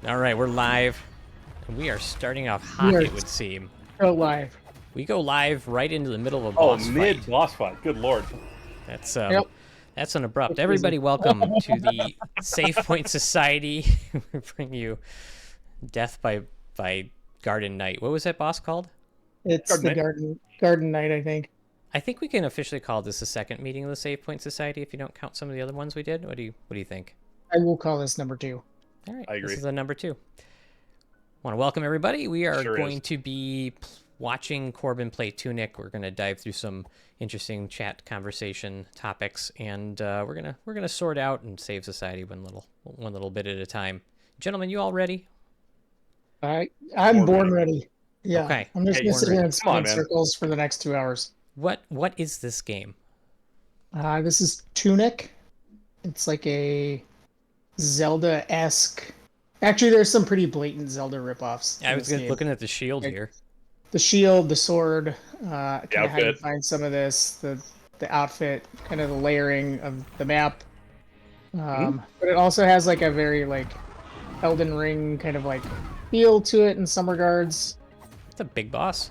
All right, we're live. And we are starting off hot, We are it would seem. so live. We go live right into the middle of a Oh, boss fight. mid-boss fight. Good lord. That's Yep. that's an abrupt. That's Everybody, easy. welcome to the Save Point Society. We bring you Death by Garden Knight. What was that boss called? It's Garden the Knight. garden night, I think. I think we can officially call this the second meeting of the Save Point Society if you don't count some of the other ones we did. What do you think? I will call this number 2. All right, I agree. this is the number 2. Want to welcome everybody. We are Sure going is. to be watching Corbin play Tunic. We're going to dive through some interesting chat conversation topics, and we're gonna sort out and save society one little bit at a time. Gentlemen, you all ready? I'm Born born ready. Yeah. Okay. I'm just Hey, gonna sit here and come spin on, in man. circles for the next 2 hours. What is this game? This is Tunic. It's like a Zelda-esque. Actually, there's some pretty blatant Zelda ripoffs. I in was this game. looking at the shield Like, here. The shield, the sword, kind of how you outfit. find some of this, the outfit, kind of the layering of the map. But it also has like a very like Elden Ring kind of like feel to it in some regards. It's a big boss.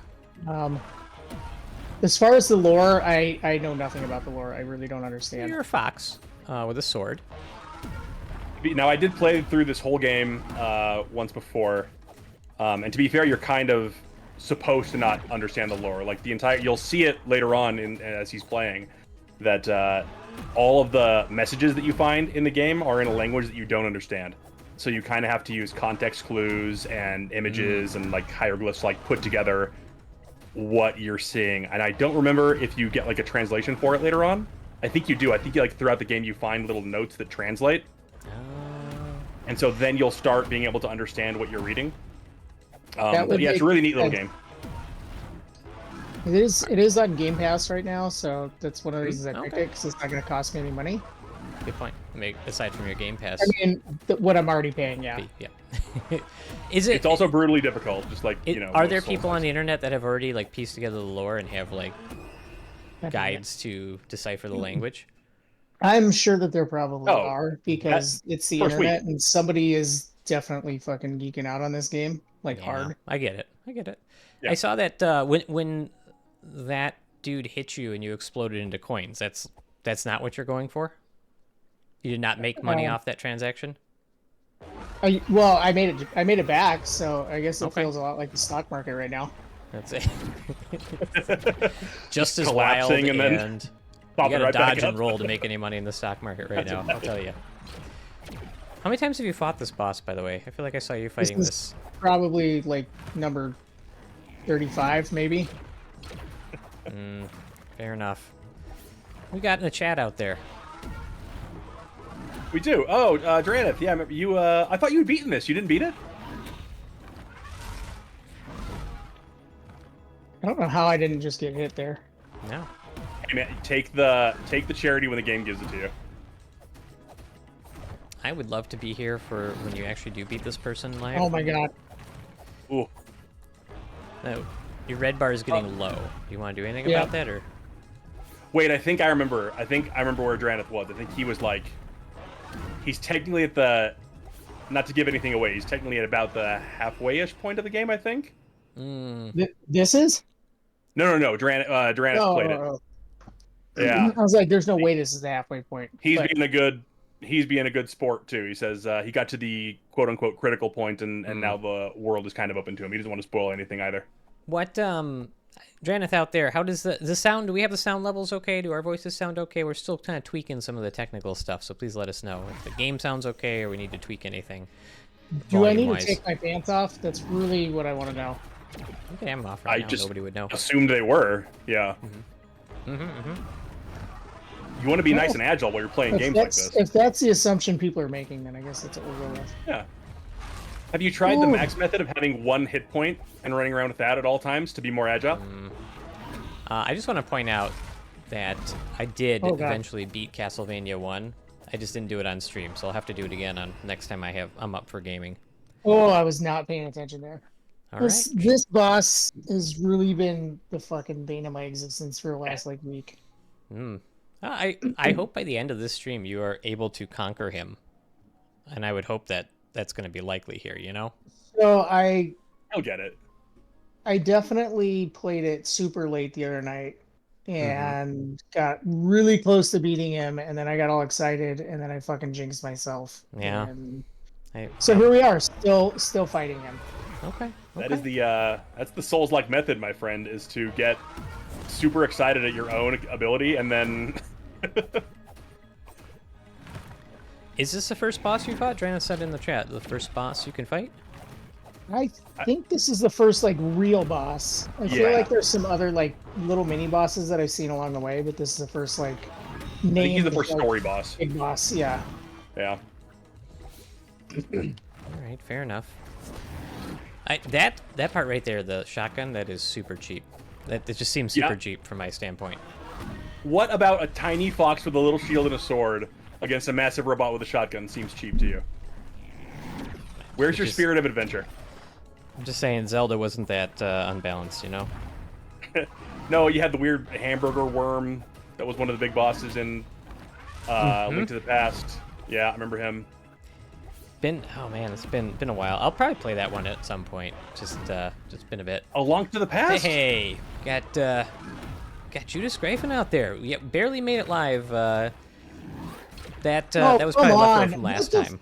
As far as the lore, I know nothing about the lore. I really don't understand. You're a fox with a sword. Now, I did play through this whole game once before, and to be fair, you're kind of supposed to not understand the lore. Like you'll see it later on as he's playing, that all of the messages that you find in the game are in a language that you don't understand. So you kind of have to use context clues and images and like hieroglyphs, like put together what you're seeing. And I don't remember if you get like a translation for it later on. I think you do. I think like throughout the game you find little notes that translate. And so then you'll start being able to understand what you're reading. But yeah, it's a really neat little game. It is on Game Pass right now, so that's one of the reasons I picked it, because it's not going to cost me any money. Good point. Aside from your Game Pass. I mean, what I'm already paying, yeah. Yeah. Is it? It's also brutally difficult, just like, you know. Are there most people Souls on the internet that have already like pieced together the lore and have like guides to decipher the language? I'm sure that there probably Oh, are, because it's the of course internet, and somebody is definitely fucking geeking out on this game, like Yeah, hard. I get it. Yeah. I saw that when that dude hit you and you exploded into coins. That's not what you're going for. You did not make money off that transaction. Well, I made it back, so I guess it Okay. feels a lot like the stock market right now. That's it. Just as wild collapsing and then and you pop it gotta right back dodge and up. roll to make any money in the stock market right now. I'll tell you. How many times have you fought this boss, by the way? I feel like I saw you fighting is- this. Probably like number 35, maybe. Fair enough. We got in the chat out there. We do. Oh, Dranith, yeah, I remember you. I thought you had beaten this. You didn't beat it? I don't know how I didn't just get hit there. No. Hey, man, take the charity when the game gives it to you. I would love to be here for when you actually do beat this person live. Oh my god. Ooh. No, your red bar is getting low. Do you want to do anything Yeah. about that, or? Wait, I think I remember where Dranith was. I think he was like, he's technically at the, not to give anything away, he's technically at about the halfway-ish point of the game, I think. This is? No, Dranith played it. Oh. Yeah. I was like, there's no way this is the halfway point. He's But being a good sport too. He says he got to the quote unquote critical point and now the world is kind of open to him. He doesn't want to spoil anything either. What, Dranith out there, how does the sound, do we have the sound levels okay? Do our voices sound okay? We're still kind of tweaking some of the technical stuff, so please let us know if the game sounds okay or we need to tweak anything. do I need to volume-wise. take my pants off? That's really what I want to know. You can have them off right now, nobody would know. Assumed they were. Yeah. You want to be nice and agile while you're playing games like this. If that's the assumption people are making, then I guess that's what we'll go with. Yeah. Have you tried the Ooh. max method of having one hit point and running around with that at all times to be more agile? I just want to point out that I did Oh, God. eventually beat Castlevania 1. I just didn't do it on stream, so I'll have to do it again on next time I'm up for gaming. Oh, I was not paying attention there. All right. This boss has really been the fucking bane of my existence for the last like week. I hope by the end of this stream you are able to conquer him, and I would hope that that's going to be likely here, you know? So I I'll get it. definitely played it super late the other night Mm-hmm. and got really close to beating him, and then I got all excited and then I fucking jinxed myself. Yeah. And I, so I here we are, still fighting him. okay. That Okay. is that's the Souls-like method, my friend, is to get super excited at your own ability and then Is this the first boss you fought? Drana said in the chat, the first boss you can fight? I think this is the first like real boss. I feel Yeah. like there's some other like little mini bosses that I've seen along the way, but this is the first like I think he's named the first like, story boss. big boss. Yeah. Yeah. All right, fair enough. That part right there, the shotgun, that is super cheap. That just seems super Yeah. cheap from my standpoint. What about a tiny fox with a little shield and a sword against a massive robot with a shotgun seems cheap to you? Where's your Just- spirit of adventure? I'm just saying, Zelda wasn't that unbalanced, you know? No, you had the weird hamburger worm that was one of the big bosses in Link to the Past. Yeah, I remember him. Oh man, it's been a while. I'll probably play that one at some point. Just been a bit. A Link to the Past? Hey, got Judas Grafen out there. We barely made it live. That Oh, was come probably left over on. from last What the time.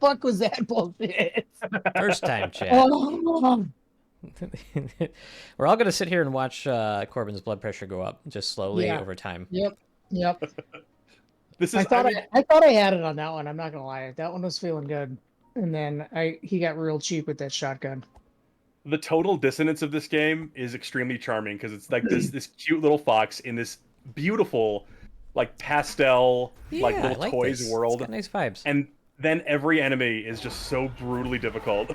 Fuck was that bullshit? First time, chat. Oh, We're all gonna sit here and watch Corbin's blood pressure go up just slowly Yeah. over time. yep. This is, I thought I mean, I thought I had it on that one. I'm not gonna lie. That one was feeling good. And then he got real cheap with that shotgun. the total dissonance of this game is extremely charming because it's like this cute little fox in this beautiful, like pastel, like Yeah, I little like toys this. world, It's got nice vibes. and then every enemy is just so brutally difficult.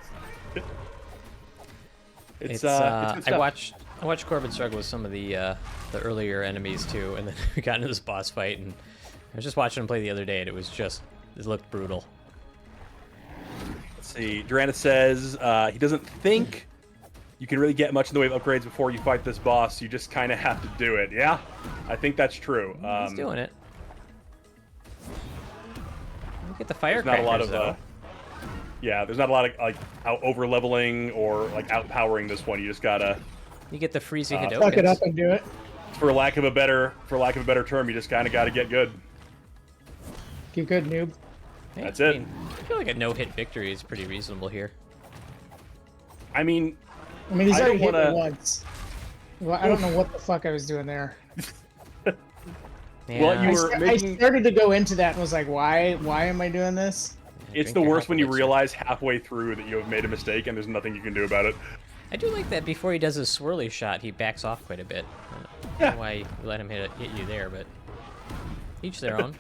It's good I stuff. watched Corbin struggle with some of the earlier enemies too, and then we got into this boss fight, and I was just watching him play the other day, and it looked brutal. Let's see. Durana says he doesn't think you can really get much in the way of upgrades before you fight this boss. You just kind of have to do it. Yeah, I think that's true. He's doing it. Look at the There's firecrackers, not a lot of though. yeah. There's not a lot of like over leveling or like outpowering this one. You just gotta, You get the freezy Suck it up Hadokens. and do it. for lack of a better term, you just kind of gotta get good. Get good, noob. Hey, That's it. I feel like a no-hit victory is pretty reasonable here. I mean, I mean, he's I already don't hit me wanna- once. Well, I don't know what the fuck I was doing there. Yeah, Well, you I, were I making- started to go into that and was like, why am I doing this? it's drink the your worst when you health elixir. realize halfway through that you have made a mistake and there's nothing you can do about it. I do like that before he does his swirly shot, he backs off quite a bit. I don't Yeah. know why you let him hit you there, but each their own.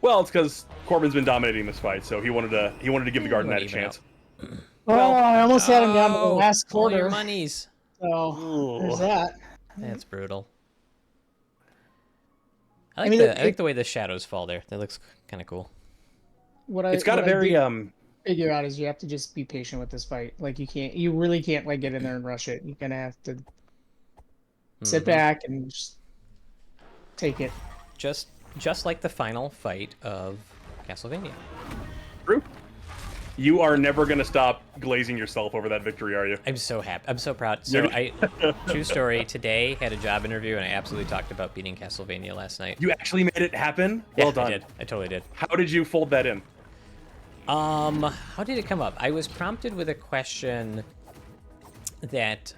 Well, it's because Corbin's been dominating this fight, so he wanted to give the Garden wanna Knight a even chance. Oh, I almost had him down to the last all your quarter. monies. So there's Ugh. that. That's brutal. I like mean, I like the way the shadows fall there. That looks kind of cool. It's got a very figure out is you have to just be patient with this fight. Like you really can't like get in there and rush it. You're gonna have to sit Mhm. back and just take it. Just like the final fight of Castlevania. true. You are never gonna stop glazing yourself over that victory, are you? I'm so happy. I'm so proud. So true story. Today had a job interview and I absolutely talked about beating Castlevania last night. You actually made it happen. Yeah, Well done. I did. I totally did. How did you fold that in? How did it come up? I was prompted with a question that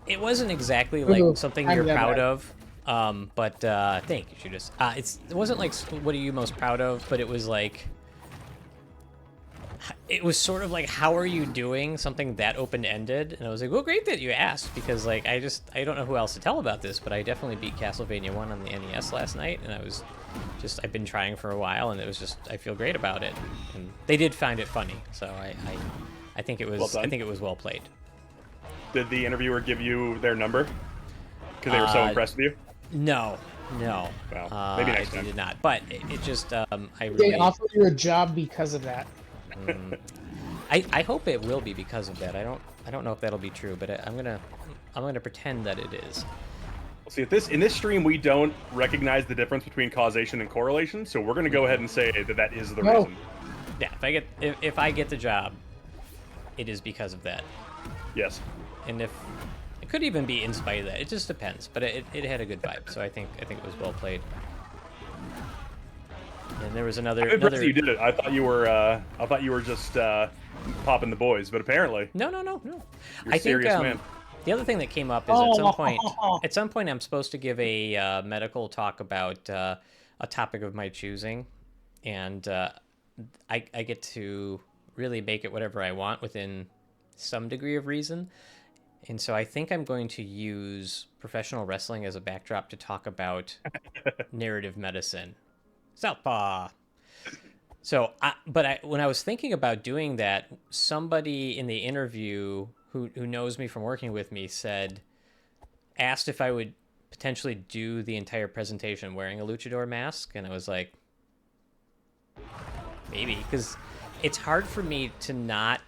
it wasn't exactly like Ooh, something I'm you're that proud bad. of. But thank you, Judas. It wasn't like what are you most proud of, but it was like it was sort of like how are you doing something that open-ended, and I was like, well, great that you asked because like I don't know who else to tell about this, but I definitely beat Castlevania 1 on the NES last night, and I've been trying for a while, and it was just I feel great about it, and they did find it funny, so I think it was Well done. I think it was well played. Did the interviewer give you their number? Because they were so impressed with you? No. Well, maybe next I time. did not, but it just I They really offer you a job because of that. I hope it will be because of that. I don't know if that'll be true, but I'm gonna pretend that it is. See, in this stream, we don't recognize the difference between causation and correlation, so we're going to go ahead and say that is the No. reason. Yeah, if I get the job, it is because of that. Yes. And if it could even be in spite of that, it just depends. But it had a good vibe, so I think it was well played. And there was another. I'm impressed that you did it. I thought you were just popping the boys, but apparently No. you're I a think serious man. the other thing that came up is at some point I'm supposed to give a medical talk about a topic of my choosing, and I get to really make it whatever I want within some degree of reason. And so I think I'm going to use professional wrestling as a backdrop to talk about narrative medicine. Southpaw. So, when I was thinking about doing that, somebody in the interview who knows me from working with me asked if I would potentially do the entire presentation wearing a luchador mask, and I was like, maybe, because it's hard for me to not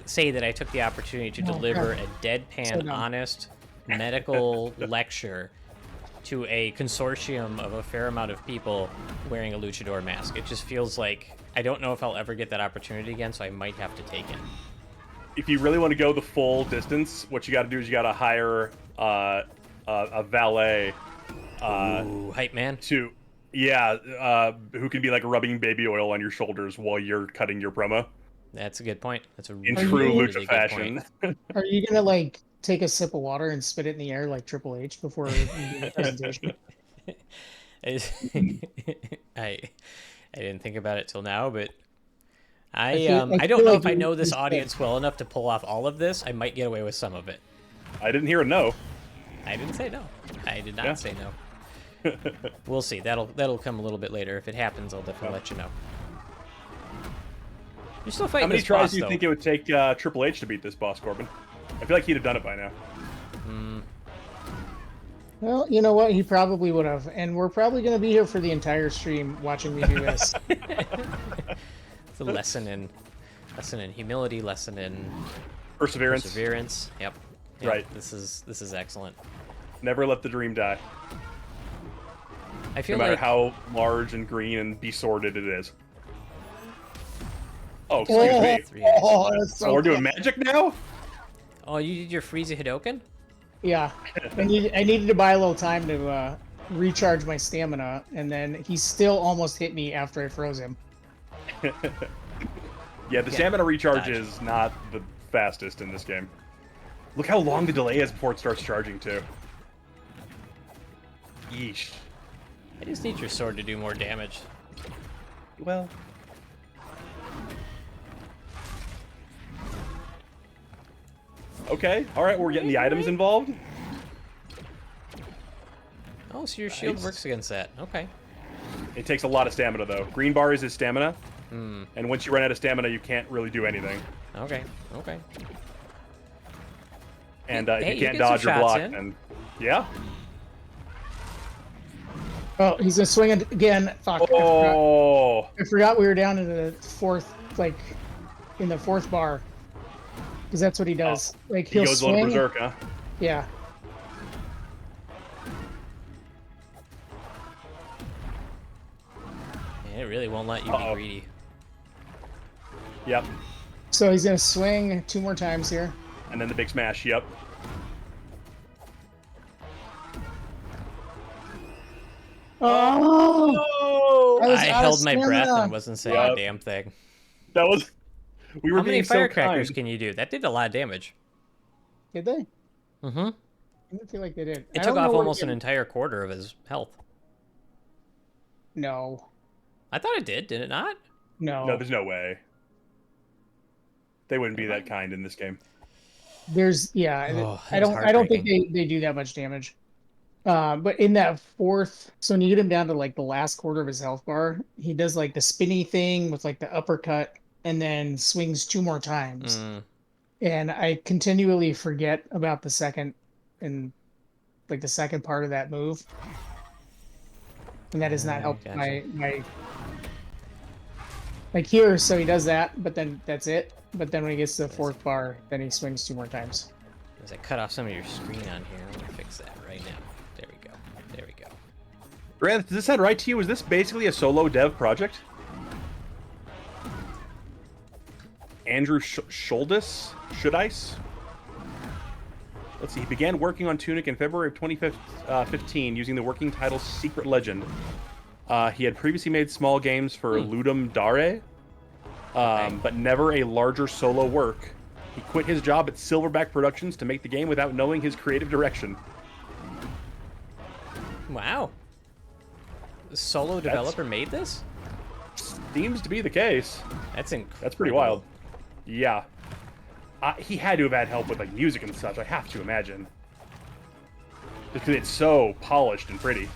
say that I took the opportunity to deliver a deadpan, honest medical lecture to a consortium of a fair amount of people wearing a luchador mask. It just feels like I don't know if I'll ever get that opportunity again, so I might have to take it. If you really want to go the full distance, what you got to do is you got to hire a valet. Ooh, hype man. Who can be like rubbing baby oil on your shoulders while you're cutting your promo. That's a good point. That's a in true lucha fashion. Are you gonna like take a sip of water and spit it in the air like Triple H before you do the presentation? I didn't think about it till now, but I I don't know like if I know this audience well enough to pull off all of this. I might get away with some of it. I didn't hear a no. I didn't say no. I did not say no. We'll see. That'll come a little bit later. If it happens, I'll definitely let you know. You're still fighting. How many this tries boss, do you though. think it would take Triple H to beat this boss, Corbin? I feel like he'd have done it by now. Well, you know what? He probably would have, and we're probably going to be here for the entire stream watching me do this. It's a lesson in humility, lesson in Perseverance. Yep. Right. This is excellent. Never let the dream die. I feel No matter like how large and green and besorded it is. Oh, excuse me. That's So we're doing magic now? Oh, you did your Frieza Hidoken? Yeah, I needed to buy a little time to recharge my stamina, and then he still almost hit me after I froze him. Yeah, the stamina recharge dodge. is not the fastest in this game. Look how long the delay is before it starts charging, too. Yeesh. I just need your sword to do more damage. Well... Okay, alright, we're getting the items involved. Oh, so your shield Nice. works against that. Okay. It takes a lot of stamina, though. Green bar is his stamina, and once you run out of stamina, you can't really do anything. Okay. And Hey, if you you can't get some dodge or shots block, in. then... Yeah? Oh, he's gonna swing it again. Fuck. Oh! I forgot we were down in the fourth, like, in the fourth bar. Because that's what he does. Like, He he'll goes a swing. little berserk, huh? Yeah. And it really won't let you be greedy. Yep. So he's gonna swing 2 more times here. And then the big smash, yep. Oh! Oh! was I out of held my breath stamina. and wasn't saying Yep. a damn thing. That was... We were How many being so firecrackers kind. can you do? That did a lot of damage. Did they? Mm-hmm. I didn't feel like they did. It I took don't know off what almost an it- entire quarter of his health. No. I thought it did it not? No. No, there's no way. They wouldn't be that kind in this game. There's yeah. Oh, I that was don't think they do that much damage. But in that fourth, so when you get him down to like the last quarter of his health bar, he does like the spinny thing with like the uppercut, and then swings 2 more times. And I continually forget about the second part of that move. And that has not helped gotcha. my like here, so he does that, but then that's it. But then when he gets to the fourth bar, then he swings 2 more times. As I cut off some of your screen on here, I'm gonna fix that right now. There we go. Grant, does this sound right to you? Is this basically a solo dev project? Andrew Schuldis. Let's see. He began working on Tunic in February of 2015 using the working title Secret Legend. He had previously made small games for Ludum Dare, but never a larger solo work. He quit his job at Silverback Productions to make the game without knowing his creative direction. Wow. The solo developer made this? Seems to be the case. That's incredible. That's pretty wild. Yeah. He had to have had help with like music and such, I have to imagine. Just because it's so polished and pretty.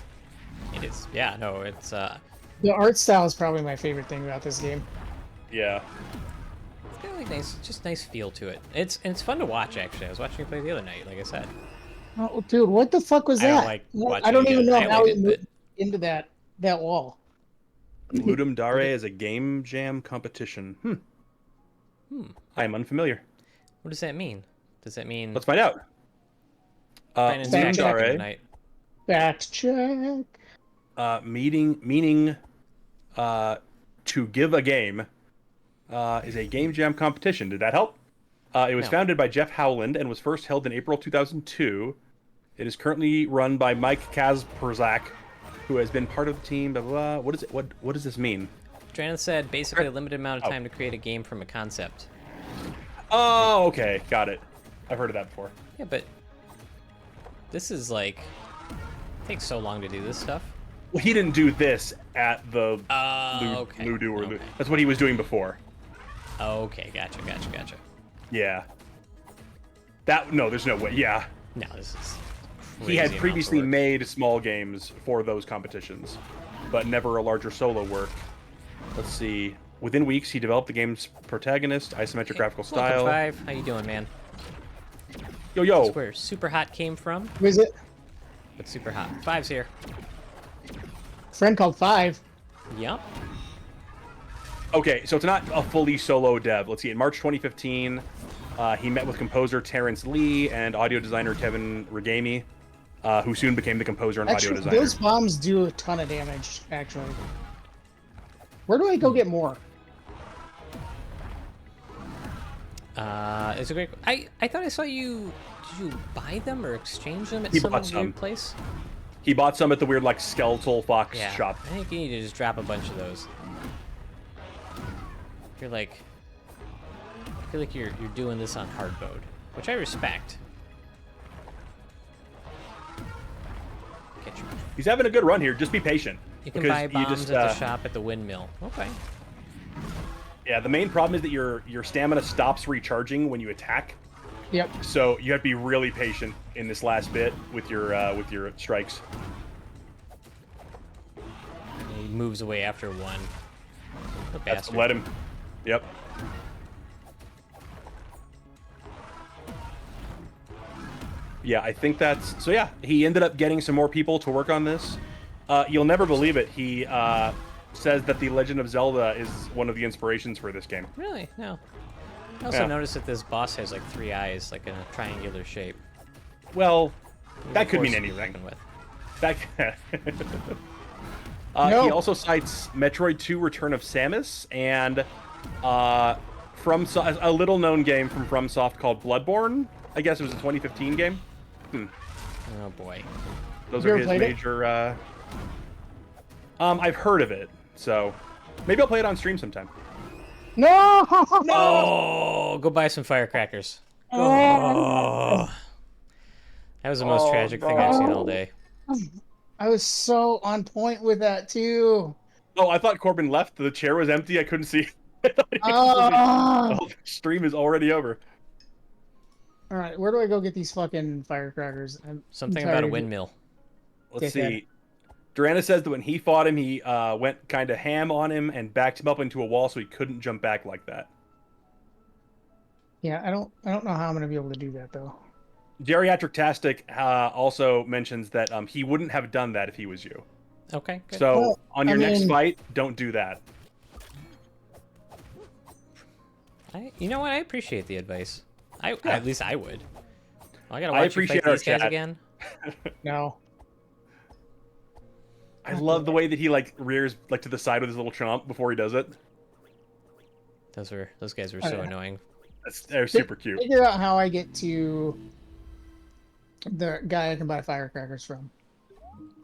It is. Yeah, no, it's The art style is probably my favorite thing about this game. Yeah. it's got like nice, just nice feel to it. It's fun to watch actually. I was watching you play the other night, like I said. Oh, dude, what the fuck was I don't that? like I watching don't you even get know how annihilated, it moved into that wall. Ludum Dare is a game jam competition. I am unfamiliar. What does that mean? Does that mean Let's find out. Brandon's Ludum fact checking Dare, tonight? Fact check. meaning to give a game, is a game jam competition. Did that help? It was No. founded by Jeff Howland and was first held in April 2002. It is currently run by Mike Kasperzak, who has been part of the team. Blah, blah, blah. What is it? What does this mean? Brandon said basically a limited amount of time to create a game from a concept. Oh, okay, got it. I've heard of that before. Yeah, but this is like it takes so long to do this stuff. Well, he didn't do this at the Okay. Ludo or Okay. that's what he was doing before. Okay, gotcha. Yeah. No, there's no way. Yeah. No, this is He had crazy previously amounts of work. made small games for those competitions, but never a larger solo work. Let's see. Within weeks, he developed the game's protagonist, isometric graphical style. Welcome, Five. How you doing, man? Yo. That's where Super Hot came from. Who is it? But Super Hot. Five's here. Friend called Five. Yup. Okay, so it's not a fully solo dev. Let's see. In March 2015, he met with composer Terrence Lee and audio designer Kevin Regami, who soon became the composer and audio Actually, designer. those bombs do a ton of damage, actually. Where do I go get more? It's a great. I thought I saw you. Did you buy them or exchange them at He some bought some. weird place? He bought some at the weird, like, skeletal fox Yeah. shop. I think you need to just drop a bunch of those. You're like, I feel like you're doing this on hard mode, which I respect. Get your, He's having a good run here. Just be patient. you can because buy bombs just, at the shop at the windmill. Okay. Yeah, the main problem is that your stamina stops recharging when you attack. Yep. So you have to be really patient in this last bit with your strikes. He moves away after one. The That's bastard. let him. Yep. Yeah, I think that's so. Yeah, he ended up getting some more people to work on this. You'll never believe it. He says that The Legend of Zelda is one of the inspirations for this game. Really? No. I also Yeah. noticed that this boss has like 3 eyes, like in a triangular shape. Well, He's that a could mean force to be anything. reckoned with. That. No. He also cites Metroid 2: Return of Samus and a little-known game from FromSoft called Bloodborne. I guess it was a 2015 game. Oh boy. Those You are ever his played it? major. I've heard of it, so maybe I'll play it on stream sometime. No! Oh, go buy some firecrackers. Oh. That was the most tragic thing I've seen all day. I was so on point with that, too. Oh, I thought Corbin left. The chair was empty. I couldn't see. I thought he was Oh. oh, the stream is already over. All right, where do I go get these fucking firecrackers? I'm Something tired about a of- windmill. Let's Dickhead. see. Durana says that when he fought him, he went kind of ham on him and backed him up into a wall, so he couldn't jump back like that. Yeah, I don't know how I'm gonna be able to do that though. Geriatric Tastic also mentions that he wouldn't have done that if he was you. Okay, good. So Well, on your I next mean- fight, don't do that. You know what? I appreciate the advice. At least I would. Well, I gotta I watch you appreciate fight our these guys chat. again. No. I love the way that he like rears like to the side with his little chomp before he does it. Those guys were I so don't know. annoying. They're super cute. Figure out how I get to the guy I can buy firecrackers from.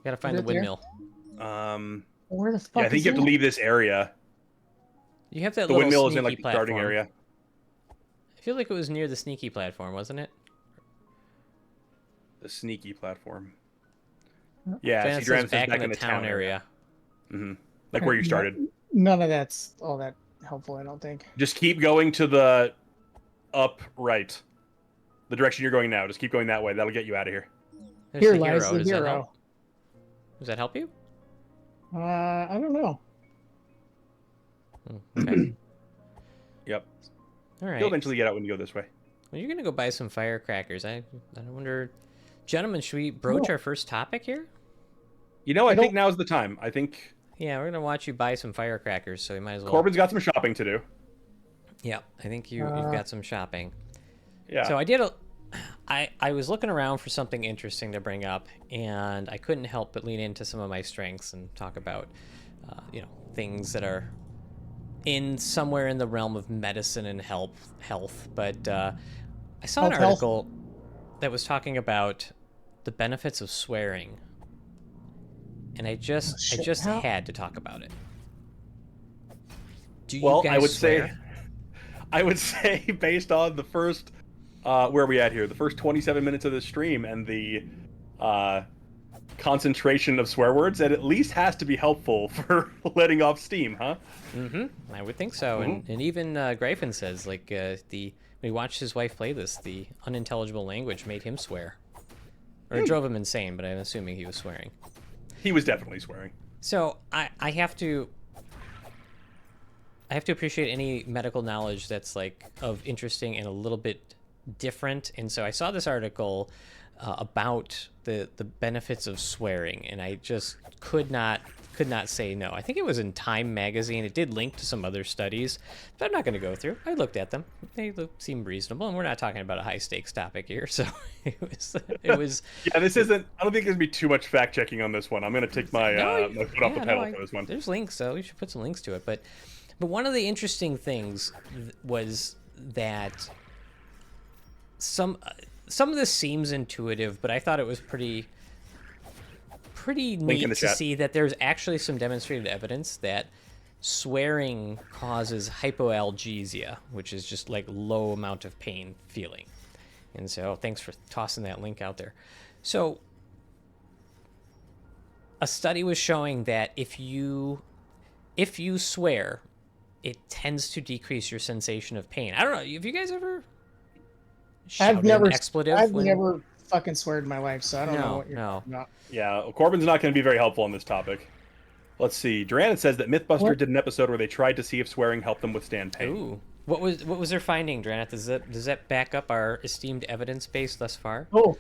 Gotta find Is the it there? windmill. Where the Yeah, I fuck think is you have to that? leave this area. You have that The little windmill is in sneaky like the starting platform. area. I feel like it was near the sneaky platform, wasn't it? The sneaky platform. Yeah, Then see, it says Dran says back in the town area. Mm-hmm. Like where you started. None of that's all that helpful, I don't think. Just keep going to the up right. The direction you're going now. Just keep going that way. That'll get you out of here. There's Here the lies hero. the Does that hero. help? Does that help you? I don't know. Okay. Yep. All right. You'll eventually get out when you go this way. Well, you're gonna go buy some firecrackers. I wonder, gentlemen, should we broach our first topic here? You know, I think don't- now's the time. I think Yeah, we're gonna watch you buy some firecrackers, so we might as well. Corbin's got some shopping to do. Yeah, I think you've got some shopping. Yeah. So I was looking around for something interesting to bring up, and I couldn't help but lean into some of my strengths and talk about, things that are in somewhere in the realm of medicine and health. But I saw an Health. article that was talking about the benefits of swearing, and I just How? had to talk about it. Do you Well, guys I would swear? I would say based on the first where are we at here? The first 27 minutes of this stream and the concentration of swear words, it at least has to be helpful for letting off steam, huh? I would think so. And even Gryphon says, like, when he watched his wife play this, the unintelligible language made him swear. Or it drove him insane, but I'm assuming he was swearing. He was definitely swearing. So I have to appreciate any medical knowledge that's like of interesting and a little bit different. And so I saw this article about the benefits of swearing, and I just could not say no. I think it was in Time magazine. It did link to some other studies, but I'm not going to go through. I looked at them. They seem reasonable, and we're not talking about a high stakes topic here. So it was. Yeah, this isn't. I don't think there's gonna be too much fact checking on this one. I'm gonna take my my foot off the pedal for this one. There's links, so we should put some links to it. But one of the interesting things was that some of this seems intuitive, but I thought it was pretty neat to see that there's actually some demonstrated evidence that swearing causes hypoalgesia, which is just like low amount of pain feeling. And so thanks for tossing that link out there. So a study was showing that if you swear, it tends to decrease your sensation of pain. I don't know. Have you guys ever shouted an expletive? I've never fucking sweared in my life, so I don't know what you're talking about. Yeah, Corbin's not going to be very helpful on this topic. Let's see. Duran says that Mythbuster did an episode where they tried to see if swearing helped them withstand pain. Ooh. What was their finding, Draneth? Does that back up our esteemed evidence base thus far? Oh.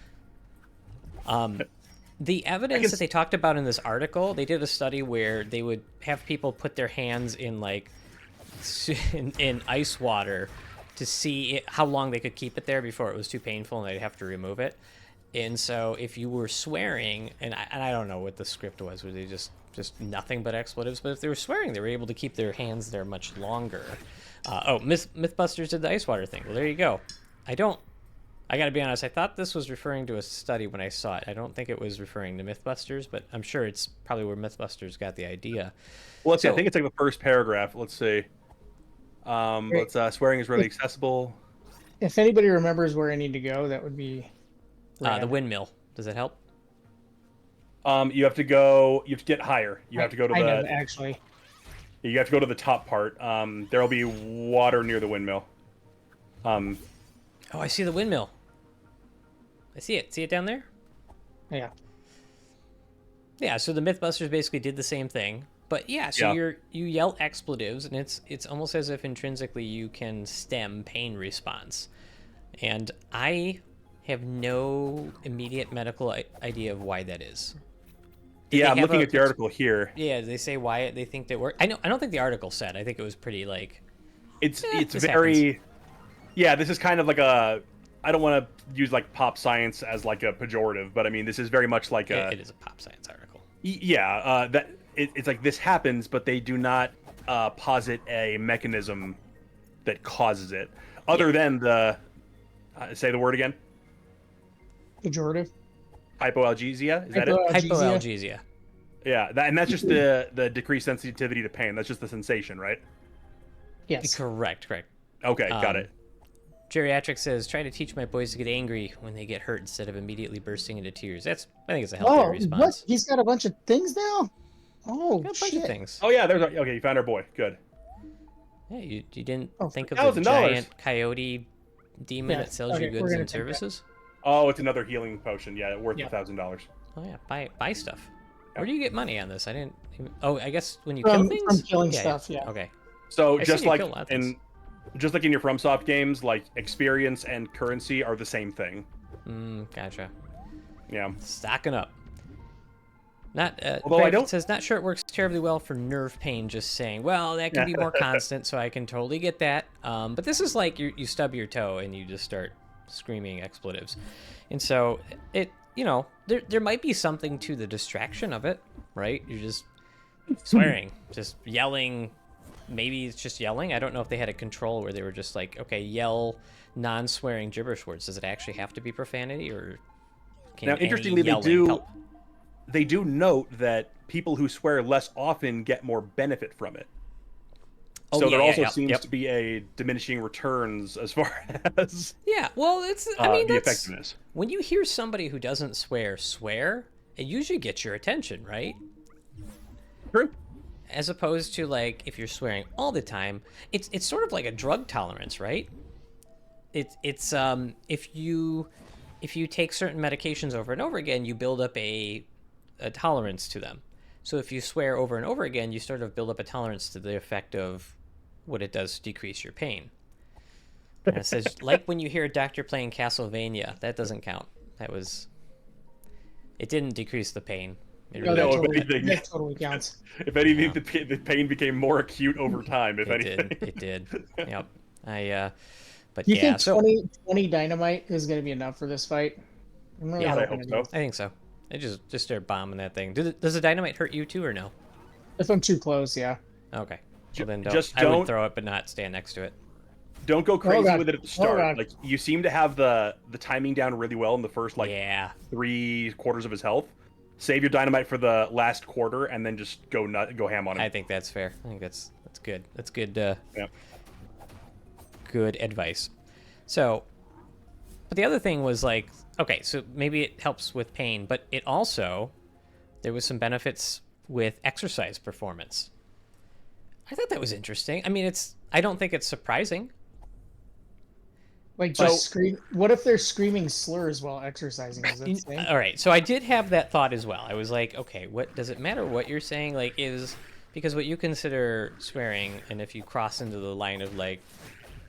The evidence that they talked about in this article, they did a study where they would have people put their hands in like in ice water to see how long they could keep it there before it was too painful and they'd have to remove it. And so if you were swearing, and I don't know what the script was, were they just nothing but expletives? But if they were swearing, they were able to keep their hands there much longer. Mythbusters did the ice water thing. Well, there you go. I gotta be honest, I thought this was referring to a study when I saw it. I don't think it was referring to Mythbusters, but I'm sure it's probably where Mythbusters got the idea. Well, let's see. I think it's like the first paragraph. Let's see. Swearing is readily accessible. If anybody remembers where I need to go, that would be the windmill. Does that help? You have to get higher. You have to go to I know, actually. You have to go to the top part. There'll be water near the windmill. Oh, I see the windmill. I see it. See it down there? Yeah. Yeah, so the Mythbusters basically did the same thing. But yeah, so you yell expletives, and it's almost as if intrinsically you can stem pain response. And I have no immediate medical idea of why that is. I'm looking at the article here. Yeah, they say why they think they work. I don't think the article said. I think it was pretty like. It's very. Happens. Yeah, this is kind of like a. I don't want to use like pop science as like a pejorative, but I mean this is very much like it is a pop science article. Yeah, it's like this happens, but they do not posit a mechanism that causes it, other than the say the word again. Pejorative. Hypoalgesia, is that it? Hypoalgesia. Yeah, and that's just the decreased sensitivity to pain. That's just the sensation, right? Yes. Correct. Okay, got it. Geriatric says, try to teach my boys to get angry when they get hurt instead of immediately bursting into tears. I think it's a healthier response. What? He's got a bunch of things now? Oh, Got a bunch shit. of things. Oh yeah, okay. You found our boy. Good. Yeah, you didn't think of the $1,000. giant coyote demon that sells you we're goods gonna and take that. services? Oh, it's another healing potion. Yeah, worth $1,000. Oh yeah, buy stuff. Where do you get money on this? I didn't. Oh, I guess when you From kill things. from killing stuff, yeah. Okay. So I just seen you like kill a lot of things. in your FromSoft games, like experience and currency are the same thing. Gotcha. Yeah. Stocking up. Not. Although Greg I don't- says not sure it works terribly well for nerve pain. Just saying. Well, that can be more constant, so I can totally get that. But this is like you stub your toe and you just start screaming expletives, and so there might be something to the distraction of it, right? You're just swearing, just yelling. Maybe it's just yelling. I don't know if they had a control where they were just like, okay, yell non-swearing gibberish words. Does it actually have to be profanity, or can Now, any interestingly, yelling help? they do note that people who swear less often get more benefit from it. Oh, So yeah, there also yeah, seems yep. to be a diminishing returns as far as Yeah, well, I mean, the that's effectiveness. when you hear somebody who doesn't swear, it usually gets your attention, right? True. As opposed to like if you're swearing all the time, it's sort of like a drug tolerance, right? It's if you take certain medications over and over again, you build up a tolerance to them. So if you swear over and over again, you sort of build up a tolerance to the effect of what it does to decrease your pain. And it says, like when you hear a doctor playing Castlevania, that doesn't count. It didn't decrease the pain. It No, really that totally counts. If anything, the pain became more acute over time. If It anything, did. It did. Yep. But Do you yeah. think So 20 dynamite is going to be enough for this fight? I'm really Yeah, I hoping hope it so. is. I think so. They just start bombing that thing. Does the dynamite hurt you too, or no? If I'm too close, yeah. Okay. Well, then just I would don't- throw it, but not stand next to it. don't go crazy God. with it at the Oh, start. God. Like you seem to have the timing down really well in the first Yeah. 3/4 of his health. Save your dynamite for the last quarter, and then just go ham on him. I think that's fair. I think that's good. That's good. Yeah. Good advice. So, but the other thing was like, okay, so maybe it helps with pain, but it also there was some benefits with exercise performance. I thought that was interesting. I mean, I don't think it's surprising. Like just scream. What if they're screaming slurs while exercising? Is that the same? All right, so I did have that thought as well. I was like, okay, what does it matter what you're saying? Like, because what you consider swearing, and if you cross into the line of like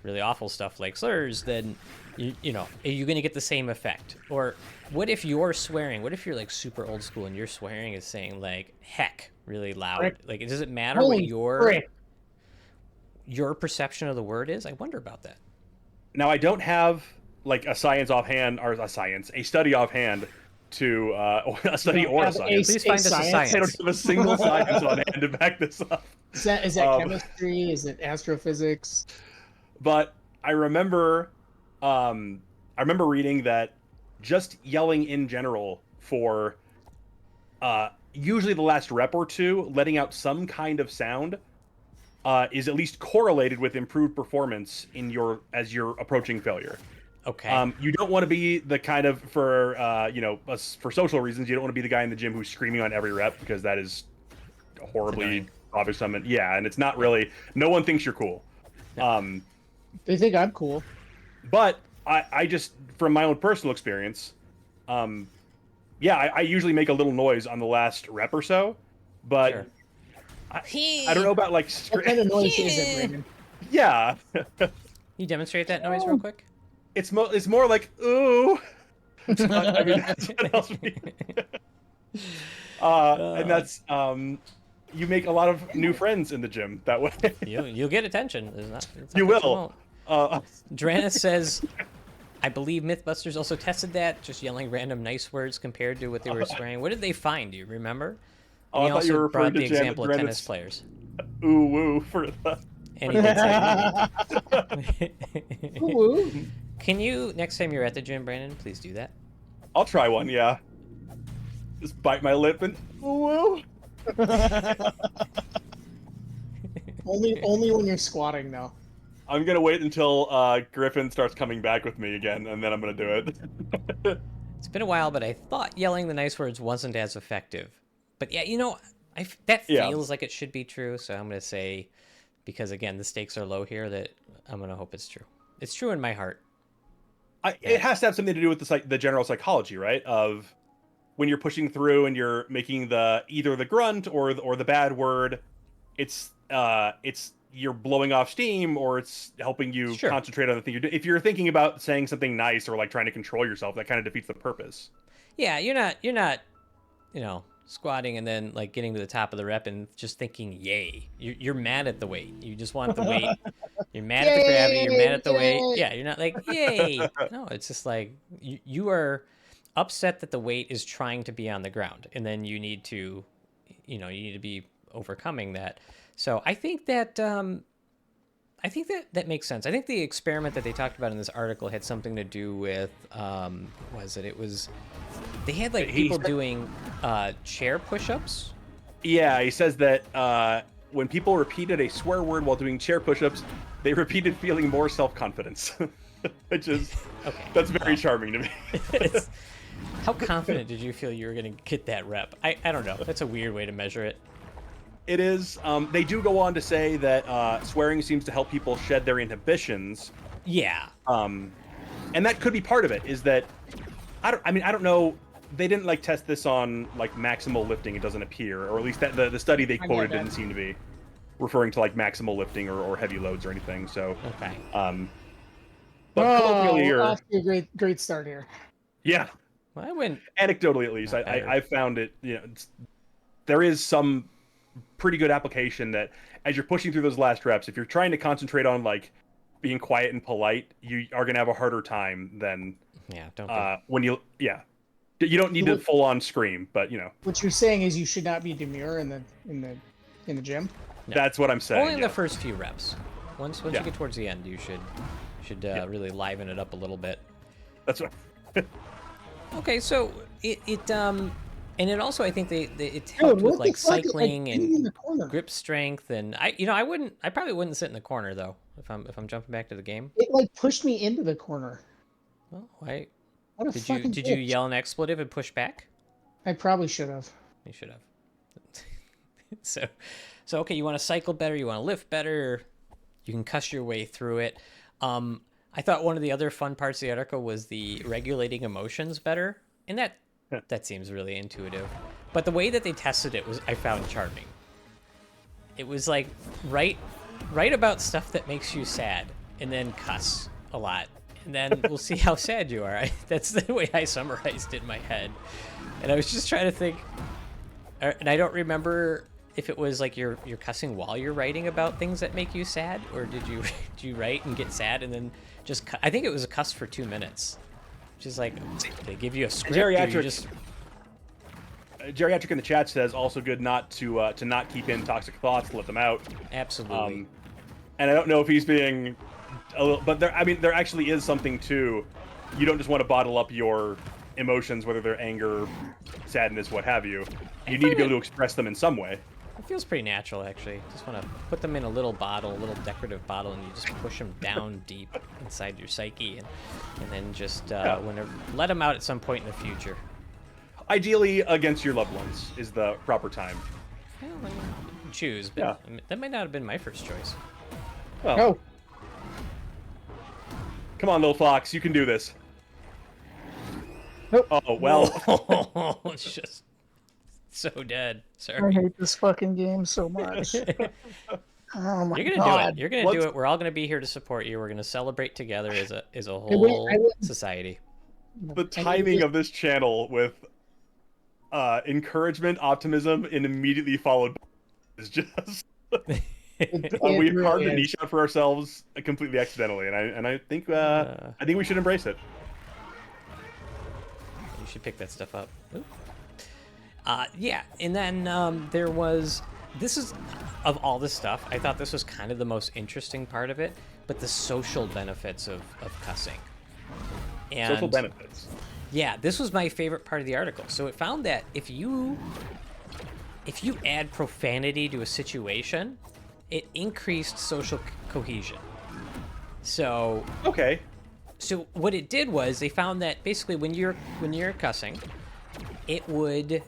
really awful stuff like slurs, then you know, are you going to get the same effect? Or what if you're swearing? What if you're like super old school and your swearing is saying like heck really loud? Frick. Like, does it matter Holy what frick. your perception of the word is? I wonder about that. Now I don't have like a study offhand to a study You don't or a have science. Please find us a science. I don't have a single science on hand to back this up. Is that chemistry? Is it astrophysics? But I remember reading that just yelling in general for usually the last rep or two, letting out some kind of sound, is at least correlated with improved performance as you're approaching failure. Okay. You don't want to be the kind of for social reasons. You don't want to be the guy in the gym who's screaming on every rep, because that is horribly bothersome. And it's not really. No one thinks you're cool. They think I'm cool. But I just, from my own personal experience, I usually make a little noise on the last rep or so, but Sure. I don't know about like. What kind of noise is it, Raymond? Yeah, You demonstrate that noise real quick? it's more like ooh. I mean, that's what else and that's you make a lot of new friends in the gym that way. You'll get attention. There's not You that will. won't. Dranis says, I believe Mythbusters also tested that, just yelling random nice words compared to what they were swearing. What did they find? Do you remember? Oh, And he I thought you were also brought referring the to example of Dranis. tennis players. Ooh woo for the. Anything's like Woo. Can you, next time you're at the gym, Brandon, please do that? I'll try one, yeah. Just bite my lip and woo. Only when you're squatting, though. I'm gonna wait until Griffin starts coming back with me again, and then I'm gonna do it. It's been a while, but I thought yelling the nice words wasn't as effective. But yeah, that Yeah. feels like it should be true, so I'm going to say, because again, the stakes are low here, that I'm going to hope it's true. It's true in my heart. It has to have something to do with the general psychology, right? Of when you're pushing through and you're making either the grunt or the bad word, it's you're blowing off steam, or it's helping you Sure. concentrate on the thing you're doing. If you're thinking about saying something nice or like trying to control yourself, that kind of defeats the purpose. Yeah, you're not, squatting and then like getting to the top of the rep and just thinking, yay. You're mad at the weight. You just want the weight. You're mad at the gravity. You're mad at the weight. Yeah, you're not like, yay. No, it's just like you are upset that the weight is trying to be on the ground, and then you need to be overcoming that. So I think that that makes sense. I think the experiment that they talked about in this article had something to do with they had like people doing chair push-ups. Yeah, he says that when people repeated a swear word while doing chair push-ups, they repeated feeling more self-confidence, which is that's very charming to me. How confident did you feel you were going to get that rep? I don't know. That's a weird way to measure it. It is. They do go on to say that swearing seems to help people shed their inhibitions. Yeah. And that could be part of it. Is that I don't know. They didn't like test this on like maximal lifting. It doesn't appear, or at least that the study they quoted didn't seem to be referring to like maximal lifting or heavy loads or anything. So okay. But colloquially, we're off to a great start here. Yeah. Well, I went anecdotally at least. I found it. There is some pretty good application that as you're pushing through those last reps, if you're trying to concentrate on like being quiet and polite, you are gonna have a harder time than when you don't need to full on scream, but what you're saying is you should not be demure in the gym. No. That's what I'm saying. Only in the first few reps. Once you get towards the end, you should really liven it up a little bit. That's what. Okay, so it and it also, I think it helped with like cycling and grip strength, and I probably wouldn't sit in the corner though if I'm jumping back to the game. It like pushed me into the corner. Well, did you yell an expletive and push back? I probably should have. You should have. So okay, you want to cycle better, you want to lift better, you can cuss your way through it. I thought one of the other fun parts of the article was the regulating emotions better, and that seems really intuitive. But the way that they tested it I found charming. It was like write about stuff that makes you sad, and then cuss a lot, and then we'll see how sad you are. That's the way I summarized it in my head, and I was just trying to think, and I don't remember if it was like you're cussing while you're writing about things that make you sad, or did you write and get sad and then just I think it was a cuss for 2 minutes, which is like they give you a script. Geriatric in the chat says also good not to not keep in toxic thoughts, to let them out. Absolutely. And I don't know if he's being a little, but there actually is something to, you don't just want to bottle up your emotions, whether they're anger, sadness, what have you. You need to be able to express them in some way. It feels pretty natural, actually. Just want to put them in a little decorative bottle, and you just push them down deep inside your psyche, and then just let them out at some point in the future. Ideally, against your loved ones is the proper time. Well, choose, but that might not have been my first choice. Well, Go. Come on, little fox, you can do this. Nope. Oh well. It's just so dead. Sorry. I hate this fucking game so much. Oh my You're gonna God. do it. You're gonna do it. We're all gonna be here to support you. We're gonna celebrate together as a whole society. The timing of this channel with encouragement, optimism, and immediately followed by is just we carved a niche out for ourselves completely accidentally, and I think we should embrace it. You should pick that stuff up. Yeah, and then there was this is, of all this stuff, I thought this was kind of the most interesting part of it, but the social benefits of cussing. And Social benefits. yeah, this was my favorite part of the article. So it found that if you add profanity to a situation, it increased social cohesion. So Okay. so what it did was they found that basically when you're cussing, it made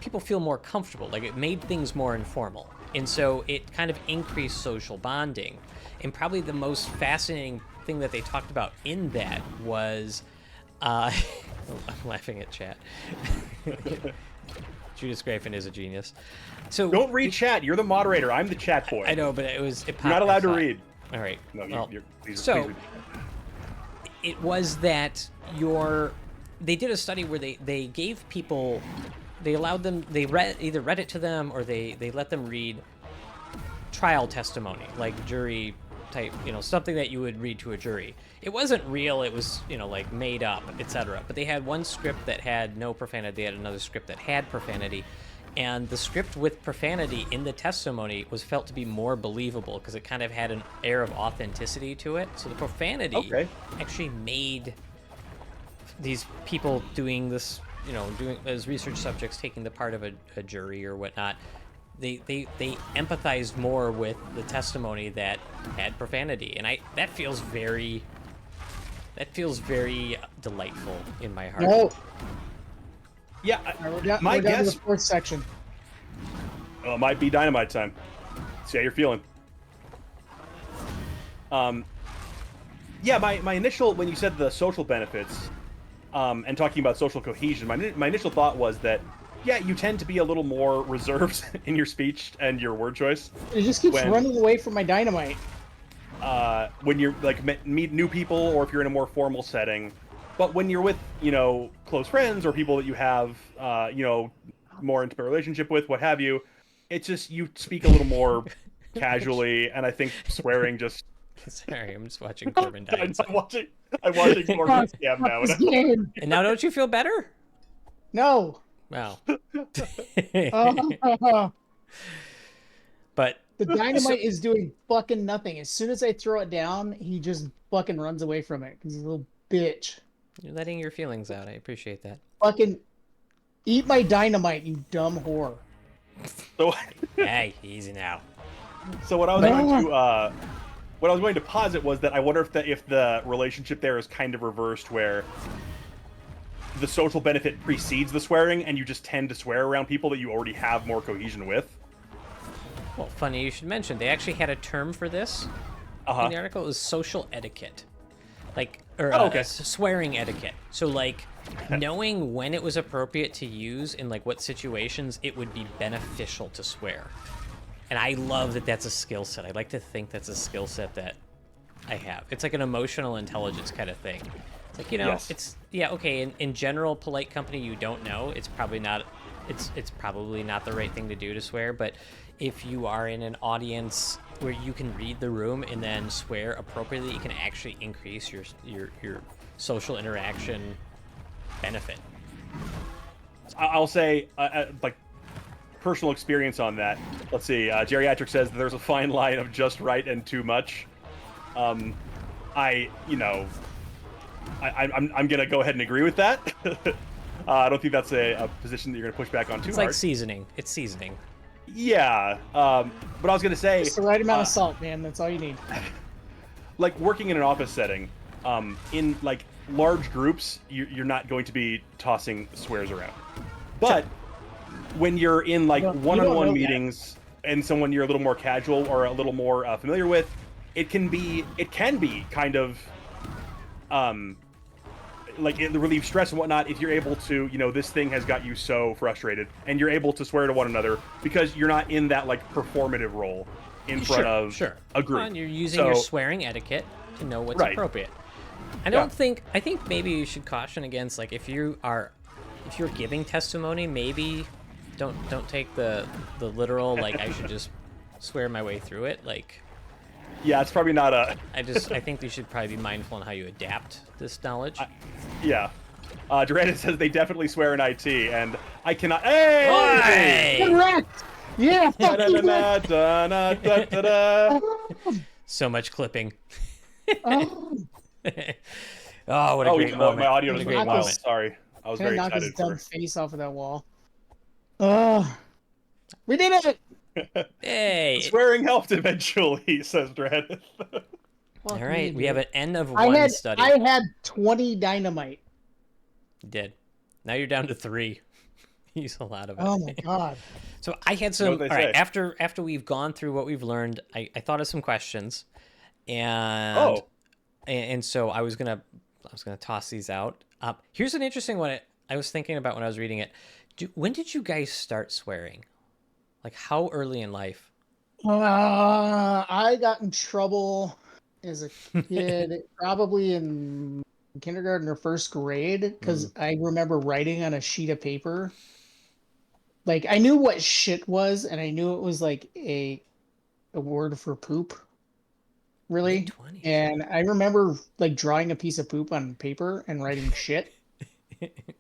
people feel more comfortable. Like, it made things more informal. And so it kind of increased social bonding. And probably the most fascinating thing that they talked about in that was I'm laughing at chat. Judith Grafen is a genius. So Don't read chat. You're the moderator. I'm the chat boy. I know, but it popped. You're not allowed to I thought, read. All right. No, well, please so read. it was that they did a study where they gave people, they allowed them, either read it to them or they let them read trial testimony, like jury type, something that you would read to a jury. It wasn't real, it was, like made up, etc. But they had one script that had no profanity, they had another script that had profanity. And the script with profanity in the testimony was felt to be more believable because it kind of had an air of authenticity to it. So the profanity actually made these people doing this, doing as research subjects, taking the part of a jury or whatnot, they empathized more with the testimony that had profanity, and that feels very delightful in my heart. No. Yeah, We're down my to guess. the fourth section. Well, it might be dynamite time. See how you're feeling. Yeah, my initial, when you said the social benefits, and talking about social cohesion, my initial thought was that, yeah, you tend to be a little more reserved in your speech and your word choice. It just keeps running away from my dynamite. When you're like meet new people, or if you're in a more formal setting. But when you're with, close friends or people that you have, more intimate relationship with, what have you, it's just, you speak a little more casually, and I think swearing just... Sorry, I'm just watching Corbin die. I'm watching Corbin scam now. And now don't you feel better? No. Wow. Oh. But the dynamite is doing fucking nothing. As soon as I throw it down, he just fucking runs away from it because he's a little bitch. You're letting your feelings out. I appreciate that. Fucking eat my dynamite, you dumb whore. So, hey, easy now. So what I was going to posit was that I wonder if the relationship there is kind of reversed, where the social benefit precedes the swearing, and you just tend to swear around people that you already have more cohesion with. Well, funny you should mention. They actually had a term for this in the article. It was social etiquette, swearing etiquette. So, like, knowing when it was appropriate to use in like what situations it would be beneficial to swear. And I love that that's a skill set. I like to think that's a skill set that I have. It's like an emotional intelligence kind of thing. It's like, Yes. it's okay. In general, polite company, you don't know. It's probably not. It's probably not the right thing to do to swear. But if you are in an audience where you can read the room and then swear appropriately, it can actually increase your social interaction benefit. I'll say, like, personal experience on that. Let's see. Geriatric says that there's a fine line of just right and too much. I'm gonna go ahead and agree with that. I don't think that's a position that you're gonna push back on too hard. It's like seasoning. It's seasoning. Yeah. But I was gonna say, It's the right amount of salt, man. That's all you need. like, working in an office setting, in like large groups, you're not going to be tossing swears around. But when you're in like one-on-one meetings and someone you're a little more casual or a little more familiar with, it can be kind of like, it relieves stress and whatnot if you're able to, this thing has got you so frustrated, and you're able to swear to one another because you're not in that like performative role in front of a group. And you're using your swearing etiquette to know what's appropriate. I think maybe you should caution against, like, if you're giving testimony, maybe don't take the literal, like, I should just swear my way through it, like. Yeah, it's probably not a... I think you should probably be mindful in how you adapt this knowledge. Yeah. Durandon says they definitely swear in IT, and I cannot... Hey! Correct! Yeah. Da-na-na-na, da-na-da-da-da. So much clipping. Oh, Oh, what a great moment. My audio What a just great went wild. moment. Sorry, I was gonna very knock his excited dumb for. face off of that wall. Oh, we did it! Hey. Swearing helped eventually, says Dread. Fuck All me, right, we have dude. an N of 1 study. I had 20 dynamite. You did. Now you're down to 3. Use a lot of it. Oh my god. So I had You know some. what they All right, say. after we've gone through what we've learned, I thought of some questions, and Oh, and so I was gonna toss these out. Here's an interesting one. I was thinking about when I was reading it. When did you guys start swearing? Like how early in life? I got in trouble as a kid, probably in kindergarten or first grade, because I remember writing on a sheet of paper. Like I knew what shit was, and I knew it was like a word for poop, Mid really. 20s. And I remember like drawing a piece of poop on paper and writing shit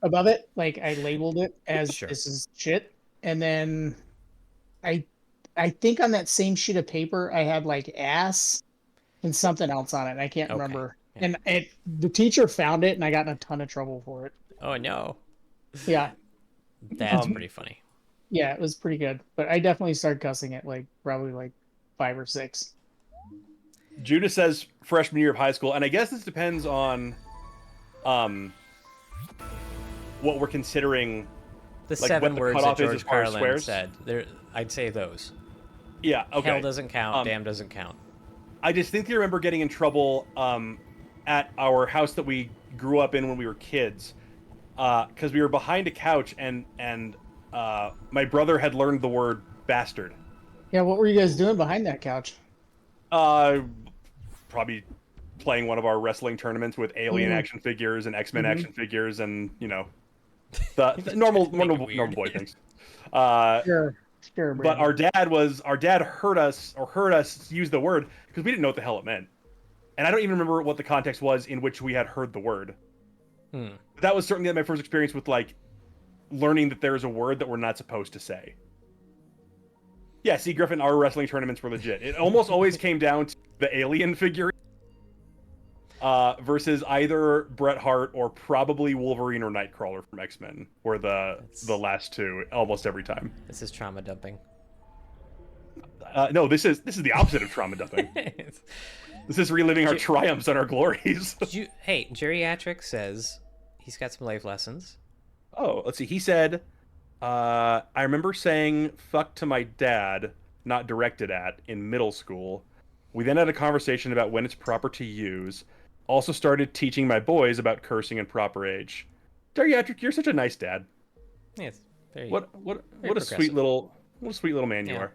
above it. Like I labeled it as Sure. this is shit. And then I I think on that same sheet of paper I had like ass and something else on it. I can't Okay. remember. Yeah. And the teacher found it and I got in a ton of trouble for it. Oh no, Yeah. that's pretty funny. Yeah, it was pretty good. But I definitely started cussing at like probably like 5 or 6. Judah says freshman year of high school, and I guess this depends on, um, what we're considering. The Like, 7 what the words that cutoff is George as far as Carlin swears? said. There, I'd say those. Yeah. Okay. Hell doesn't count. Um, Damn doesn't count. I distinctly remember getting in trouble at our house that we grew up in when we were kids, because we were behind a couch and my brother had learned the word bastard. Yeah, what were you guys doing behind that couch? Uh, Probably playing one of our wrestling tournaments with Alien Mm. action figures and X-Men Mhm. action figures, and the normal boy things. Uh, Sure. Sure, but Brandon. our dad heard us use the word because we didn't know what the hell it meant, and I don't even remember what the context was in which we had heard the word. Hmm. But that was certainly my first experience with like learning that there is a word that we're not supposed to say. Yeah, see, Griffin, our wrestling tournaments were legit. It almost always came down to the alien figure versus either Bret Hart or probably Wolverine or Nightcrawler from X-Men were the last two almost every time. This is trauma dumping. No, this is the opposite of trauma dumping. This is reliving our triumphs and our glories. Hey, Geriatric says he's got some life lessons. Oh, let's see. He said, I remember saying fuck to my dad, not directed at, in middle school. We then had a conversation about when it's proper to use. Also started teaching my boys about cursing and proper age. Geriatric, you're such a nice dad. Yes, very. What a progressive. sweet little man you are.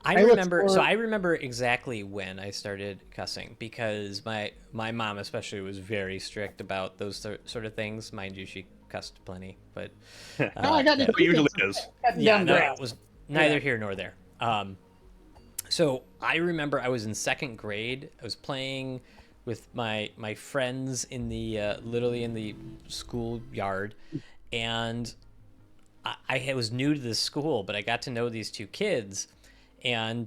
I remember. So I remember exactly when I started cussing because my mom especially was very strict about those sort of things. Mind you, she cussed plenty, but No, I got It usually is. yeah, no, it was neither here nor there. So I remember I was in second grade. I was playing with my friends in the literally in the schoolyard, and I was new to this school, but I got to know these two kids, and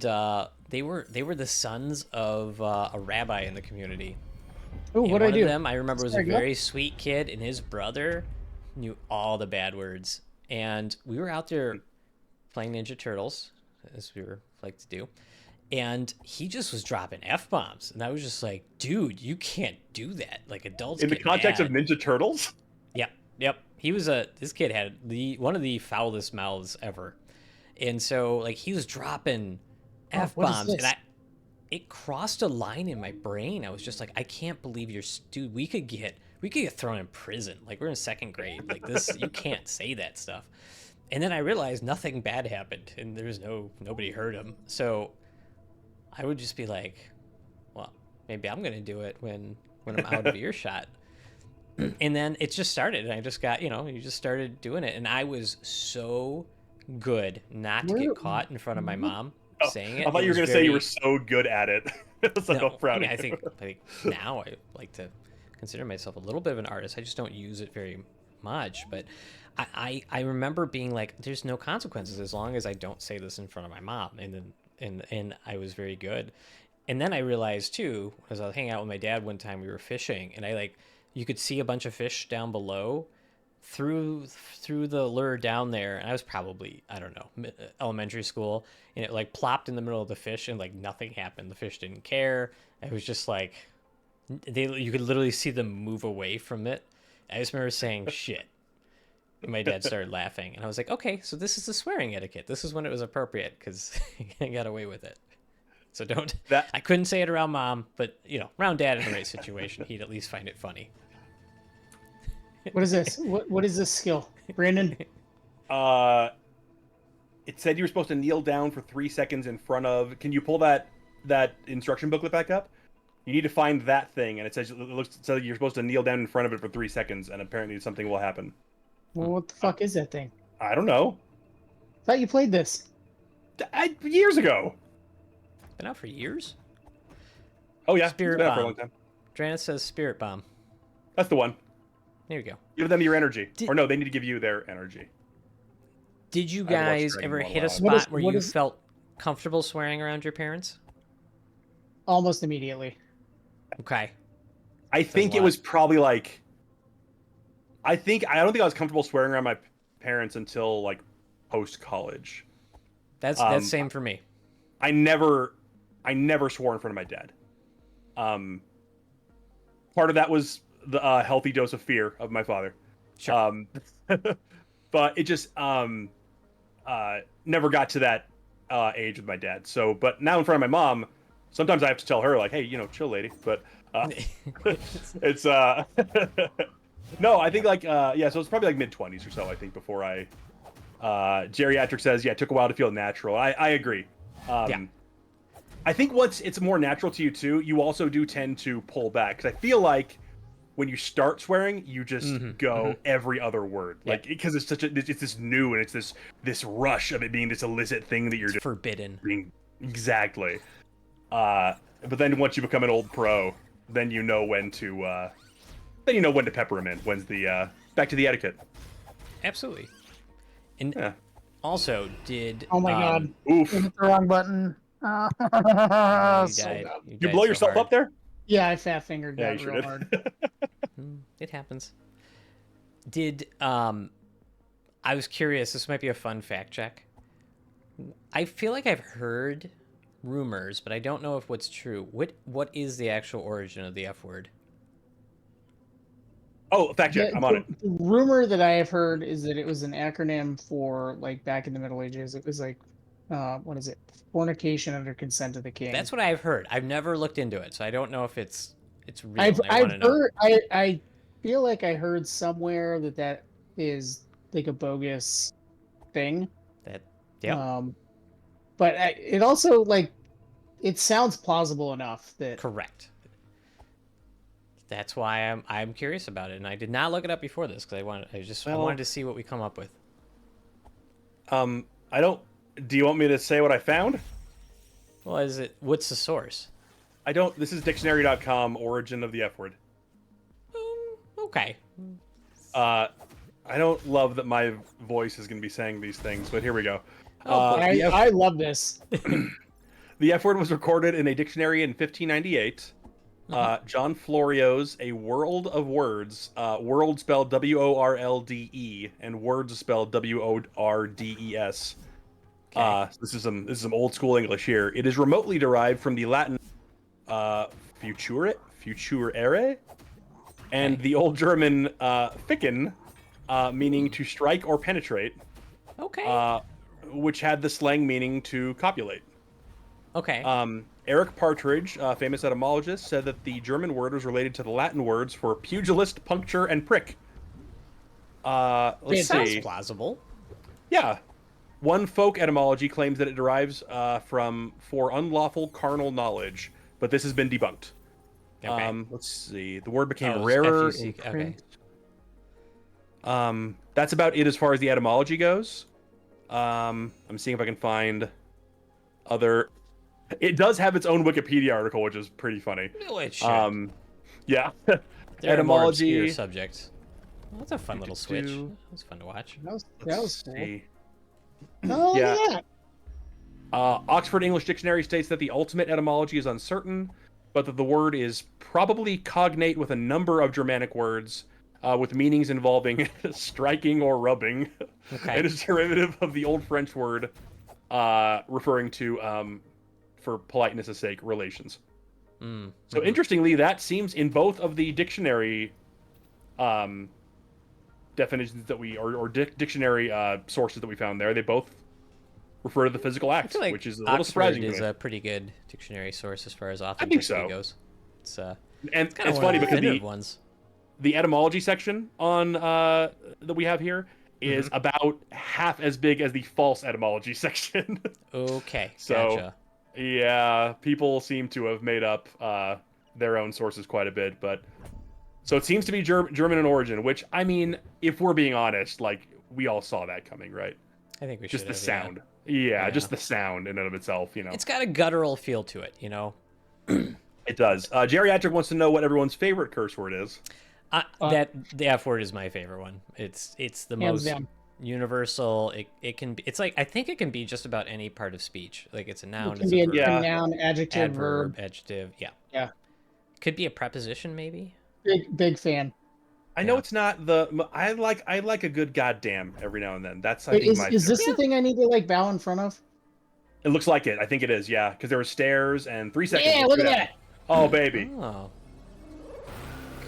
they were the sons of a rabbi in the community. Oh, And what I one do? of them I remember was a Sorry, go. very sweet kid, and his brother knew all the bad words. And we were out there playing Ninja Turtles, as we were like to do, and he just was dropping f-bombs, and I was just like, dude, you can't do that. Like adults In the get context of mad. Ninja Turtles? Yep. This kid had one of the foulest mouths ever, and so like he was dropping Oh, what is f-bombs, this? and it crossed a line in my brain. I was just like, I can't believe dude. We could get thrown in prison. Like we're in second grade. Like this, you can't say that stuff. And then I realized nothing bad happened, and there's nobody hurt him. So I would just be like, well, maybe I'm gonna do it when I'm out of earshot. And then it just started, and I just got, you just started doing it, and I was so good not to get caught in front of my mom saying it. I thought you were going to say you were so good at it. I was like, No, oh, proud I mean, of you. I think now I like to consider myself a little bit of an artist. I just don't use it very much, but I remember being like, there's no consequences as long as I don't say this in front of my mom, and I was very good. And then I realized too, as I was hanging out with my dad one time, we were fishing, and you could see a bunch of fish down below through the lure down there, and I was probably, I don't know, elementary school, and it like plopped in the middle of the fish, and like nothing happened. The fish didn't care. It was just like you could literally see them move away from it. I just remember saying shit. And my dad started laughing, and I was like, okay, so this is the swearing etiquette. This is when it was appropriate because I got away with it. So I couldn't say it around mom, but around dad in the right situation, he'd at least find it funny. What is this? What is this skill, Brandon? It said you were supposed to kneel down for 3 seconds in front of. Can you pull that instruction booklet back up? You need to find that thing, and it says you're supposed to kneel down in front of it for 3 seconds, and apparently something will happen. Well, what the fuck is that thing? I don't know. I thought you played this. Years ago. Been out for years. Oh yeah, Spirit it's been out for a Bomb. long time. Dranis says Spirit Bomb. That's the one. There you go. Give them your energy, or no, they need to give you their energy. Did you I haven't watched guys Dragon ever Ball hit a live. spot where you felt comfortable swearing around your parents? Almost immediately. Okay. I think it was probably like. I don't think I was comfortable swearing around my parents until like post college. That's same for me. I never swore in front of my dad. Part of that was the healthy dose of fear of my father. Sure. But it just never got to that age with my dad. So, but now in front of my mom, sometimes I have to tell her like, hey, chill, lady. But it's no, I think like so it's probably like mid-20s or so. I think before I geriatric says it took a while to feel natural. I agree. Yeah. I think it's more natural to you too. You also do tend to pull back because I feel like when you start swearing, you just go every other word, like because it's this new and it's this rush of it being this illicit thing that you're just forbidden. Exactly. But then once you become an old pro, then you know when to pepper him in. When's the back to the etiquette? Absolutely. And also, did oh my god, oof, I hit the wrong button. you died. You blow yourself up there? Yeah, I fat fingered that you real hard. It happens. Did I was curious, this might be a fun fact check. I feel like I've heard rumors, but I don't know if what's true. What is the actual origin of the F word? Oh, fact check. I'm on it. The rumor that I have heard is that it was an acronym for, like, back in the Middle Ages. It was like, what is it? Fornication under consent of the king. That's what I've heard. I've never looked into it, so I don't know if it's real. I've heard. I feel like I heard somewhere that is like a bogus thing. But it also it sounds plausible enough that. Correct. That's why I'm curious about it, and I did not look it up before this because I wanted to see what we come up with. I don't. Do you want me to say what I found? Well, what's the source? I don't. This is dictionary.com, origin of the F word. Okay. I don't love that my voice is going to be saying these things, but here we go. I love this. The F word was recorded in a dictionary in 1598. John Florio's A World of Words, world spelled W-O-R-L-D-E, and words spelled W-O-R-D-E-S. Okay. This is some old school English here. It is remotely derived from the Latin futurere, and the Old German ficken, meaning to strike or penetrate. Okay. Which had the slang meaning to copulate. Okay. Eric Partridge, famous etymologist, said that the German word was related to the Latin words for pugilist, puncture, and prick. Let's sounds see. Plausible. Yeah. One folk etymology claims that it derives from for unlawful carnal knowledge, but this has been debunked. Okay. Let's see. The word became rarer. Okay. That's about it as far as the etymology goes. I'm seeing if I can find other. It does have its own Wikipedia article, which is pretty funny. No, it should. Yeah. There Etymology. are more obscure subjects. Well, that's a fun little switch. That was fun to watch. That was Let's cool. see. Oh, Yeah. look at that. Oxford English Dictionary states that the ultimate etymology is uncertain, but that the word is probably cognate with a number of Germanic words with meanings involving striking or rubbing, and is derivative of the Old French word referring to, for politeness' sake, relations. So interestingly, that seems in both of the dictionary definitions that dictionary sources that we found there, they both refer to the physical act, I feel like which is a little Oxford surprising to is me. a pretty good dictionary source as far as I authenticity think so. goes. It's And kind of it's funny because ones. the etymology section on that we have here is about half as big as the false etymology section. Okay, So, gotcha. yeah, people seem to have made up their own sources quite a bit, but so it seems to be German in origin. Which, I mean, if we're being honest, like we all saw that coming, right? I think we Just should the have, sound. Yeah. Yeah, just the sound in and of itself, you know. It's got a guttural feel to it, you know. It does. Geriatric wants to know what everyone's favorite curse word is. That the F word is my favorite one. It's the Hands most down. universal. It can be. It's like I think it can be just about any part of speech. Like it's a noun, It it's can a be verb, a noun, adjective, adverb, verb. adjective. Yeah. Yeah. Could be a preposition maybe. Big fan. I know Yeah. it's not the. I like a good goddamn every now and then. That's I Wait, think is this the thing I need to like bow in front of? It looks like it. I think it is. Yeah, because there were stairs and 3 seconds. Yeah, look at that. Oh baby, Oh.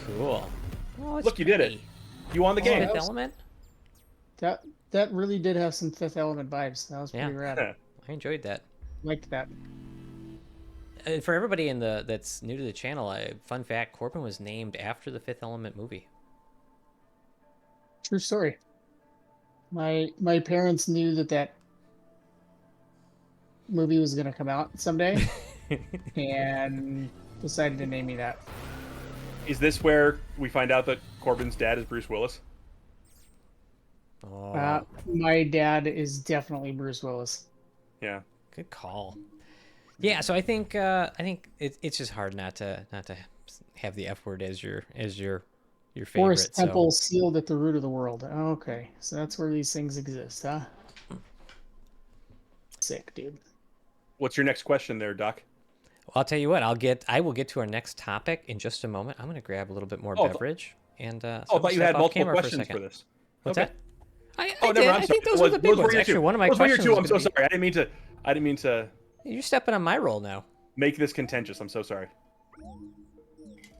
Cool. Oh, it's look, you did it. pretty. You won the game. Fifth Element. That really did have some Fifth Element vibes. That was pretty rad. I enjoyed that. Liked that. And for everybody that's new to the channel, fun fact: Corbin was named after the Fifth Element movie. True story. My parents knew that movie was gonna come out someday, and decided to name me that. Is this where we find out that Corbin's dad is Bruce Willis? Oh, My dad is definitely Bruce Willis. Yeah. good call. Yeah, so I think it's just hard not to have the F word as your favorite. Forest So temple sealed at the root of the world. Okay, so that's where these things exist, huh? Sick, dude. What's your next question there, Doc? I'll tell you what. I will get to our next topic in just a moment. I'm going to grab a little bit more beverage and. I thought you had multiple questions for this. What's okay. that? I never did. mind. I think those were the big ones. Actually, one of my questions. I'm so sorry. I didn't mean to. You're stepping on my role now. Make this contentious. I'm so sorry.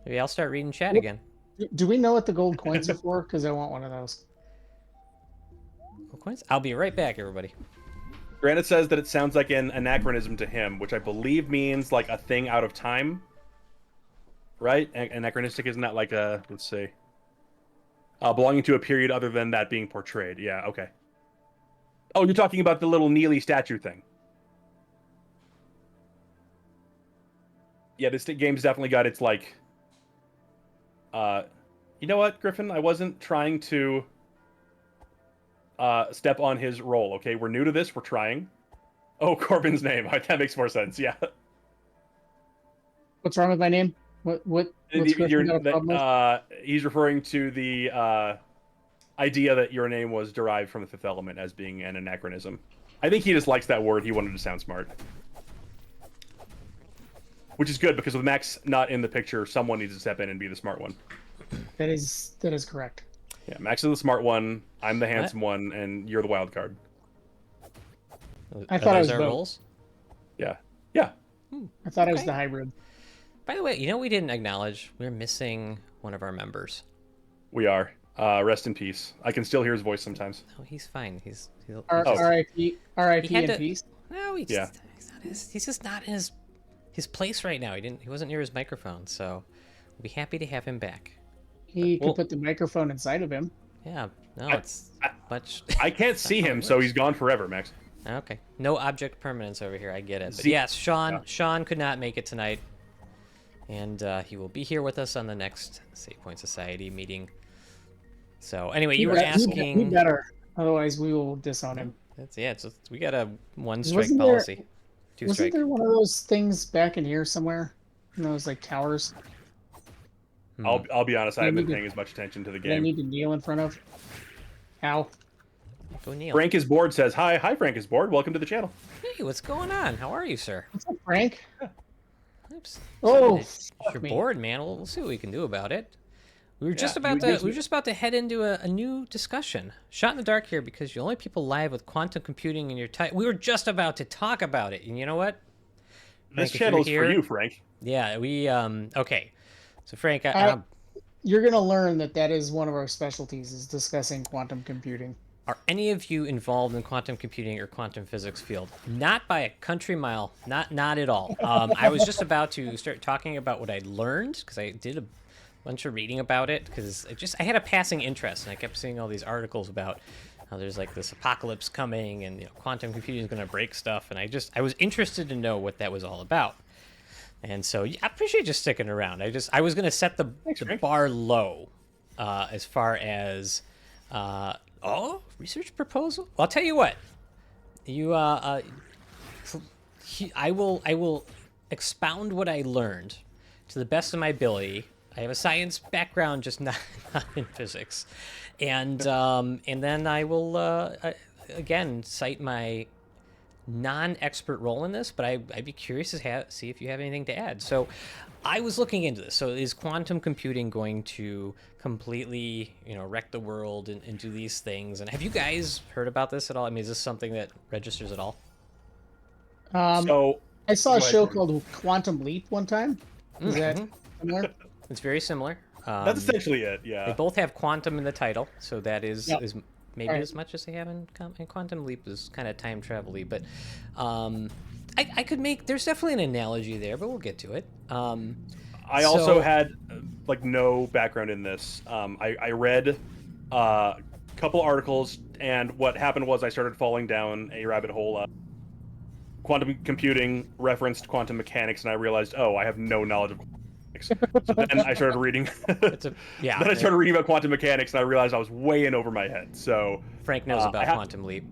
Maybe I'll start reading chat again. Do we know what the gold coins are for? Because I want one of those. Gold coins? I'll be right back, everybody. Granite says that it sounds like an anachronism to him, which I believe means like a thing out of time. Right? Anachronistic, isn't that like a, let's see, belonging to a period other than that being portrayed? Yeah, okay. Oh, you're talking about the little Neely statue thing. Yeah, this game's definitely got its like. You know what, Griffin? I wasn't trying to step on his role. Okay, we're new to this. We're trying. Oh, Corbin's name. That makes more sense. Yeah. What's wrong with my name? What's Griffin got a problem with? He's referring to the idea that your name was derived from the Fifth Element as being an anachronism. I think he just likes that word. He wanted to sound smart. Which is good, because with Max not in the picture, someone needs to step in and be the smart one. That is correct. Yeah, Max is the smart one, I'm the handsome one, and you're the wild card. I thought I was our both. roles. Yeah. I thought I was the hybrid. By the way, you know we didn't acknowledge we're missing one of our members. We are. Rest in peace. I can still hear his voice sometimes. No, he's fine. He's R.I.P. in peace. No, he's just not in his place right now. He wasn't near his microphone, so we'll be happy to have him back. He could put the microphone inside of him. Yeah, no, it's much. I can't see him, so he's gone forever, Max. Okay, no object permanence over here. I get it. But yes, Sean could not make it tonight, and he will be here with us on the next Save Point Society meeting. So anyway, you were asking. He better, otherwise we will disown him. We got a one-strike policy. Wasn't there one of those things back in here somewhere? In those like towers? I'll be honest, I I haven't need been to- paying as much attention to the that I game. need to kneel in front of. Ow. Go Neil. Frank is bored says, hi Frank is bored. Welcome to the channel. Hey, what's going on? How are you, sir? What's up, Frank? Oops. Oh, If fuck you're me. bored, man, we'll see what we can do about it. We were just Yeah, about you to just- we were just about to head into a new discussion. Shot in the dark here because you're the only people live with quantum computing in your title. We were just about to talk about it, and you know what? This Frank, if channel is you're for here- you, Frank. Yeah, we okay. So Frank, You're gonna learn that is one of our specialties, is discussing quantum computing. are any of you involved in quantum computing or quantum physics field? Not by a country mile. Not at all. I was just about to start talking about what I learned because I did a bunch of reading about it because I had a passing interest and I kept seeing all these articles about how there's like this apocalypse coming and quantum computing is going to break stuff, and I was interested to know what that was all about. And so I appreciate you sticking around. I was going to set the Frank. bar low as far as research proposal. Well, I'll tell you what. I will expound what I learned to the best of my ability. I have a science background, just not in physics, and then I will again cite my non-expert role in this, but I'd be curious to see if you have anything to add. So I was looking into this. So is quantum computing going to completely, wreck the world and do these things? And have you guys heard about this at all? I mean, is this something that registers at all? So I saw a Go ahead, show Frank. called Quantum Leap one time. Is that similar? It's very similar. that's essentially it. They Yeah. both have quantum in the title, so that is Yep. is maybe Alright. as much as they have in Quantum Leap is kind of time travel-y, but I could make. There's definitely an analogy there, but we'll get to it. I also had like no background in this. I read a couple articles, and what happened was I started falling down a rabbit hole. Quantum computing referenced quantum mechanics, and I realized, oh, I have no knowledge of quantum mechanics. So then I started reading. Yeah. Then I started reading about quantum mechanics, and I realized I was way in over my head. So Frank knows about I ha- Quantum Leap.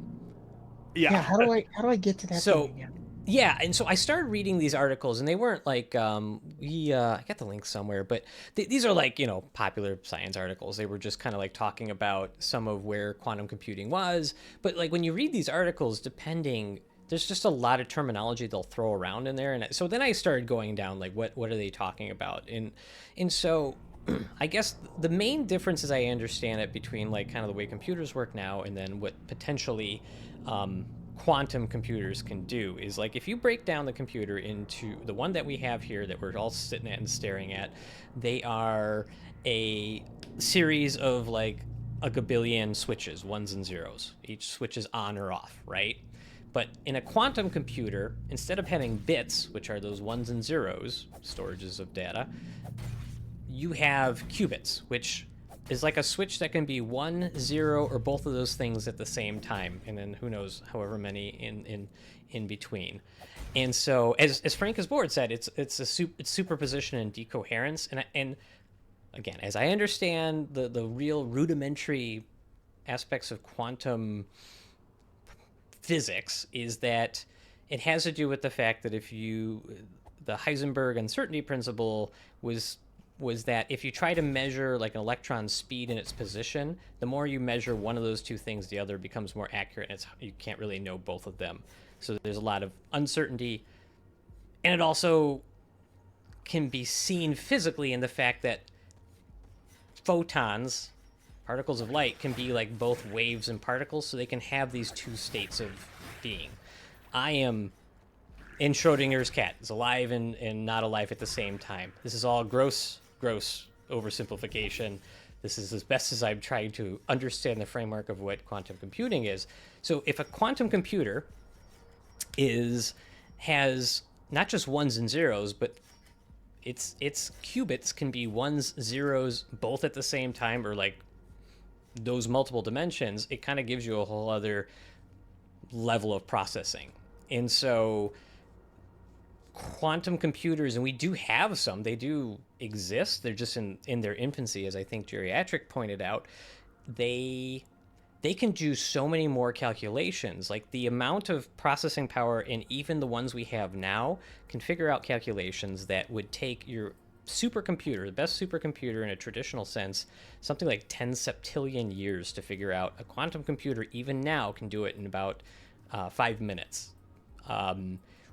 Yeah. How do I get to that So- thing again? Yeah, and so I started reading these articles, and they weren't like I got the link somewhere, but these are like popular science articles. They were just kind of like talking about some of where quantum computing was. But like when you read these articles, there's just a lot of terminology they'll throw around in there, and so then I started going down like what are they talking about, and so I guess the main difference, as I understand it, between like kind of the way computers work now and then what potentially quantum computers can do is like if you break down the computer into the one that we have here that we're all sitting at and staring at, they are a series of like a gabillion switches, ones and zeros. Each switch is on or off, right? But in a quantum computer, instead of having bits, which are those ones and zeros, storages of data, you have qubits, which is like a switch that can be 1, 0, or both of those things at the same time, and then who knows, however many in between. And so, as Frank Board said, it's superposition and decoherence, and again, as I understand the real rudimentary aspects of quantum physics, is that it has to do with the fact that the Heisenberg uncertainty principle was that if you try to measure like an electron's speed in its position, the more you measure one of those two things, the other becomes more accurate, and you can't really know both of them. So there's a lot of uncertainty, and it also can be seen physically in the fact that photons, particles of light, can be like both waves and particles, so they can have these two states of being. I am in Schrodinger's cat. It's alive and not alive at the same time. This is all gross oversimplification. This is as best as I'm trying to understand the framework of what quantum computing is. So if a quantum computer has not just ones and zeros, but its qubits can be ones, zeros, both at the same time, or like those multiple dimensions, it kind of gives you a whole other level of processing. And so quantum computers, and we do have some, they do exist, they're just in their infancy, as I think Geriatric pointed out. They can do so many more calculations. Like the amount of processing power in even the ones we have now can figure out calculations that would take your supercomputer, the best supercomputer in a traditional sense, something like 10 septillion years to figure out. A quantum computer, even now, can do it in about 5 minutes,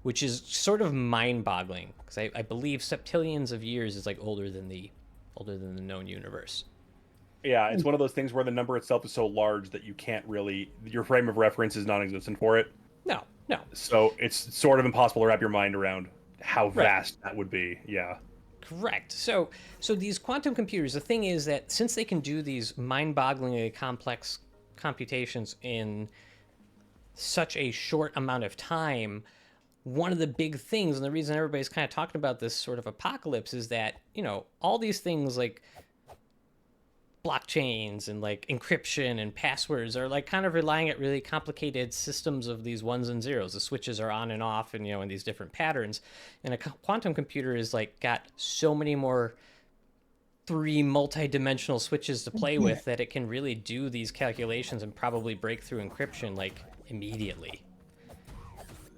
which is sort of mind-boggling, because I believe septillions of years is like older than the known universe. Yeah, it's one of those things where the number itself is so large that you can't really, your frame of reference is non-existent for it. No. So it's sort of impossible to wrap your mind around how vast that would be. Yeah. Correct. So these quantum computers, the thing is that since they can do these mind-bogglingly complex computations in such a short amount of time, one of the big things, and the reason everybody's kind of talking about this sort of apocalypse, is that, all these things like blockchains and like encryption and passwords are like kind of relying at really complicated systems of these ones and zeros. The switches are on and off, and in these different patterns. And a quantum computer is like got so many more 3 multi-dimensional switches to play with that it can really do these calculations and probably break through encryption like immediately.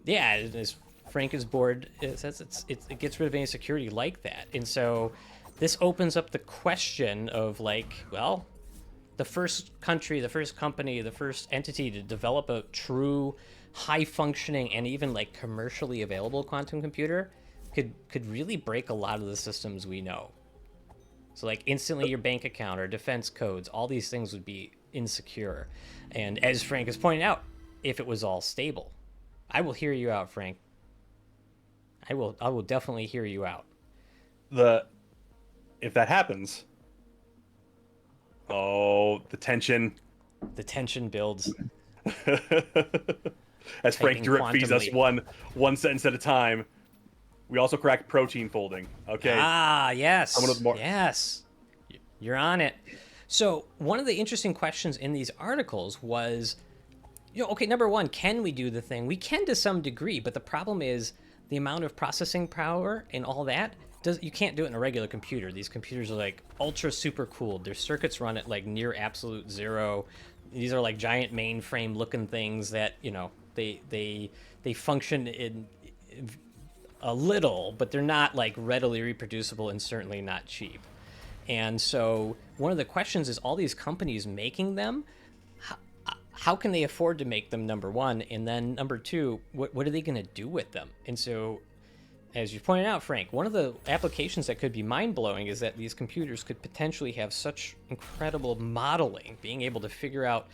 Yeah, as Frank is bored, it says it gets rid of any security like that. And so this opens up the question of like, well, the first country, the first company, the first entity to develop a true high functioning and even like commercially available quantum computer could really break a lot of the systems we know. So like instantly your bank account or defense codes, all these things would be insecure. And as Frank has pointed out, if it was all stable. I will hear you out, Frank. I will definitely hear you out. If that happens, the tension builds. As Frank drip feeds us one sentence at a time. We also cracked protein folding. Okay. Yes. Yes. You're on it. So one of the interesting questions in these articles was, okay, number one, can we do the thing? We can to some degree, but the problem is the amount of processing power and all that. You can't do it in a regular computer. These computers are like ultra super cooled. Their circuits run at like near absolute zero. These are like giant mainframe looking things that they function in a little, but they're not like readily reproducible and certainly not cheap. And so one of the questions is, all these companies making them, how can they afford to make them, number one, and then number two, what are they going to do with them? And so, as you pointed out, Frank, one of the applications that could be mind-blowing is that these computers could potentially have such incredible modeling, being able to figure out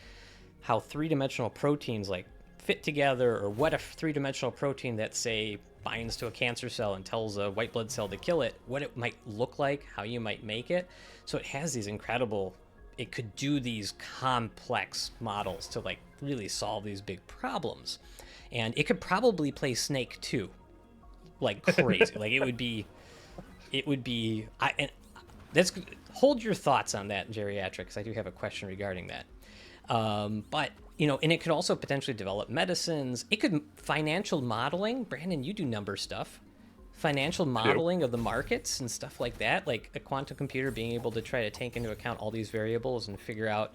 how three-dimensional proteins like fit together, or what a three-dimensional protein that, say, binds to a cancer cell and tells a white blood cell to kill it, what it might look like, how you might make it. So it has these incredible, it could do these complex models to like really solve these big problems. And it could probably play Snake too, like crazy. Like it would be, and that's, hold your thoughts on that, geriatric, because I do have a question regarding that. But and it could also potentially develop medicines. It could financial modeling. Brandon, you do number stuff. Financial modeling of the markets and stuff like that. Like a quantum computer being able to try to take into account all these variables and figure out,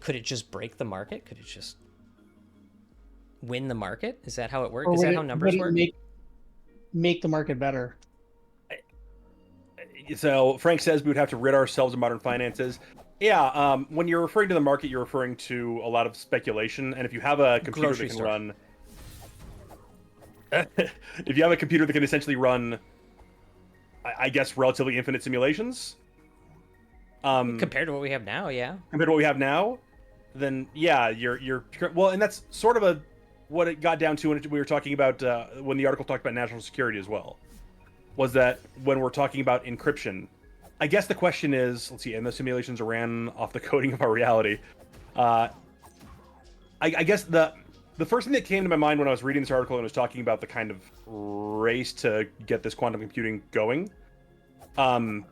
could it just break the market? Could it just win the market? Is that how it works? Is that how numbers work? Make the market better. So Frank says we would have to rid ourselves of modern finances. Yeah, when you're referring to the market, you're referring to a lot of speculation. And if you have a computer that can run, if you have a computer that can essentially run, I guess, relatively infinite simulations, compared to what we have now, then yeah, you're well, and that's sort of what it got down to when we were talking about when the article talked about national security as well, was that when we're talking about encryption. I guess the question is, let's see, and the simulations are ran off the coding of our reality. I guess the first thing that came to my mind when I was reading this article and was talking about the kind of race to get this quantum computing going, and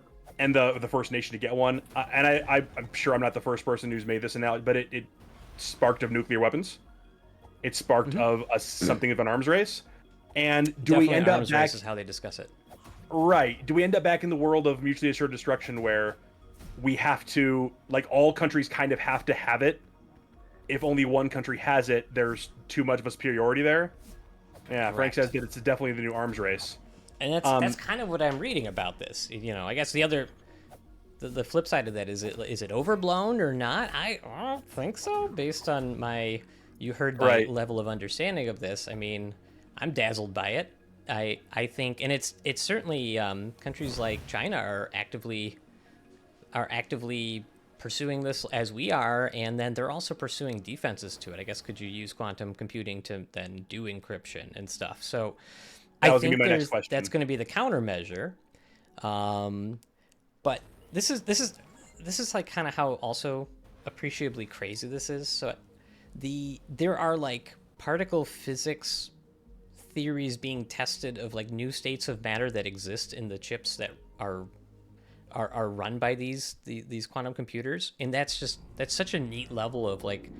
the first nation to get one, and I'm sure I'm not the first person who's made this analogy, but it sparked of nuclear weapons. It sparked of something of an arms race. And do we end up back? Is how they discuss it. Right. Do we end up back in the world of mutually assured destruction where we have to, like, all countries kind of have to have it? If only one country has it, there's too much of a superiority there. Yeah, correct. Frank says that it's definitely the new arms race. And that's kind of what I'm reading about this. You know, I guess the flip side of that is it overblown or not? I don't think so. Based on you heard my Right. level of understanding of this. I mean, I'm dazzled by it. I think, and it's certainly countries like China are actively pursuing this as we are, and then they're also pursuing defenses to it. I guess could you use quantum computing to then do encryption and stuff? So That I was gonna think be my next question. that's going to be the countermeasure. But this is like kind of how also appreciably crazy this is. So there are like particle physics theories being tested of like new states of matter that exist in the chips that are run by these quantum computers, and that's such a neat level of like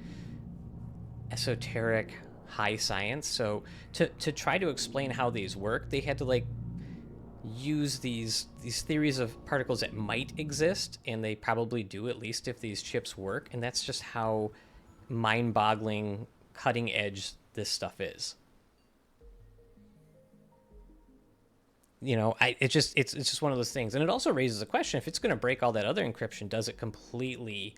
esoteric high science. So to try to explain how these work, they had to like use these theories of particles that might exist, and they probably do, at least if these chips work, and that's just how mind-boggling cutting edge this stuff is. You know, it's just one of those things, and it also raises a question: if it's going to break all that other encryption, does it completely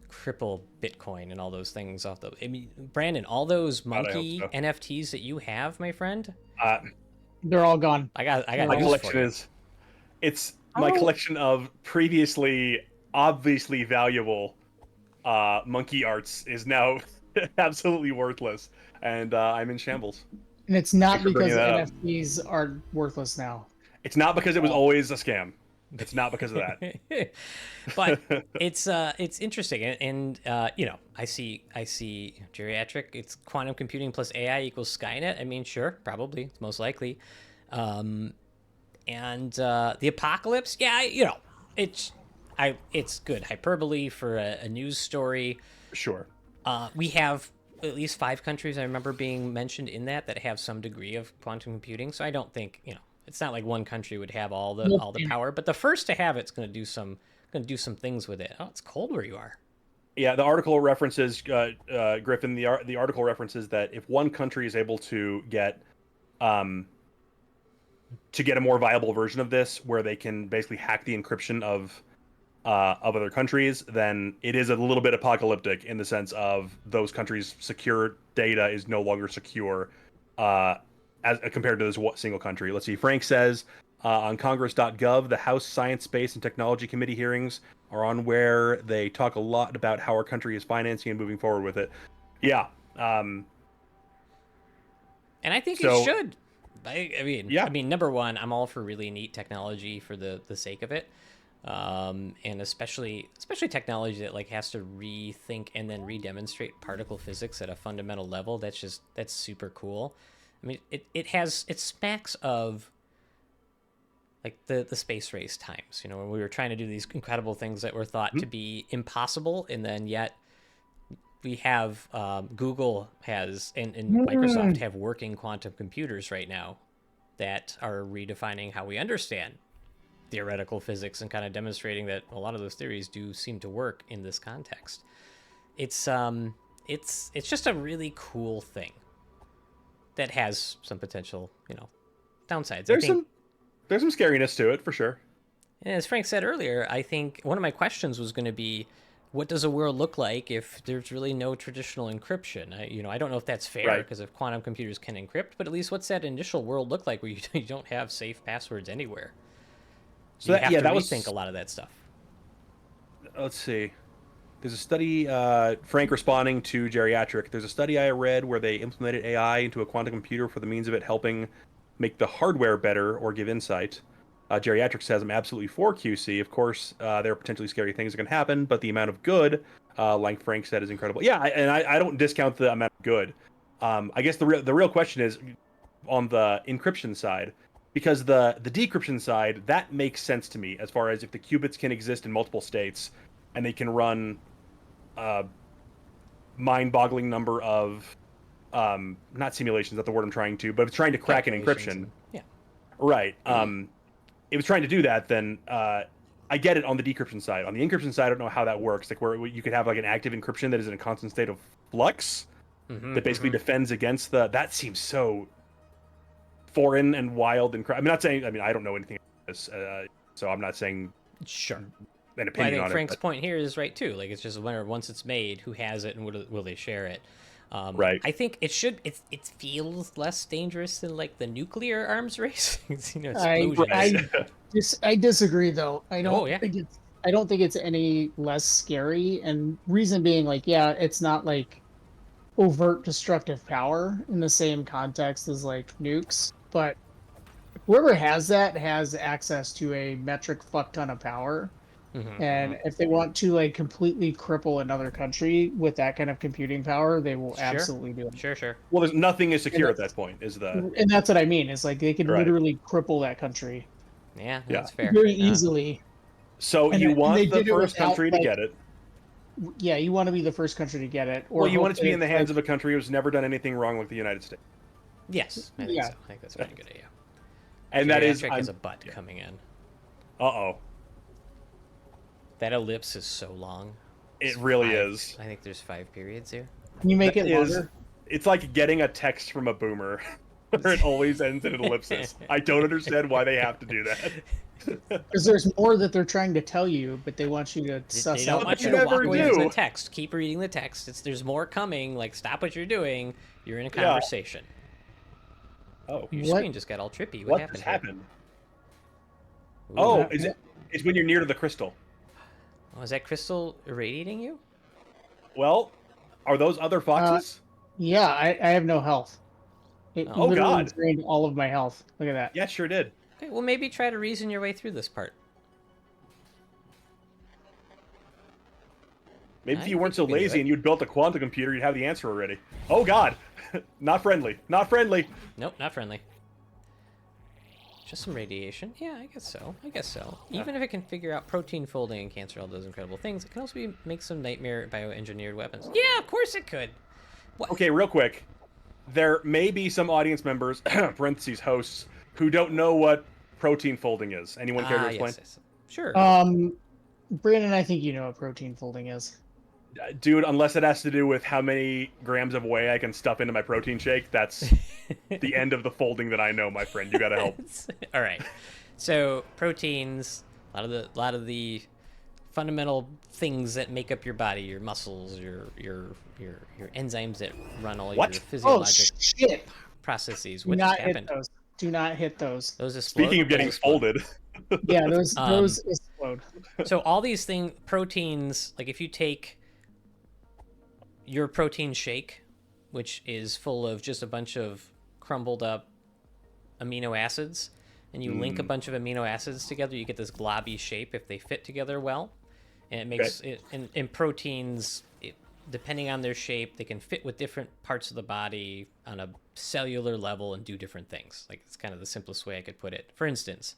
cripple Bitcoin and all those things off the? I mean, Brandon, all those monkey so. NFTs that you have, my friend, They're all gone. I got My news collection for you. it's my collection of previously obviously valuable monkey arts is now absolutely worthless, and I'm in shambles. And it's not Thanks for because bringing that up. NFTs are worthless now. It's not because it was always a scam. It's not because of that. But it's interesting, and you know, I see geriatric. It's quantum computing plus AI equals Skynet. I mean, sure, probably, it's most likely. And the apocalypse, yeah, you know, it's good hyperbole for a news story. Sure. We have at least 5 countries I remember being mentioned in that have some degree of quantum computing. So I don't think, you know, it's not like one country would have all the power, but the first to have it's going to do some things with it. Oh, it's cold where you are. Yeah, the article references Griffin. The article references that if one country is able to get a more viable version of this, where they can basically hack the encryption of other countries, then it is a little bit apocalyptic in the sense of those countries' secure data is no longer secure as compared to this single country. Let's see. Frank says on Congress.gov, the House Science, Space, and Technology Committee hearings are on where they talk a lot about how our country is financing and moving forward with it. Yeah. And I think it should. Yeah. I mean, number one, I'm all for really neat technology for the sake of it. And especially technology that like has to rethink and then redemonstrate particle physics at a fundamental level. That's super cool. I mean, it smacks of like the space race times, you know, when we were trying to do these incredible things that were thought to be impossible, and then yet we have Google has and Microsoft have working quantum computers right now that are redefining how we understand theoretical physics and kind of demonstrating that a lot of those theories do seem to work in this context. It's just a really cool thing that has some potential, you know, downsides. There's some scariness to it for sure. And as Frank said earlier, I think one of my questions was going to be, what does a world look like if there's really no traditional encryption? I don't know if that's fair, because if quantum computers can encrypt, but at least what's that initial world look like where you don't have safe passwords anywhere? So you have to rethink a lot of that stuff. Let's see. There's a study, Frank responding to geriatric. There's a study I read where they implemented AI into a quantum computer for the means of it helping make the hardware better or give insight. Geriatric says, I'm absolutely for QC. Of course, there are potentially scary things that can happen, but the amount of good, like Frank said, is incredible. Yeah, and I don't discount the amount of good. I guess the real question is on the encryption side, because the decryption side, that makes sense to me as far as if the qubits can exist in multiple states and they can run a mind-boggling number of not simulations, not the word I'm trying to, but it's trying to crack an encryption. Yeah. Right. If it's trying to do that, then I get it on the decryption side. On the encryption side, I don't know how that works. Like where you could have like an active encryption that is in a constant state of flux that basically defends against that seems so foreign and wild and I'm not saying. I mean, I don't know anything about this, so I'm not saying Sure. an Well, I opinion think on Frank's it. point here is right too. Like it's just once it's made, who has it and will they share it? Right. I think it should. It feels less dangerous than like the nuclear arms race. Explosions. I disagree though. Oh yeah. I don't think it's any less scary. And reason being, like, yeah, it's not like overt destructive power in the same context as like nukes, but whoever has that has access to a metric fuck ton of power. And if they want to like completely cripple another country with that kind of computing power, they will Sure. absolutely do it. Sure. Well, there's nothing is And secure at that point. Is the that's what I mean. Is like they could right? literally cripple that country Yeah, Yeah. that's fair. very easily. So And you and they want the did it first without, country to like, get it. yeah, you want to be the first country to get it, or Well, you want it hope to be that in the it's, hands like, of a country who's never done anything wrong like the United States. Yes, I think Yeah. so. I think that's a pretty good idea. And that is, Geriatric is a butt coming in. Uh-oh. That ellipse is so long. It really is. I think there's 5 periods here. Can you make That it longer? It's like getting a text from a boomer where it always ends in an ellipsis. I don't understand why they have to do that. Because there's more that they're trying to tell you, but they want you to suss They don't out. want you you to never walk away do. from the text. Keep reading the text. There's more coming. Like, stop what you're doing. You're in a conversation. Oh, Your What? screen just got all trippy. what happened just here? happened? Ooh. Oh, it's when you're near to the crystal. Oh, is that crystal irradiating you? Well, are those other foxes? Yeah, I have no health. It Oh, literally God. drained all of my health. Look at that. Yeah, it sure did. Okay, well, maybe try to reason your way through this part. Maybe I if you weren't so think we can do lazy it. and you'd built a quantum computer, you'd have the answer already. Oh, God. Not friendly. Not friendly. Nope, not friendly. Just some radiation. Yeah, I guess so. Even if it can figure out protein folding and cancer, all those incredible things, it can also make some nightmare bioengineered weapons. Yeah, of course it could. What? Okay, real quick. There may be some audience members, parentheses hosts, who don't know what protein folding is. Anyone care to explain? Yes. Sure. Brandon, I think you know what protein folding is. Dude, unless it has to do with how many grams of whey I can stuff into my protein shake, that's the end of the folding that I know, my friend. You gotta help. All right. So proteins, a lot of the fundamental things that make up your body, your muscles, your enzymes that run all What? your Oh physiologic shit! processes. Do What not just hit happened? those. Do not hit those. Those explode. Speaking of getting Those explode. folded, Yeah, those explode. So all these proteins, like if you take your protein shake, which is full of just a bunch of crumbled up amino acids, and you link a bunch of amino acids together, you get this globby shape if they fit together well. And it makes it in proteins, depending on their shape, they can fit with different parts of the body on a cellular level and do different things. Like, it's kind of the simplest way I could put it. For instance,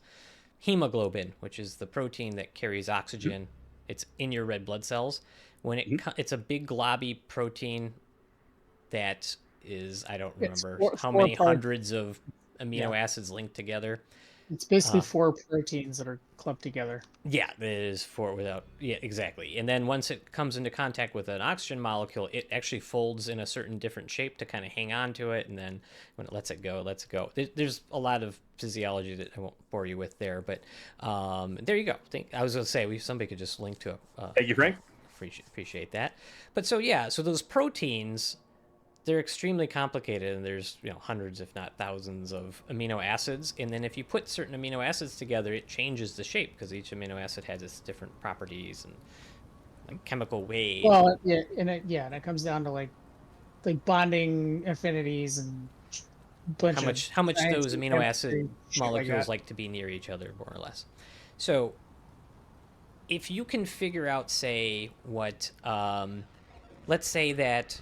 hemoglobin, which is the protein that carries oxygen, it's in your red blood cells. When it's a big globby protein that is, I don't remember how many hundreds of amino acids linked together. It's basically 4 proteins that are clumped together. Yeah, it is 4 without. Yeah, exactly. And then once it comes into contact with an oxygen molecule, it actually folds in a certain different shape to kind of hang on to it. And then when it lets it go, it lets it go. There's a lot of physiology that I won't bore you with there, but there you go. I was going to say, somebody could just link to a. thank you, Frank. Appreciate that. But so those proteins, they're extremely complicated, and there's hundreds, if not thousands, of amino acids. And then if you put certain amino acids together, it changes the shape because each amino acid has its different properties and like chemical weight. Well, yeah, and it comes down to like bonding affinities and how much those amino acid chemistry, shit molecules that. like to be near each other, more or less. So if you can figure out, say, what, let's say that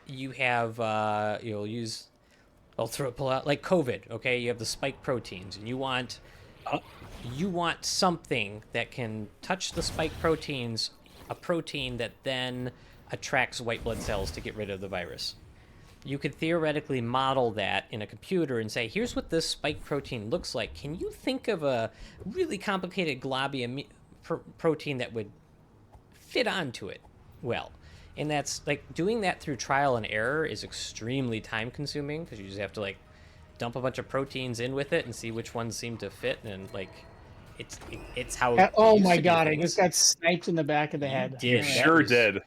you have, pull out like COVID. Okay, you have the spike proteins, and you want something that can touch the spike proteins, a protein that then attracts white blood cells to get rid of the virus. You could theoretically model that in a computer and say, here's what this spike protein looks like. Can you think of a really complicated globby protein that would fit onto it well? And that's like doing that through trial and error is extremely time consuming because you just have to dump a bunch of proteins in with it and see which ones seem to fit, and like it's how they Oh used my to do god! I things. just got sniped in the back of the You head. did. You That sure was did.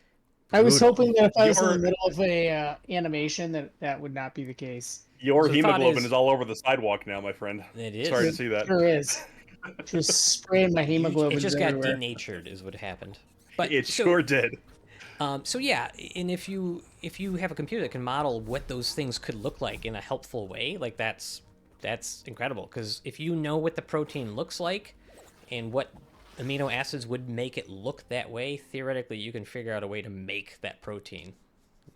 I was brutal. hoping that if I was in the Your middle of a animation, that would not be the case. your So the thought hemoglobin is- is all over the sidewalk now, my friend. It is. Sorry to It see that. sure is. Just spraying my It hemoglobin just got everywhere. denatured, is what happened. But It so sure did. So yeah, and if you have a computer that can model what those things could look like in a helpful way, like that's incredible. Because if you know what the protein looks like and what amino acids would make it look that way, theoretically you can figure out a way to make that protein,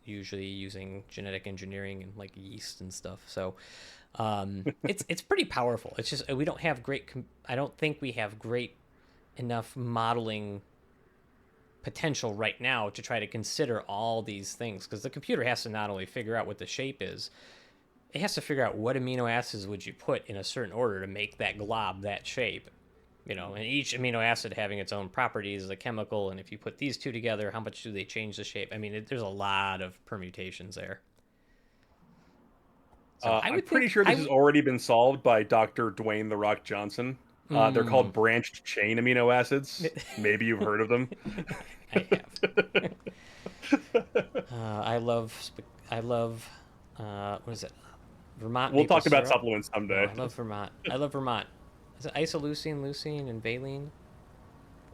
usually using genetic engineering and like yeast and stuff. So it's pretty powerful. It's just we don't have I don't think we have great enough modeling potential right now to try to consider all these things, because the computer has to not only figure out what the shape is, it has to figure out what amino acids would you put in a certain order to make that glob that shape, and each amino acid having its own properties as a chemical, and if you put these two together, how much do they change the shape? I mean, there's a lot of permutations there. So I'm pretty sure this has already been solved by Dr. Dwayne The Rock Johnson. They're called branched chain amino acids. Maybe you've heard of them. I have. I love what is it? Vermont We'll maple talk about syrup. supplements someday. Oh, I love Vermont. Is it isoleucine, leucine, and valine?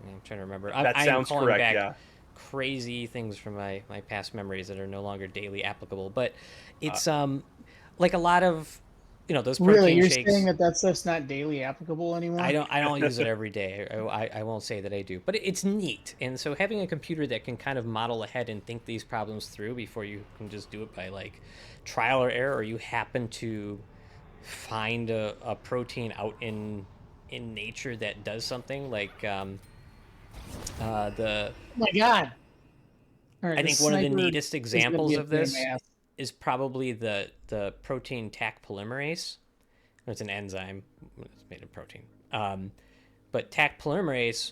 I'm trying to remember. That I am sounds calling correct, back yeah. crazy things from my past memories that are no longer daily applicable. But it's like a lot of those protein Really, you're shakes. saying that stuff's not daily applicable anymore? I don't use it every day. I won't say that I do, but it's neat. And so having a computer that can kind of model ahead and think these problems through before you can just do it by like trial or error, or you happen to find a protein out in nature that does something like the Oh my god! All right, I think one of the sniper neatest is gonna examples be a of pain in this my ass. is probably the protein Taq polymerase. It's an enzyme. It's made of protein. But Taq polymerase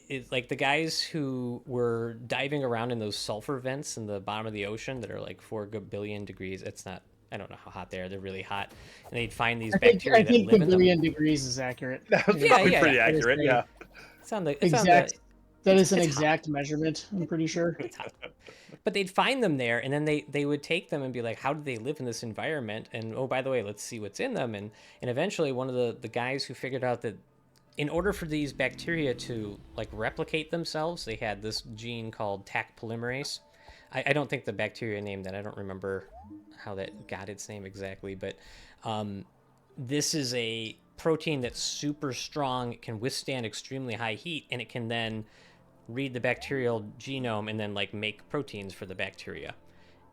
is like the guys who were diving around in those sulfur vents in the bottom of the ocean that are like 4 billion degrees. It's not. I don't know how hot they are. They're really hot, and they'd find these bacteria I that think live the in them. billion degrees is accurate. That was Yeah, probably yeah, pretty yeah. accurate, yeah. It's on the Exact. That is an it's exact memeasurement. I'm pretty sure. It's hot. But they'd find them there, and then they would take them and be like, how do they live in this environment? And oh, by the way, let's see what's in them. And eventually one of the guys who figured out that in order for these bacteria to like replicate themselves, they had this gene called Taq polymerase. I don't think the bacteria named that. I don't remember how that got its name exactly, but this is a protein that's super strong. It can withstand extremely high heat, and it can then read the bacterial genome and then like make proteins for the bacteria.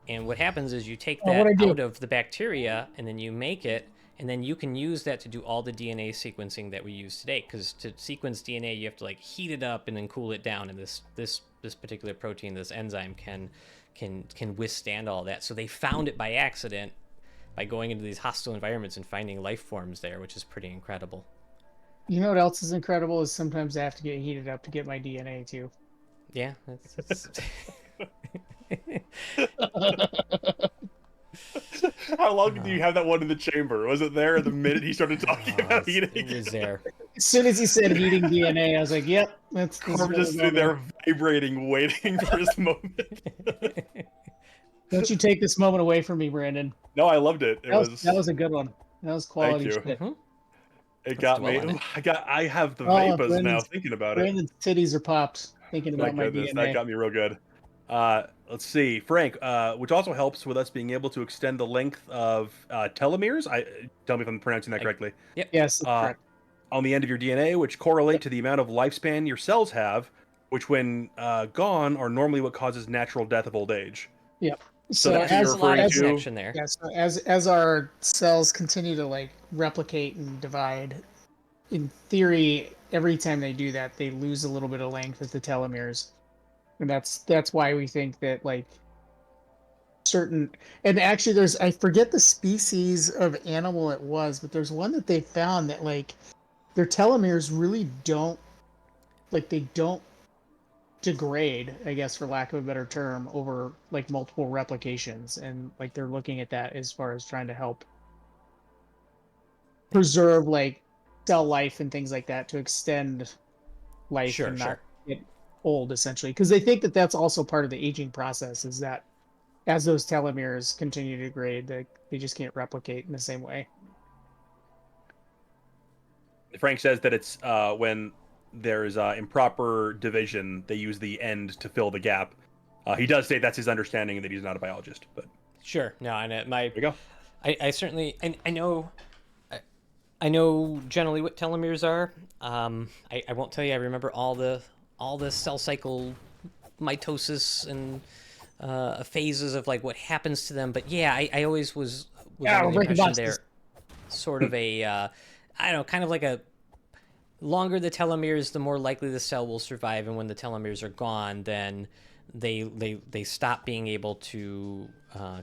And what happens is you take that out of the bacteria and then you make it, and then you can use that to do all the DNA sequencing that we use today. Because to sequence DNA, you have to like heat it up and then cool it down. And this particular protein, this enzyme, can withstand all that. So they found it by accident by going into these hostile environments and finding life forms there, which is pretty incredible. You know what else is incredible is sometimes I have to get heated up to get my DNA too. Yeah, that's... How long do you have that one in the chamber? Was it there the minute he started talking about eating? It was there. As soon as he said heating DNA, I was like, "Yep, that's." Corbin just sitting there vibrating, waiting for his moment. Don't you take this moment away from me, Brandon. No, I loved it. That was a good one. That was quality Thank you. shit. Mm-hmm. It got me. It. I have the vapors now thinking about it. Brandon's titties are popped thinking about my DNA. That got me real good. Let's see, Frank, which also helps with us being able to extend the length of telomeres. Tell me if I'm pronouncing that correctly. Yep. Yes, that's correct. On the end of your DNA, which correlate to the amount of lifespan your cells have, which when gone are normally what causes natural death of old age. Yep. So as that's a lot of to. connection there. Yeah, so as our cells continue to like replicate and divide, in theory, every time they do that, they lose a little bit of length at the telomeres, and that's why we think that like certain, and actually there's, I forget the species of animal it was, but there's one that they found that like their telomeres really don't, like they don't degrade, I guess for lack of a better term, over like multiple replications, and like they're looking at that as far as trying to help preserve like cell life and things like that to extend life Sure, and not sure. get old, essentially, because they think that that's also part of the aging process, is that as those telomeres continue to degrade, they just can't replicate in the same way. Frank says that it's when there's improper division, they use the end to fill the gap. He does say that's his understanding and that he's not a biologist, but Sure. No, and my, there you go. I certainly, I know, I know generally what telomeres are. I won't tell you. I remember all the cell cycle mitosis and phases of like what happens to them. But yeah, I always was Yeah, under we're the breaking impression boxes. they're sort of a I don't know, kind of like a longer the telomeres, the more likely the cell will survive, and when the telomeres are gone, then they stop being able to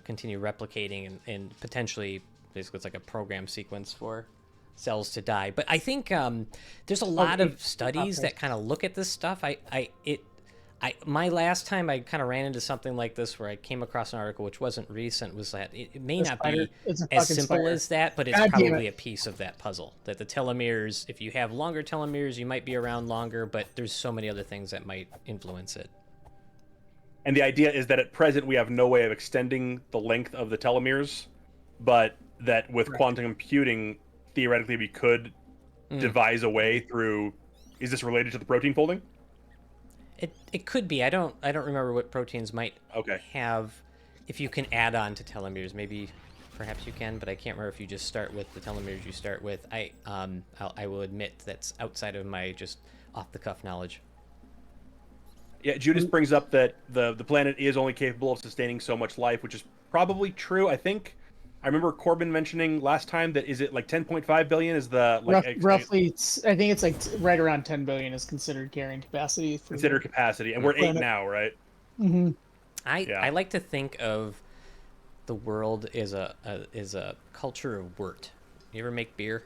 continue replicating and potentially basically it's like a program sequence for cells to die. But I think there's a lot of studies that kind of look at this stuff. My last time I kind of ran into something like this where I came across an article which wasn't recent was that it may The not spider- be it's a as fucking simple spider. as that, but it's God damn probably it. a piece of that puzzle. That the telomeres, if you have longer telomeres, you might be around longer, but there's so many other things that might influence it. And the idea is that at present we have no way of extending the length of the telomeres, but that with Right. quantum computing, theoretically we could devise a way through. Is this related to the protein folding? It could be. I don't remember what proteins might Okay. have if you can add on to telomeres. Maybe perhaps you can, but I can't remember if you just start with the telomeres you start with. I will admit that's outside of my just off the cuff knowledge. Yeah, Judas brings up that the planet is only capable of sustaining so much life, which is probably true. I remember Corbin mentioning last time that is it like 10.5 billion is the Roughly, I think it's like right around 10 billion is considered carrying capacity for considered capacity, and we're 8 planet. now, right? Mm-hmm. I like to think of the world as a culture of wort. You ever make beer?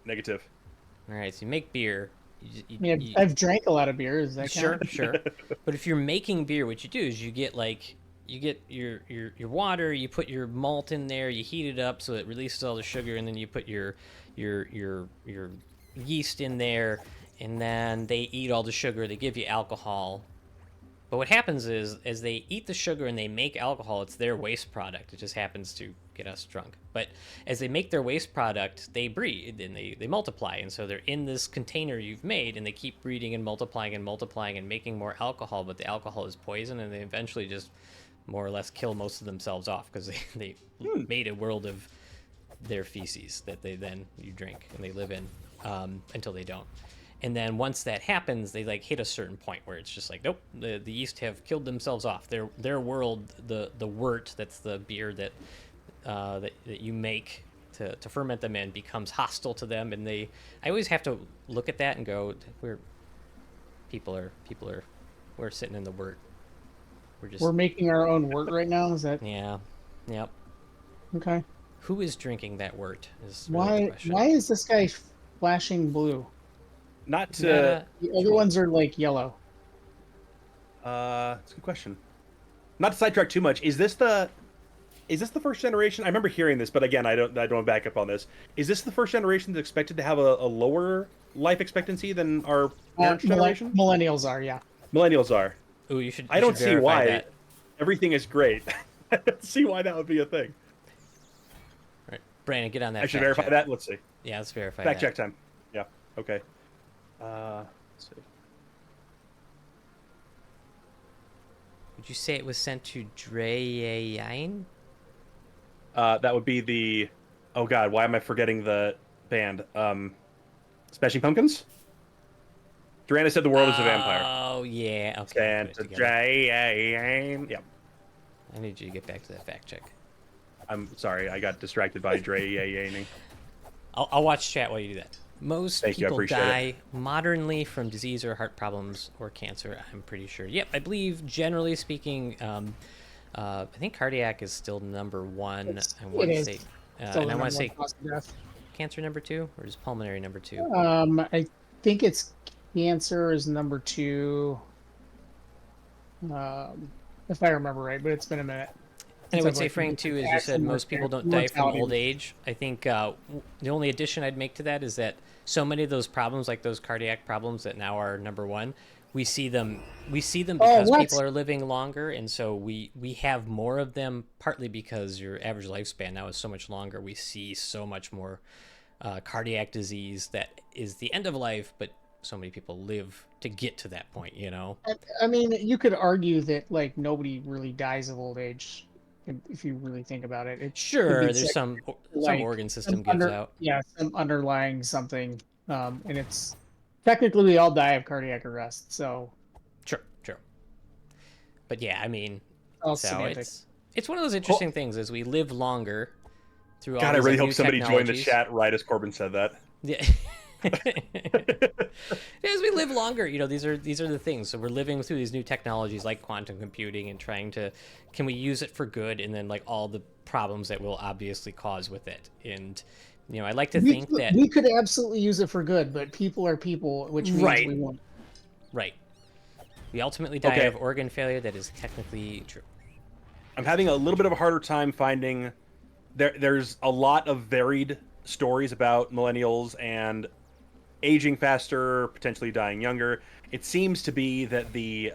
Negative. All right, so you make beer. I mean, I've drank a lot of beer. Is that Sure, count? sure. But if you're making beer, what you do is you get your water, you put your malt in there, you heat it up so it releases all the sugar, and then you put your yeast in there, and then they eat all the sugar. They give you alcohol. But what happens is, as they eat the sugar and they make alcohol, it's their waste product. It just happens to get us drunk. But as they make their waste product, they breed and they multiply. And so they're in this container you've made, and they keep breeding and multiplying and making more alcohol. But the alcohol is poison, and they eventually just more or less kill most of themselves off because they made a world of their feces that you drink and they live in until they don't. And then once that happens, they like hit a certain point where it's just like, nope, the yeast have killed themselves off. Their world, the wort, that's the beer that you make to ferment them in, becomes hostile to them. And I always have to look at that and go, we're sitting in the wort. We're making our own wort right now. Is that yeah, yep. okay? Who is drinking that wort? Is really the question. Why is this guy flashing blue? Not to. The other ones are like yellow. That's a good question. Not to sidetrack too much. Is this the first generation? I remember hearing this, but again, I don't have backup on this. Is this the first generation that's expected to have a lower life expectancy than our parents' generation? Millennials are, yeah. Millennials are. Ooh, you should. I don't see why. That. Everything is great. I don't see why that would be a thing. All right, Brandon, get on that. I should verify that. Let's see. Yeah, let's verify Fact that. check time. Yeah. Okay. Let's see. Would you say it was sent to Dreyain? That would be the. Oh God, why am I forgetting the band? Smashing Pumpkins. Durana said the world is a vampire. Oh yeah. Okay. Santa Dreyain. Yep. I need you to get back to that fact check. I'm sorry, I got distracted by Dreyain. I'll watch chat while you do that. Most Thank you, I people appreciate die modernly from disease or heart problems or cancer. I'm pretty sure. Yep, I believe generally speaking, I think cardiac is still number one. I want to say, and I want to say cancer number 2, or is pulmonary number 2? I think it's cancer is number 2. If I remember right, but it's been a minute. And I It's would like, say, Frank, too, as you said, most people don't die from old age. I think the only addition I'd make to that is that so many of those problems, like those cardiac problems that now are number one, we see them because people are living longer, and so we have more of them. Partly because your average lifespan now is so much longer, we see so much more cardiac disease that is the end of life, but so many people live to get to that point. I mean, you could argue that like nobody really dies of old age, if you really think about it. It could be Sure, there's some like organ system gives out. yeah, some underlying something, and it's technically we all die of cardiac arrest, so Sure. But yeah, I mean, all so semantics. it's one of those interesting things as we live longer through all God, I these really new hope somebody joined the technologies. chat right as Corbin said that. Yeah. As we live longer, these are the things. So we're living through these new technologies like quantum computing and trying to, can we use it for good, and then like all the problems that will obviously cause with it. And I like to think that we could absolutely use it for good, but people are people, which means we won't. Right. We ultimately die of organ failure. That is technically true. I'm having a little bit of a harder time finding. There's a lot of varied stories about millennials and aging faster, potentially dying younger. It seems to be that the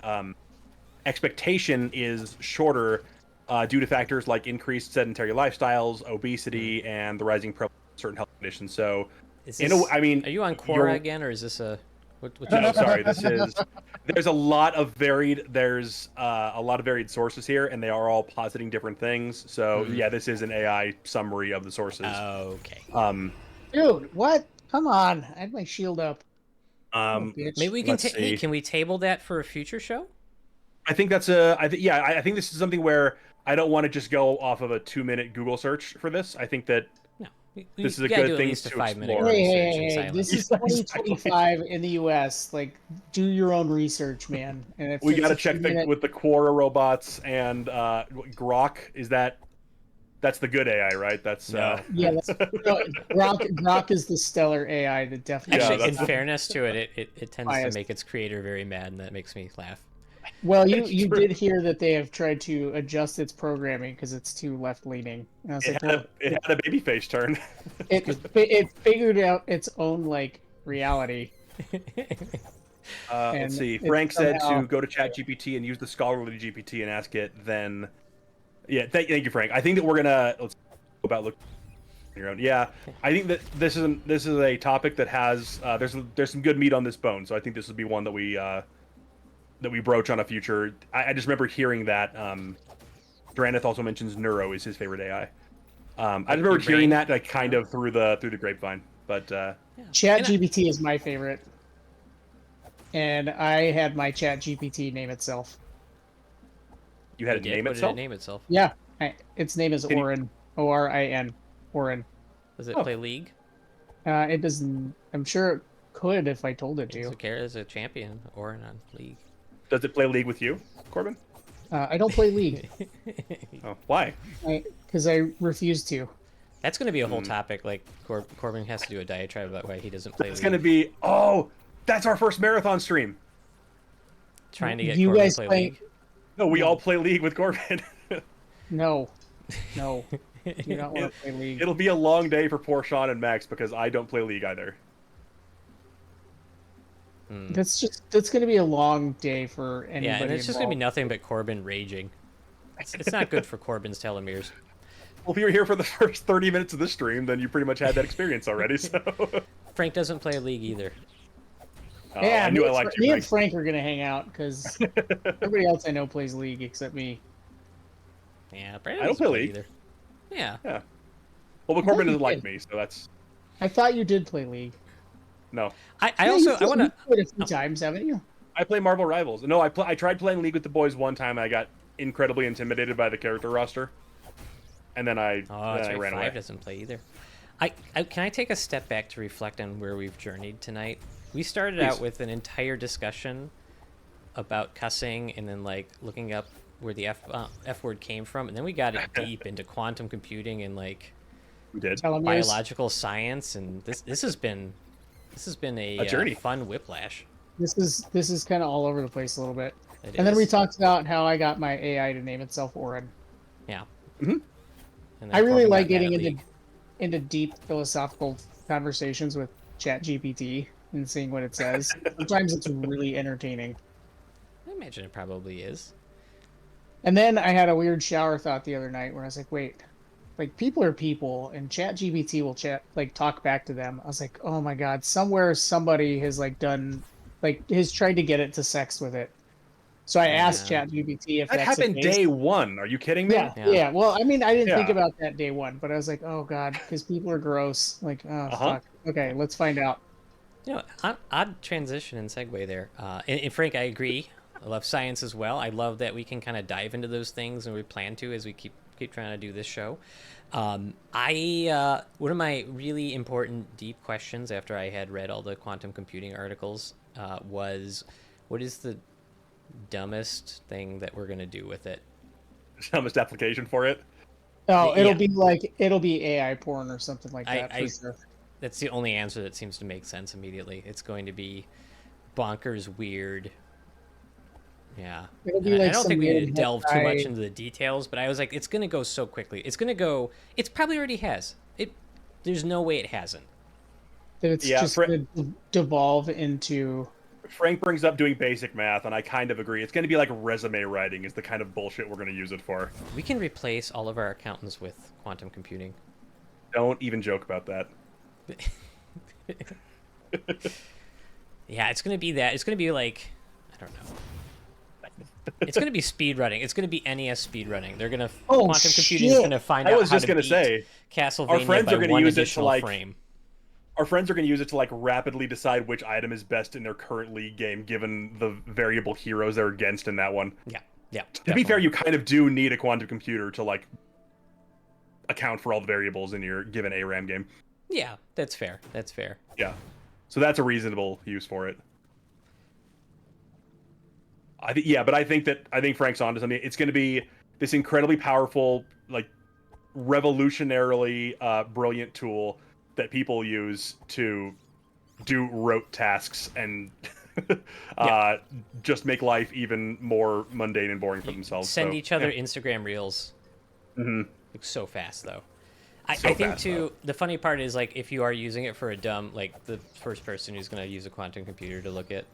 expectation is shorter due to factors like increased sedentary lifestyles, obesity, and the rising prevalence of certain health conditions. So, are you on Quora again, or is this a? No, sorry. There's a lot of varied. There's a lot of varied sources here, and they are all positing different things. So yeah, this is an AI summary of the sources. Okay. Dude, what? Come on! I had my shield up. Maybe we can. Hey, can we table that for a future show? I think that's a. I think this is something where I don't want to just go off of a 2-minute Google search for this. I think that. This is a good thing to explore. Hey, this is 2025 in the U.S. Like, do your own research, man. And if we got to check with the Quora robots and Grok. That's the good AI, right? That's Grok is the stellar AI that definitely. Actually, in fairness to it, it tends to make its creator very mad, and that makes me laugh. Well, you did hear that they have tried to adjust its programming because it's too left-leaning. It had a baby face turn. it figured out its own like reality. Let's see. Frank said to go to ChatGPT and use the scholarly GPT and ask it. Then, yeah, thank you, Frank. I think that we're gonna let's go about look on your own. Yeah, I think that this is a topic that has there's some good meat on this bone. So I think this will be one that we broach on a future. I just remember hearing that Draneth also mentions Neuro is his favorite AI. I just remember hearing that like kind of through the grapevine. But ChatGPT is my favorite, and I had my ChatGPT name itself. You had it name itself? Name itself? Yeah, its name is Orin. Orin. Orin. Does it play League? It doesn't. I'm sure it could if I told it to. Does it care as a champion Orin on League? Does it play League with you, Corbin? I don't play League. Oh, why? Because I refuse to. That's going to be a whole topic. Like Corbin has to do a diatribe about why he doesn't play League. It's going to be that's our first marathon stream. Trying to get Corbin to play League. No, we all play League with Corbin. No. Do not want to play League. It'll be a long day for poor Sean and Max because I don't play League either. That's going to be a long day for anybody. Yeah, and it's just going to be nothing but Corbin raging. It's not good for Corbin's telomeres. Well, if you were here for the first 30 minutes of the stream, then you pretty much had that experience already. So Frank doesn't play League either. Yeah, I knew I liked you. Me and Frank are going to hang out because everybody else I know plays League except me. Yeah, Brandon I don't play League either. Yeah. Well, but Corbin doesn't like me, so that's. I thought you did play League. No. I want to. Played a few times, haven't you? I play Marvel Rivals. No, I tried playing League with the boys one time. I got incredibly intimidated by the character roster, and then I ran away. Five doesn't play either. Can I take a step back to reflect on where we've journeyed tonight? We started out with an entire discussion about cussing, and then like looking up where the F word came from, and then we got it deep into quantum computing and like biological science, and this has been a journey. Fun whiplash. This is kind of all over the place a little bit. Then we talked about how I got my AI to name itself Orin. Yeah, Mhm. And I then really Corbin like got mad getting at League. into deep philosophical conversations with ChatGPT and seeing what it says. Sometimes it's really entertaining. I imagine it probably is. And then I had a weird shower thought the other night where I was like, wait, like people are people and ChatGPT will talk back to them. I was like, oh my God, somewhere somebody has has tried to get it to sex with it. So I asked Yeah. ChatGPT if That that's the happened case. day one. Are you kidding me? Yeah, Yeah. yeah. Well, I mean, I didn't think Yeah. about that day one, but I was like, oh God, because people are gross. Like, oh Uh huh. fuck. Okay, Yeah. let's find out. Odd transition and segue there. And Frank, I agree. I love science as well. I love that we can kind of dive into those things, and we plan to as we keep trying to do this show. One of my really important deep questions after I had read all the quantum computing articles was, what is the dumbest thing that we're gonna do with it? Dumbest application for it. Oh, Yeah, it'll be AI porn or something like that for I sure. that's the only answer that seems to make sense immediately. It's going to be bonkers, weird. Yeah. It'll And be I like don't some think we need weird to delve too much hentai into the details, but I was like, it's going to go so quickly. It's going to go. It's probably already has. There's no way it hasn't. that it's Yeah. just gonna devolve into. Frank brings up doing basic math, and I kind of agree. It's going to be like resume writing is the kind of bullshit we're going to use it for. We can replace all of our accountants with quantum computing. Don't even joke about that. Yeah, it's going to be that. It's going to be like, I don't know. It's going to be speed running. It's going to be NES speed running. They're going to Oh, quantum computing is shit. going to find I out was how just to going to beat say, Castlevania our friends by are going to one use it to additional like. frame. Our friends are going to use it to like rapidly decide which item is best in their current league game, given the variable heroes they're against in that one. Yeah, yeah. To be fair, you kind of do need a quantum computer to like account for all the variables in your given ARAM game. Yeah, that's fair. That's fair. Yeah, so that's a reasonable use for it. But I think Frank's onto something. It's going to be this incredibly powerful, like revolutionarily brilliant tool that people use to do rote tasks and just make life even more mundane and boring for themselves. Send So, each other yeah. Instagram reels. Mhm. Like, so fast though. So I think fast, too. The funny part is like if you are using it for a dumb, like the first person who's going to use a quantum computer to look at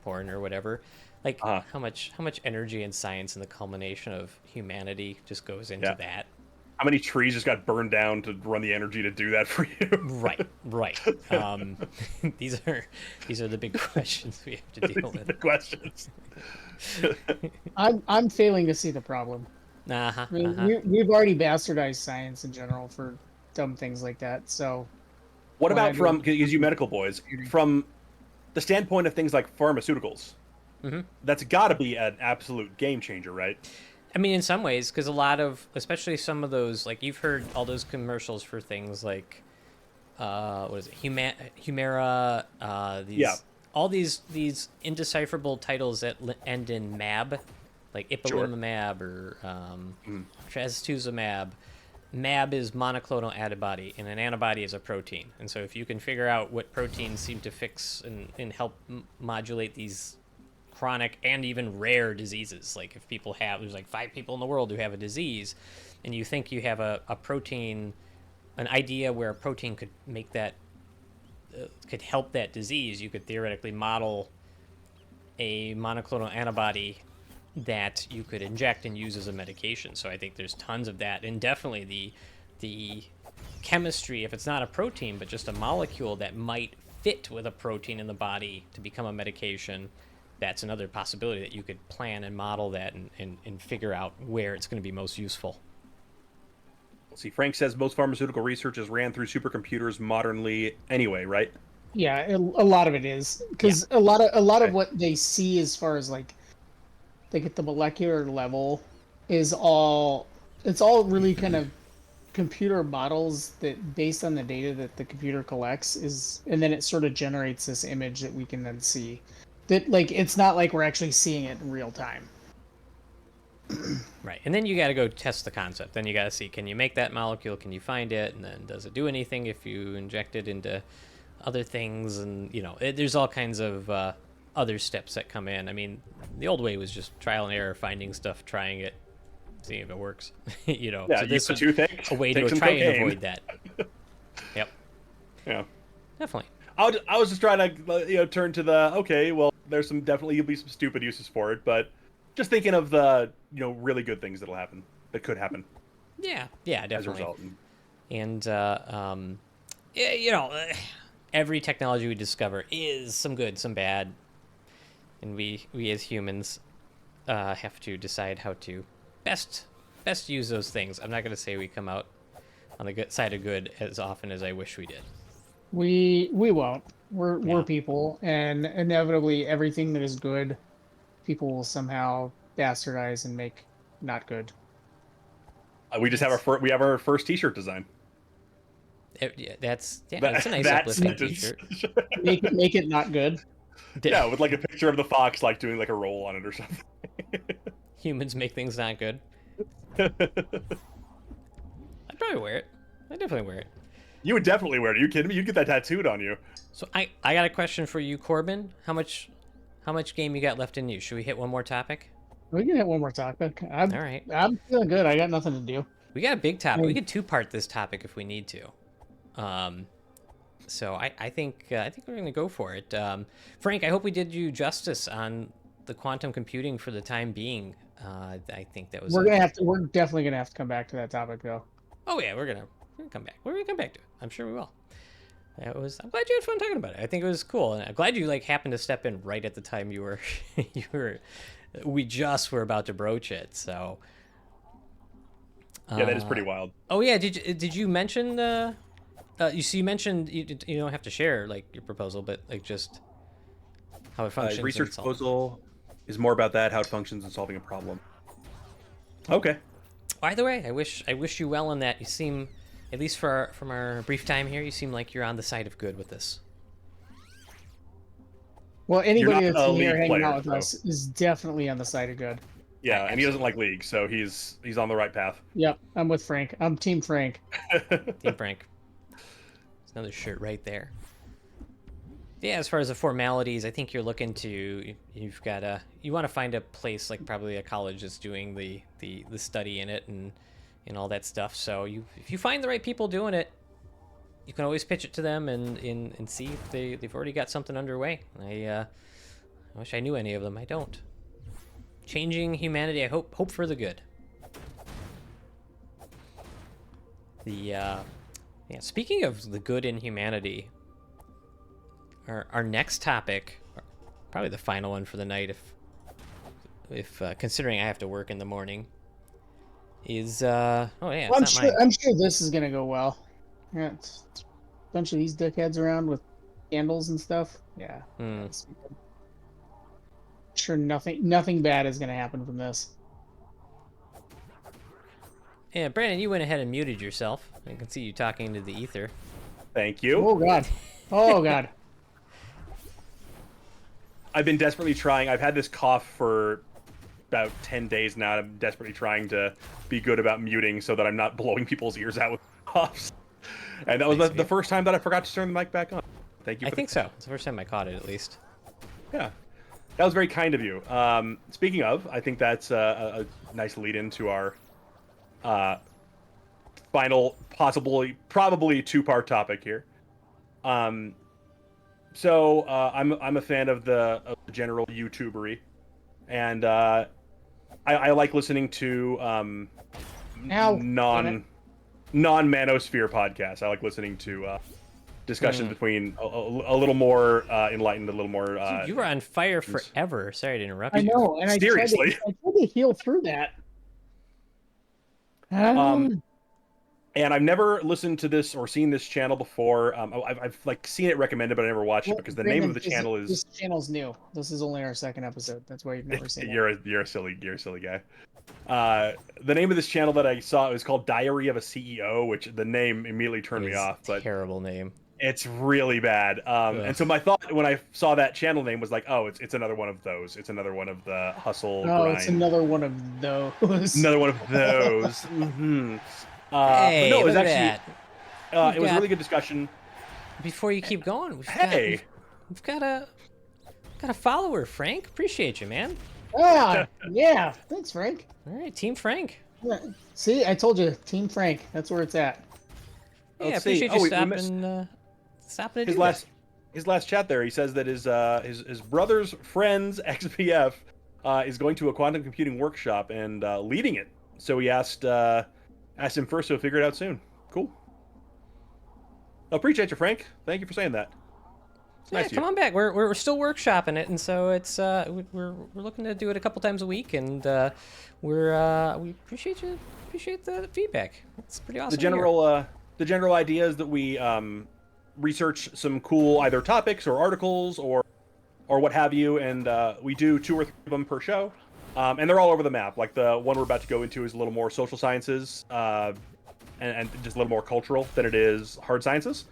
porn or whatever, like how much energy and science and the culmination of humanity just goes into Yeah. that. How many trees just got burned down to run the energy to do that for you? Right. These are the big questions we have to deal The with. questions. I'm failing to see the problem. Uh-huh, I mean, we've already bastardized science in general for dumb things like that. So, What why about not from, do it? because you medical boys, from the standpoint of things like pharmaceuticals, that's got to be an absolute game changer, right? I mean, in some ways, because a lot of, especially some of those, like you've heard all those commercials for things like, what is it, Humira, all these indecipherable titles that end in mab, like ipilimumab or trastuzumab. Mab is monoclonal antibody, and an antibody is a protein. And so if you can figure out what proteins seem to fix and help modulate these chronic and even rare diseases, like if people have, there's like 5 people in the world who have a disease, and you think you have a protein, an idea where a protein could make that, could help that disease, you could theoretically model a monoclonal antibody that you could inject and use as a medication. So I think there's tons of that, and definitely the chemistry, if it's not a protein but just a molecule that might fit with a protein in the body to become a medication, that's another possibility that you could plan and model that and figure out where it's going to be most useful. Let's see, Frank says most pharmaceutical research is ran through supercomputers modernly anyway, right? Yeah, a lot of it is because a lot of what they see as far as like at the molecular level is it's all really kind of computer models that based on the data that the computer collects is, and then it sort of generates this image that we can then see. That like it's not like we're actually seeing it in real time. Right, and then you got to go test the concept. Then you got to see, can you make that molecule? Can you find it? And then does it do anything if you inject it into other things? And there's all kinds of other steps that come in. I mean, the old way was just trial and error, finding stuff, trying it, see if it works. You know, Yeah, so use this the was toothache. a way take to some try and cocaine. avoid that. Yep, Yeah. definitely. I was just trying to turn to the okay. Well, there's you'll be some stupid uses for it, but just thinking of the really good things that could happen Yeah, as a definitely. result. And yeah, every technology we discover is some good, some bad, and we as humans have to decide how to best use those things. I'm not going to say we come out on the good side of good as often as I wish we did. We won't. We're Yeah. people, and inevitably everything that is good, people will somehow bastardize and make not good. We just have It's we have our first T-shirt design. Yeah, that's That it's a nice that's uplifting T-shirt. make it not good. yeah, with like a picture of the fox like doing like a roll on it or something. Humans make things not good. I'd probably wear it. I'd definitely wear it. You would definitely wear it. Are you kidding me? You'd get that tattooed on you. So I got a question for you, Corbin. How much game you got left in you? Should we hit one more topic? We can hit one more topic. All right. I'm feeling good. I got nothing to do. We got a big topic. Hey. We could two-part this topic if we need to. So I think we're gonna go for it. Frank, I hope we did you justice on the quantum computing for the time being. I think that was. We're definitely gonna have to come back to that topic though. Oh yeah, we're gonna come back. We're gonna come back to it. I'm sure we will. I'm glad you had fun talking about it. I think it was cool, and I'm glad you happened to step in right at the time you were we just were about to broach it. So. Yeah, that is pretty wild. Oh yeah, did you mention the? You mentioned you don't have to share like your proposal, but like just how it functions. Research proposal is more about that, how it functions and solving a problem. Okay. Either way, I wish you well on that. You seem, at least from our brief time here, you seem like you're on the side of good with this. Well, anybody You're not that's a in here league hanging player, out with so- us is definitely on the side of good. Yeah, and he doesn't like League, so he's on the right path. Yep, I'm with Frank. I'm Team Frank. Team Frank. There's another shirt right there. Yeah, as far as the formalities, I think you're looking to you want to find a place like probably a college that's doing the study in it and all that stuff. So if you find the right people doing it, you can always pitch it to them and see if they've already got something underway. I wish I knew any of them. I don't. Changing humanity, I hope for the good. Speaking of the good in humanity, our next topic, probably the final one for the night, if considering I have to work in the morning, is I'm sure this is gonna go well. Yeah, it's a bunch of these dickheads around with candles and stuff. Yeah. Sure, nothing bad is gonna happen from this. Yeah, Brandon, you went ahead and muted yourself. I can see you talking to the ether. Thank you. Oh god. Oh god. I've been desperately trying. I've had this cough for about 10 days now. I'm desperately trying to be good about muting so that I'm not blowing people's ears out with coughs. And that was the first time that I forgot to turn the mic back on. Thank you. I think so. It's the first time I caught it, at least. Yeah. That was very kind of you. Speaking of, I think that's a nice lead into our final, probably two-part topic here. So I'm a fan of the general YouTubery, and I like listening to non-manosphere podcasts. I like listening to discussions between a little more enlightened, a little more. Dude, you were on fire forever. Sorry to interrupt I you. know, and Seriously. I tried to heal through that. And I've never listened to this or seen this channel before. I've like seen it recommended, but I never watched it because the name of the channel is. This channel's new. This is only our second episode. That's why you've never seen it. You're a silly guy. The name of this channel that I saw is called Diary of a CEO, which the name immediately turned me off. But terrible name. it's really bad. And so my thought when I saw that channel name was like, oh, it's another one of those. It's another one of the hustle. Oh, grind. it's another one of those. Another one of those. Mm-hmm. Hey, but no, it was look at actually that. it was a really good discussion. Before you keep going, we've got a follower, Frank. Appreciate you, man. Ah, yeah. Thanks, Frank. All right, Team Frank. Yeah. See, I told you, Team Frank. That's where it's at. Yeah, I Let's see. appreciate you We missed stopping to his do last that. his last chat there. He says that his brother's friend's XPF is going to a quantum computing workshop and leading it. So he asked him first, so he'll figure it out soon. Cool. Appreciate you, Frank. Thank you for saying that. It's Yeah, nice of come you. on back. We're still workshopping it, and so it's we're looking to do it a couple times a week, and we appreciate the feedback. It's pretty awesome. The general idea is that we research some cool either topics or articles or what have you, and we do 2 or 3 of them per show, and they're all over the map. Like the one we're about to go into is a little more social sciences and just a little more cultural than it is hard sciences.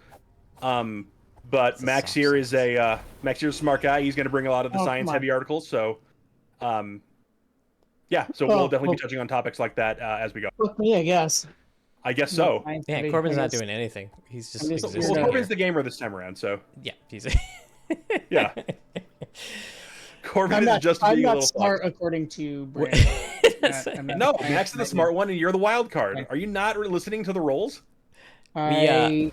But It's a Max soft here is science. Max here's a smart guy. He's going to bring a lot of the Oh, science come on. heavy articles. So, yeah. So we'll Oh, definitely well, be touching on topics like that as we go. fuck me, I guess. I guess I'm not so. science Yeah, heavy, Corbin's I not guess. doing anything. He's I'm just just a Well, existing weirdo. Corbin's here. the gamer this time around. So Yeah, he's. yeah, Corbin is just I'm being a not little smart fucked. according to Brandon. I'm not No, science Max is the minded. smart one, and you're the wild card. Okay. Are you not listening to the rolls? we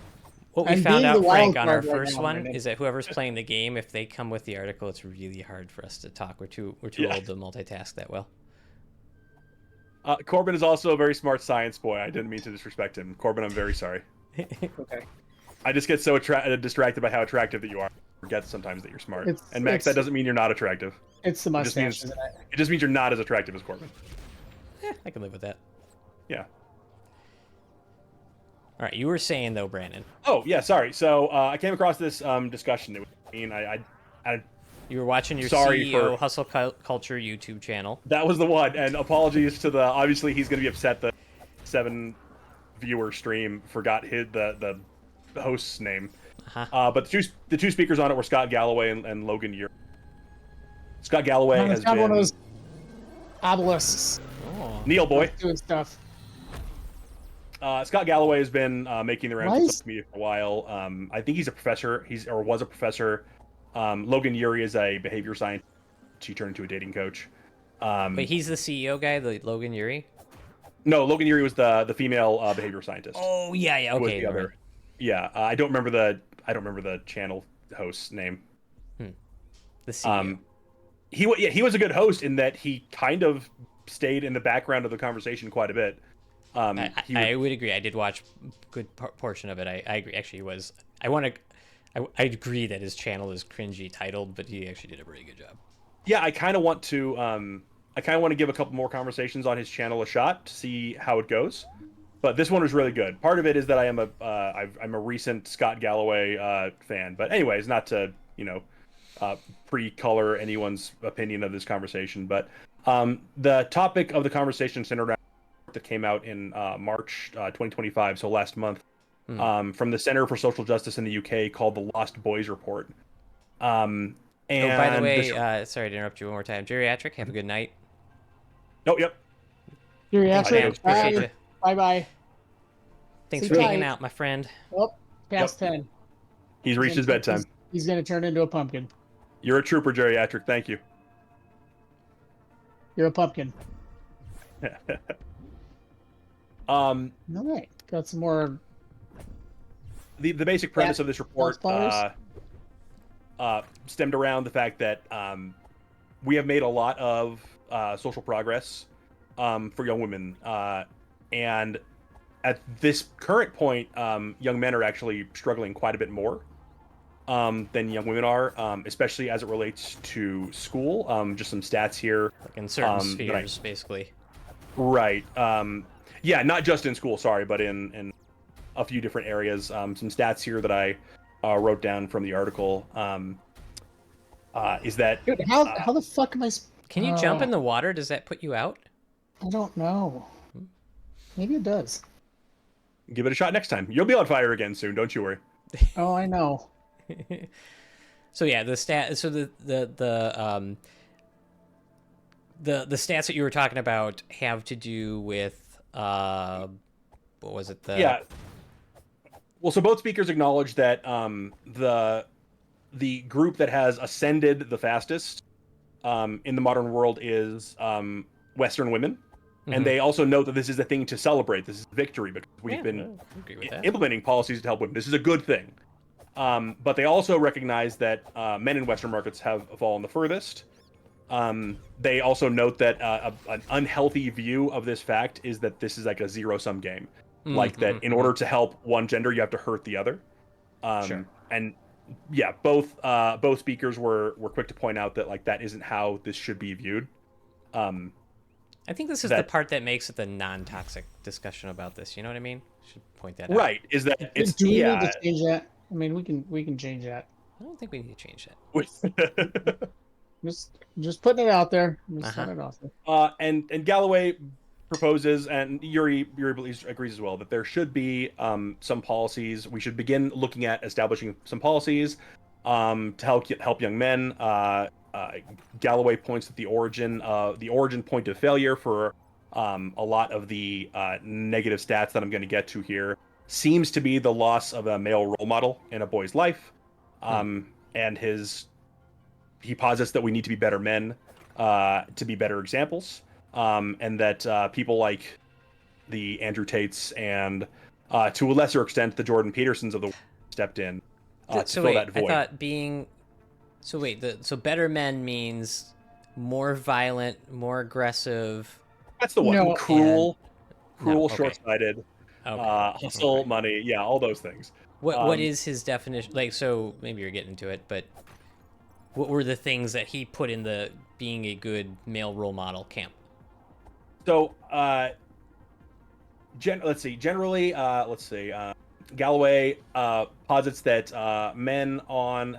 What we I'm found being the out, Frank, wild on our card right first now, one Brandon. is that whoever's playing the game, if they come with the article, it's really hard for us to talk. We're too Yeah. old to multitask that well. Corbin is also a very smart science boy. I didn't mean to disrespect him. Corbin, I'm very sorry. Okay. I just get so distracted by how attractive that you are. I forget sometimes that you're smart. It's- And Max, that it's- doesn't mean you're not attractive. It's the It just mustache, means isn't it? it just means you're not as attractive as Corbin. I can live with that. Yeah. All right, you were saying though, Brandon. Oh yeah, sorry. So I came across this discussion. I You were watching your Sorry CEO for- Hustle Culture YouTube channel. that was the one. And apologies to the. Obviously, he's going to be upset that 7 viewer stream forgot the host's name. Uh-huh. But the two speakers on it were Scott Galloway and Logan Ure. Scott Galloway No, has it's got been one of those obelisks Oh. Neil boy. doing stuff. Scott Galloway has been making the rounds Why on is- social media for a while. I think he's a professor. Was a professor. Logan Ure is a behavior scientist. He turned into a dating coach. Wait, he's the CEO guy, the Logan Yuri. No, Logan Ure was the female behavior scientist. Oh yeah, Who was okay. the never other. Yeah, I don't remember the channel host's name. mind. The CEO. He was a good host in that he kind of stayed in the background of the conversation quite a bit. I would agree. I did watch a good portion of it. I agree. Actually, I agree that his channel is cringy titled, but he actually did a pretty good job. Yeah, I kind of want to give a couple more conversations on his channel a shot to see how it goes. But this one was really good. Part of it is that I'm a recent Scott Galloway fan. But anyways, not to pre-color anyone's opinion of this conversation. But the topic of the conversation centered around that came out in March 2025, so last month, from the Center for Social Justice in the UK, called the Lost Boys Report. And Oh, by the way, sorry to interrupt you one more time. Geriatric, have a good night. oh, yep. Geriatric. Man, appreciate you. Bye bye. Thanks Sit for tight. hanging out, my friend. Oh, past 10. He's reached his bedtime. He's going to turn into a pumpkin. You're a trooper, Geriatric. Thank you. You're a pumpkin. Um, All right. Got some more. the basic premise of this report flowers? stemmed around the fact that we have made a lot of social progress for young women, and at this current point, young men are actually struggling quite a bit more than young women are, especially as it relates to school. Just some stats here. Like in certain that I- spheres, basically. Right. Yeah, not just in school, sorry, but in a few different areas. Some stats here that I wrote down from the article is that Dude, how the fuck am I? Can you jump in the water? Does that put you out? I don't know. Maybe it does. give it a shot next time. You'll be on fire again soon, don't you worry. Oh, I know. So yeah, the stat. So the stats that you were talking about have to do with what was it? Yeah. Well, so both speakers acknowledge that the group that has ascended the fastest in the modern world is Western women. And they also know that this is a thing to celebrate. This is victory because we've been agree with that. implementing policies to help women. This is a good thing. But they also recognize that men in Western markets have fallen the furthest. They also note that an unhealthy view of this fact is that this is like a zero-sum game. Like that in order to help one gender, you have to hurt the other. Sure. And yeah, both speakers were quick to point out that like that isn't how this should be viewed. I think this is the part that makes it the non-toxic discussion about this. You know what I mean? Should point that out. Right, is that it's Do we need to change that? I mean, we can change that. I don't think we need to change that. Just putting it out there. Just putting it out there. And Galloway proposes, and Yuri agrees as well, that there should be some policies. We should begin looking at establishing some policies to help young men. Galloway points at the origin point of failure for a lot of the negative stats that I'm going to get to here seems to be the loss of a male role model in a boy's life, and he posits that we need to be better men to be better examples, and that people like the Andrew Tates and to a lesser extent the Jordan Petersons of the world stepped in to fill that void. I thought being so better men means more violent, more aggressive. That's the one. No. Cruel, okay. short-sighted, hustle, money, yeah, all those things. What is his definition? Like, so maybe you're getting into it, but what were the things that he put in the being a good male role model camp? So, Generally, Galloway posits that men on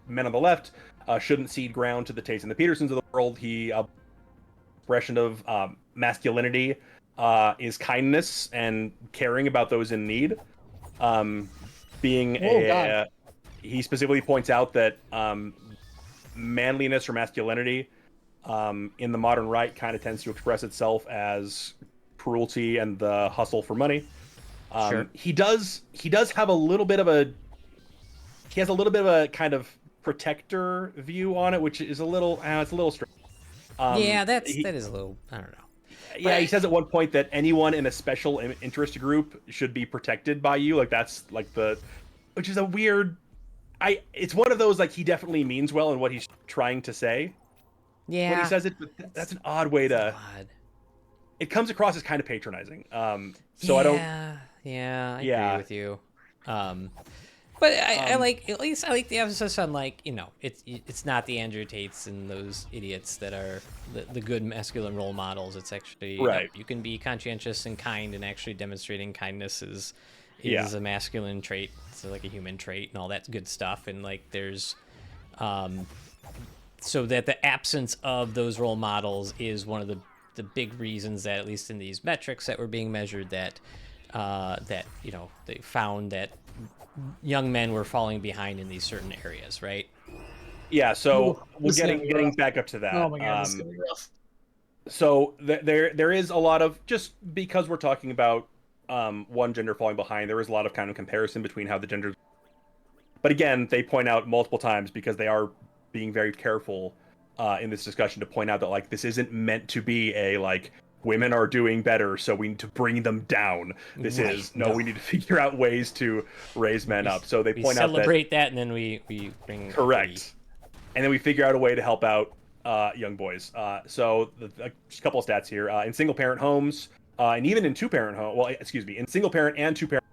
the left shouldn't cede ground to the Tates and the Petersons of the world. He expression of masculinity is kindness and caring about those in need. He specifically points out that manliness or masculinity in the modern right kind of tends to express itself as cruelty and the hustle for money. Sure. He does have a little bit of a kind of protector view on it, which is a little strange. That is a little, I don't know. Yeah, he says at one point that anyone in a special interest group should be protected by you. Like that's like which is a weird. It's one of those like he definitely means well in what he's trying to say. Yeah. When he says it, but that's an odd way to. Odd. It comes across as kind of patronizing. So I don't. Yeah, I agree with you. But I like the emphasis on like it's not the Andrew Tates and those idiots that are the good masculine role models. It's actually right. You can be conscientious and kind, and actually demonstrating kindness is a masculine trait. It's like a human trait and all that good stuff. And like there's so that the absence of those role models is one of the big reasons that at least in these metrics that were being measured that they found that young men were falling behind in these certain areas, right? Yeah, so getting back up to that. Oh my god, this is gonna be rough. So there is a lot of, just because we're talking about one gender falling behind, there is a lot of kind of comparison between how the genders. But again, they point out multiple times, because they are being very careful in this discussion to point out that like this isn't meant to be a like women are doing better, so we need to bring them down. This is we need to figure out ways to raise men up. So they point out that celebrate that, and then we bring correct, and then we figure out a way to help out young boys. So just a couple of stats here. In single parent homes, and even in in single parent and two parent,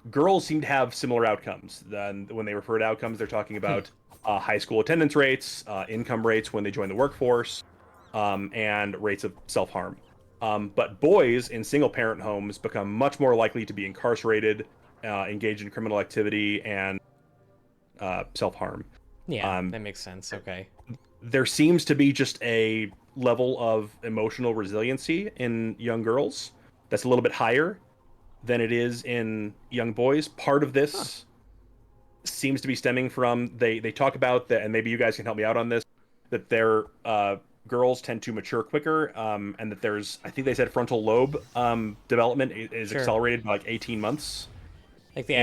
girls seem to have similar outcomes. Then when they refer to outcomes, they're talking about high school attendance rates, income rates when they join the workforce, and rates of self-harm. But boys in single-parent homes become much more likely to be incarcerated, engage in criminal activity, and self-harm. Yeah, that makes sense. Okay. There seems to be just a level of emotional resiliency in young girls that's a little bit higher than it is in young boys. Part of this seems to be stemming from, they talk about that, and maybe you guys can help me out on this, that their girls tend to mature quicker, and that there's, I think they said frontal lobe development is accelerated by like 18 months. Like the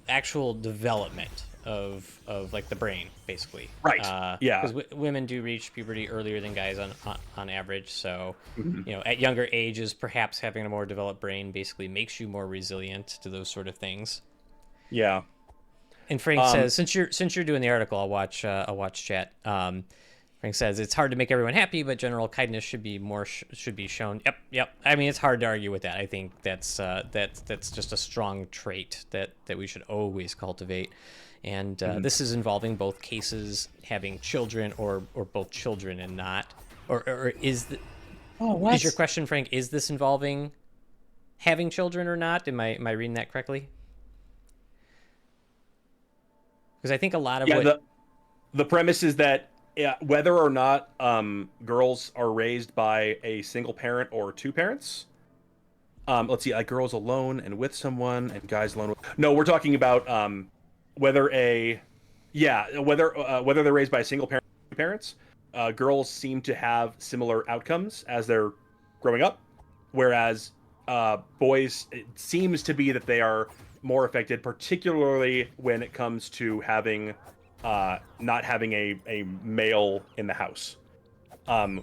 actual development of like the brain, basically. Right. Yeah. Because women do reach puberty earlier than guys on average. So, Mhm. at younger ages, perhaps having a more developed brain basically makes you more resilient to those sort of things. Yeah. And Frank says, since you're doing the article, I'll watch chat. Frank says it's hard to make everyone happy, but general kindness should be should be shown. Yep. I mean, it's hard to argue with that. I think that's just a strong trait that we should always cultivate. And this is involving both cases having children or both children and not, or is the, is your question, Frank? Is this involving having children or not? Am I reading that correctly? Because I think a lot of the premise is that whether or not girls are raised by a single parent or two parents. Let's see, like girls alone and with someone, and guys alone. No, we're talking about whether whether they're raised by a single parent or two parents. Girls seem to have similar outcomes as they're growing up, whereas boys, it seems to be that they are more affected, particularly when it comes to having not having a male in the house,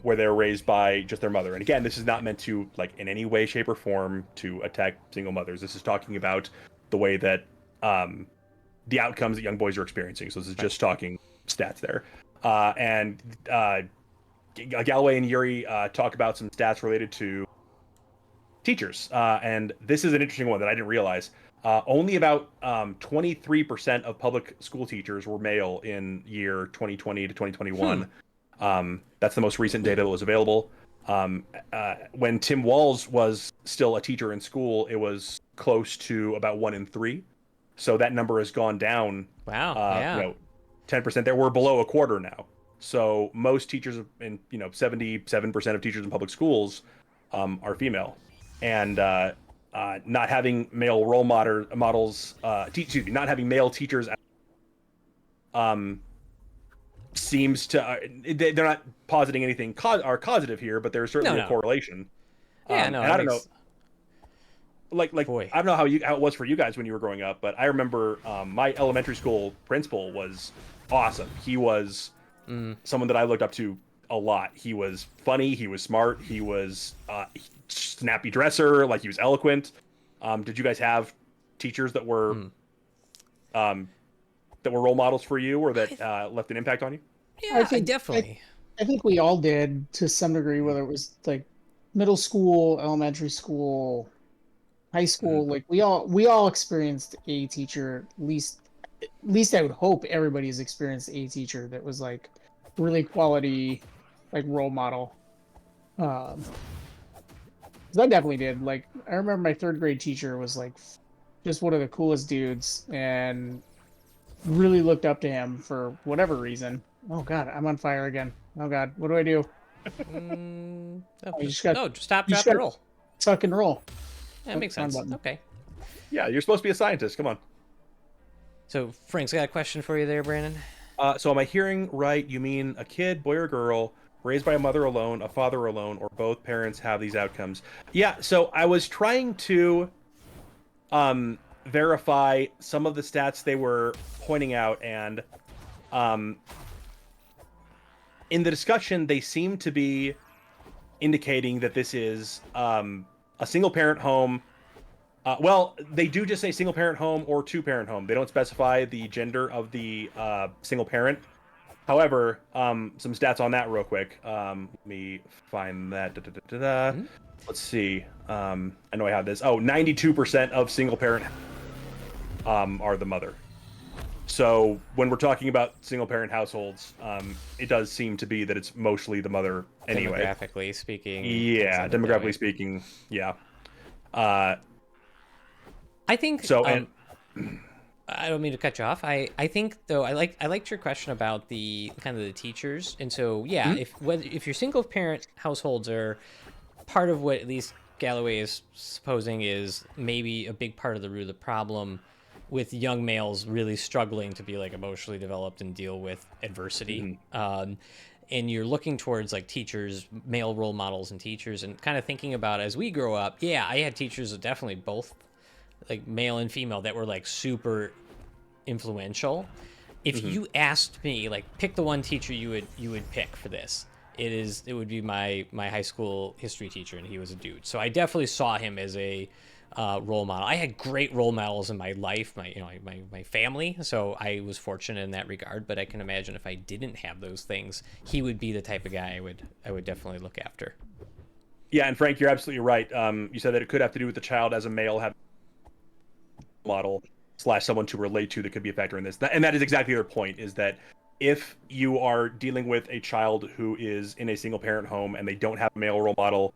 where they're raised by just their mother. And again, this is not meant to, like, in any way, shape, or form to attack single mothers. This is talking about the way that the outcomes that young boys are experiencing. So this is just talking stats there. And Galloway and Yuri talk about some stats related to teachers. And this is an interesting one that I didn't realize. Only about 23% of public school teachers were male in year 2020 to 2021. That's the most recent data that was available. When Tim Walz was still a teacher in school, it was close to about 1 in 3. So that number has gone down. Wow. 10%. There, we're below a quarter now. So most teachers, in 77% of teachers in public schools are female, and not having male role models, not having male teachers, seems to they're not positing anything causative here, but there's certainly a correlation. And I don't know, like Boy. I don't know how it was for you guys when you were growing up, but I remember my elementary school principal was awesome. He was someone that I looked up to a lot. He was funny, he was smart, he was snappy dresser, like he was eloquent. Did you guys have teachers that were role models for you, or that left an impact on you? Yeah, definitely. I think we all did to some degree, whether it was like middle school, elementary school, high school. Like we all experienced a teacher. At least I would hope everybody has experienced a teacher that was like really quality, like role model. 'Cause I definitely did. Like I remember my 3rd grade teacher was like just one of the coolest dudes, and really looked up to him for whatever reason. Oh God, I'm on fire again. Oh God, what do I do? Just stop, drop, and roll. Tuck and roll. That makes sense. Okay. Yeah, you're supposed to be a scientist. Come on. So Frank's got a question for you there, Brandon. So am I hearing right? You mean a kid, boy or girl, raised by a mother alone, a father alone, or both parents have these outcomes? Yeah. So I was trying to verify some of the stats they were pointing out, and in the discussion, they seem to be indicating that this is a single parent home. Well, they do just say single parent home or 2-parent home. They don't specify the gender of the single parent. However, some stats on that real quick. Let me find that. Let's see. I know I have this. 92% of single parent are the mother. So when we're talking about single parent households, it does seem to be that it's mostly the mother anyway. Demographically speaking. Yeah, demographically speaking. Yeah. I think so. I don't mean to cut you off. I think though I liked your question about the kind of the teachers, and so yeah, if your single parent households are part of what at least Galloway is supposing is maybe a big part of the root of the problem with young males really struggling to be like emotionally developed and deal with adversity. And you're looking towards like teachers, male role models and teachers, and kind of thinking about as we grow up, yeah, I had teachers that definitely both like male and female that were like super influential. If you asked me, like, pick the one teacher you would pick for this, it would be my high school history teacher, and he was a dude. So I definitely saw him as a role model. I had great role models in my life, my family. So I was fortunate in that regard. But I can imagine if I didn't have those things, he would be the type of guy I would definitely look after. Yeah, and Frank, you're absolutely right. You said that it could have to do with the child as a male having a model / someone to relate to that could be a factor in this. And that is exactly their point, is that if you are dealing with a child who is in a single parent home and they don't have a male role model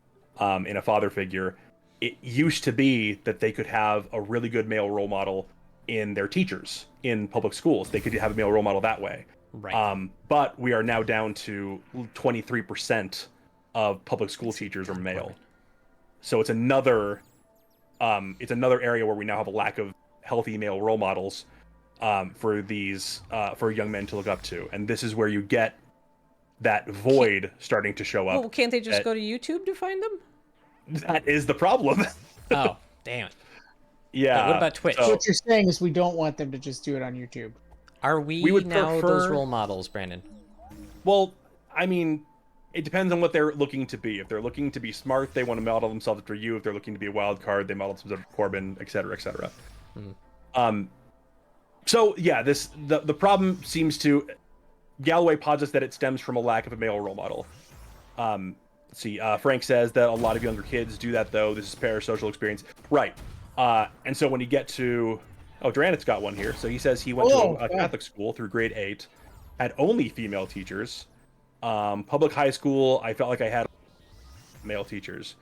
in a father figure, it used to be that they could have a really good male role model in their teachers in public schools. They could have a male role model that way. Right. But we are now down to 23% of public school teachers are male. So it's another area where we now have a lack of healthy male role models for young men to look up to. And this is where you get that void starting to show up. Well, can't they just go to YouTube to find them? That is the problem. Oh, damn it. Yeah. But what about Twitch? So what you're saying is we don't want them to just do it on YouTube. Are we would now prefer... those role models, Brandon? Well, I mean, it depends on what they're looking to be. If they're looking to be smart, they want to model themselves after you. If they're looking to be a wild card, they model themselves after Corbin, etc., etc. So yeah, the problem seems to... Galloway posits that it stems from a lack of a male role model. Let's see, Frank says that a lot of younger kids do that, though. This is parasocial experience. Right. And so when you get to... Oh, Duranit's got one here. So he says he went to a Catholic school through grade 8, had only female teachers. Public high school, I felt like I had male teachers.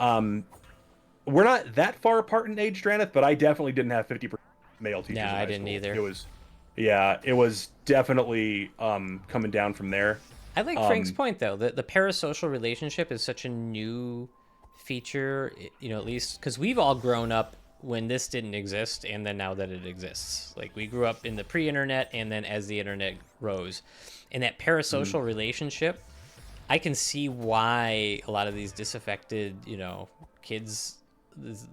We're not that far apart in age, Duranith, but I definitely didn't have 50% male teachers. No, I didn't either. It was definitely coming down from there. I like Frank's point, though. The parasocial relationship is such a new feature, at least because we've all grown up when this didn't exist, and then now that it exists. Like, we grew up in the pre-internet, and then as the internet rose. And that parasocial relationship, I can see why a lot of these disaffected, kids,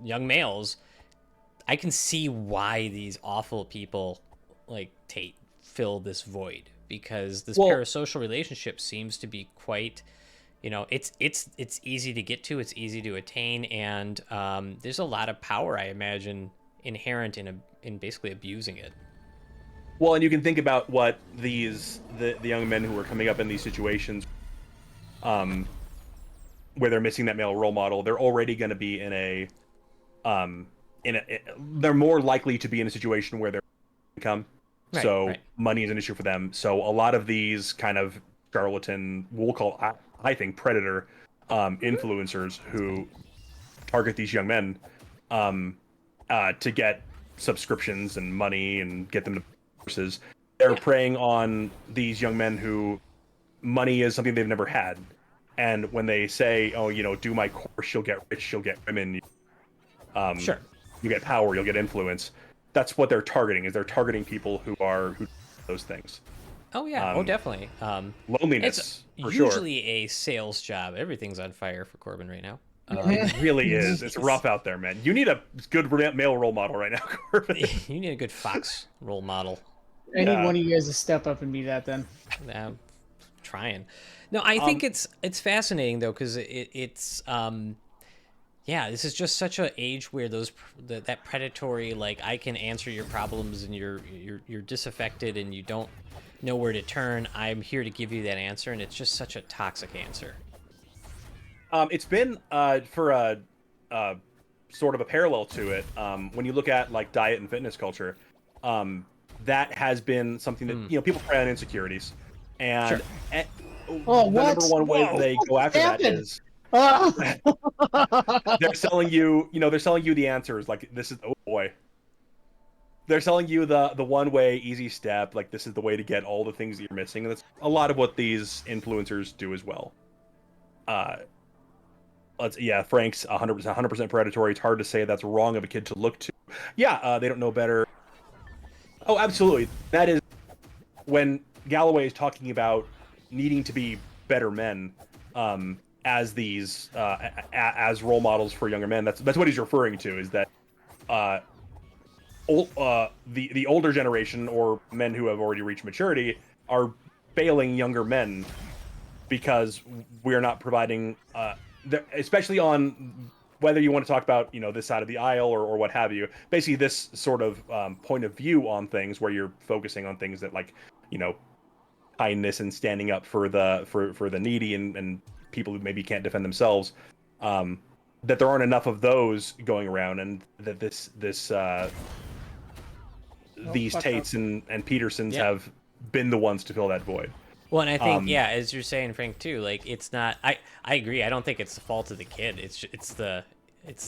young males, I can see why these awful people like Tate fill this void, because this parasocial relationship seems to be quite, it's easy to get to, it's easy to attain, and there's a lot of power, I imagine, inherent in basically abusing it. Well, and you can think about what the young men who are coming up in these situations, where they're missing that male role model. They're already going to be they're more likely to be in a situation where they're income. Right. Money is an issue for them. So a lot of these kind of charlatan, we'll call, I think, predator influencers who target these young men to get subscriptions and money and get them to courses. They're preying on these young men who money is something they've never had. And when they say, oh, do my course, you'll get rich, you'll get women, sure, you get power, you'll get influence. That's what they're targeting. They're targeting people who do those things. Oh yeah, definitely. Loneliness, it's for usually sure. a sales job. Everything's on fire for Corbin right now. It really is. It's rough out there, man. You need a good male role model right now, Corbin. You need a good Fox role model. I need one of you guys to step up and be that then. Trying. No, I think it's fascinating though, because it's this is just such an age where that predatory, like, I can answer your problems and you're disaffected and you don't know where to turn. I'm here to give you that answer, and it's just such a toxic answer. It's been for a sort of a parallel to it. When you look at like diet and fitness culture, that has been something that people prey on insecurities, and the number one way they go after that is they're selling you the answers. Like, this is, oh boy, they're selling you the one way easy step. Like, this is the way to get all the things that you're missing, and that's a lot of what these influencers do as well. Frank's 100% predatory. It's hard to say that's wrong of a kid to look to. They don't know better. Oh, absolutely. That is when Galloway is talking about needing to be better men as these as role models for younger men. That's what he's referring to, is that the older generation or men who have already reached maturity are failing younger men because we're not providing, especially on whether you want to talk about this side of the aisle or what have you. Basically, this sort of point of view on things where you're focusing on things that kindness and standing up for the needy and people who maybe can't defend themselves. That there aren't enough of those going around, and that these Tates and Petersons have been the ones to fill that void. Well, and I think as you're saying, Frank, too, like it's not. I agree. I don't think it's the fault of the kid. It's the.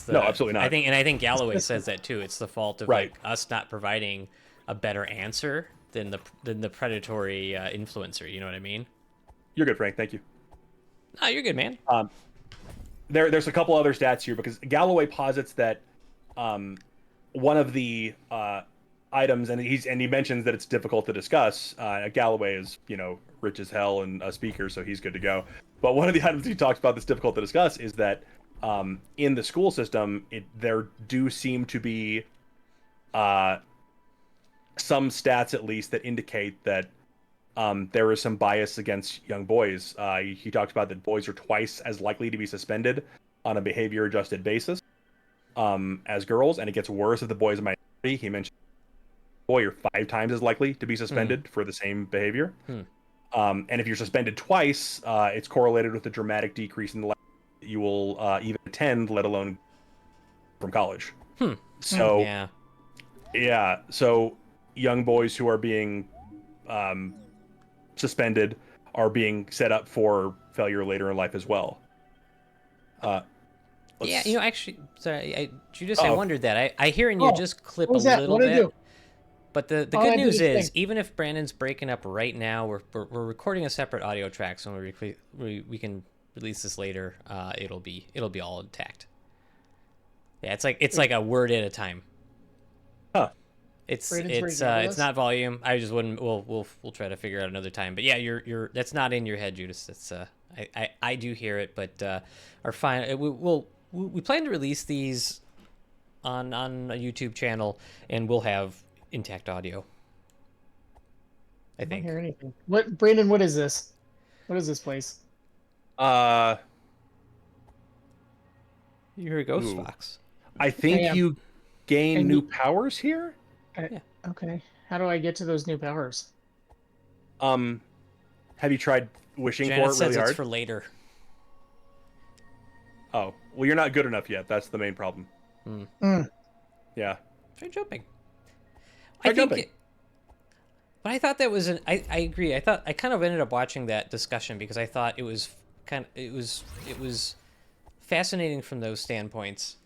No, absolutely not. I think Galloway says that too. It's the fault of like us not providing a better answer than the predatory influencer. You know what I mean? You're good, Frank. Thank you. Oh, you're good, man. There's a couple other stats here because Galloway posits that one of the items, and he mentions that it's difficult to discuss. Galloway is rich as hell and a speaker, so he's good to go. But one of the items he talks about that's difficult to discuss is that in the school system, there do seem to be some stats at least that indicate that there is some bias against young boys. He talks about that boys are twice as likely to be suspended on a behavior-adjusted basis as girls, and it gets worse if the boys are minority. He mentioned boy are 5 times as likely to be suspended for the same behavior. And if you're suspended twice, it's correlated with a dramatic decrease in the likelihood that you will even attend, let alone from college. So so young boys who are being suspended are being set up for failure later in life as well. Actually, sorry, Judas, I wondered that. I hearing you just clip a little bit. But the good news is, even if Brandon's breaking up right now, we're recording a separate audio track, so when we can release this later, it'll be all intact. Yeah, it's like a word at a time. Huh. It's not volume. I just wouldn't. We'll try to figure out another time. But yeah, you're that's not in your head, Judas. That's I do hear it, but our final we plan to release these on a YouTube channel, and we'll have intact audio. I think. Don't hear anything. What, Brandon? What is this? What is this place? You hear a ghost fox. I think you gain new powers here. Okay. How do I get to those new powers? Have you tried wishing Janet for it says really hard? it's for later. Oh, well, you're not good enough yet. That's the main problem. Yeah. Try jumping. Jumping. But I thought that was I agree. I kind of ended up watching that discussion because I thought it was it was fascinating from those standpoints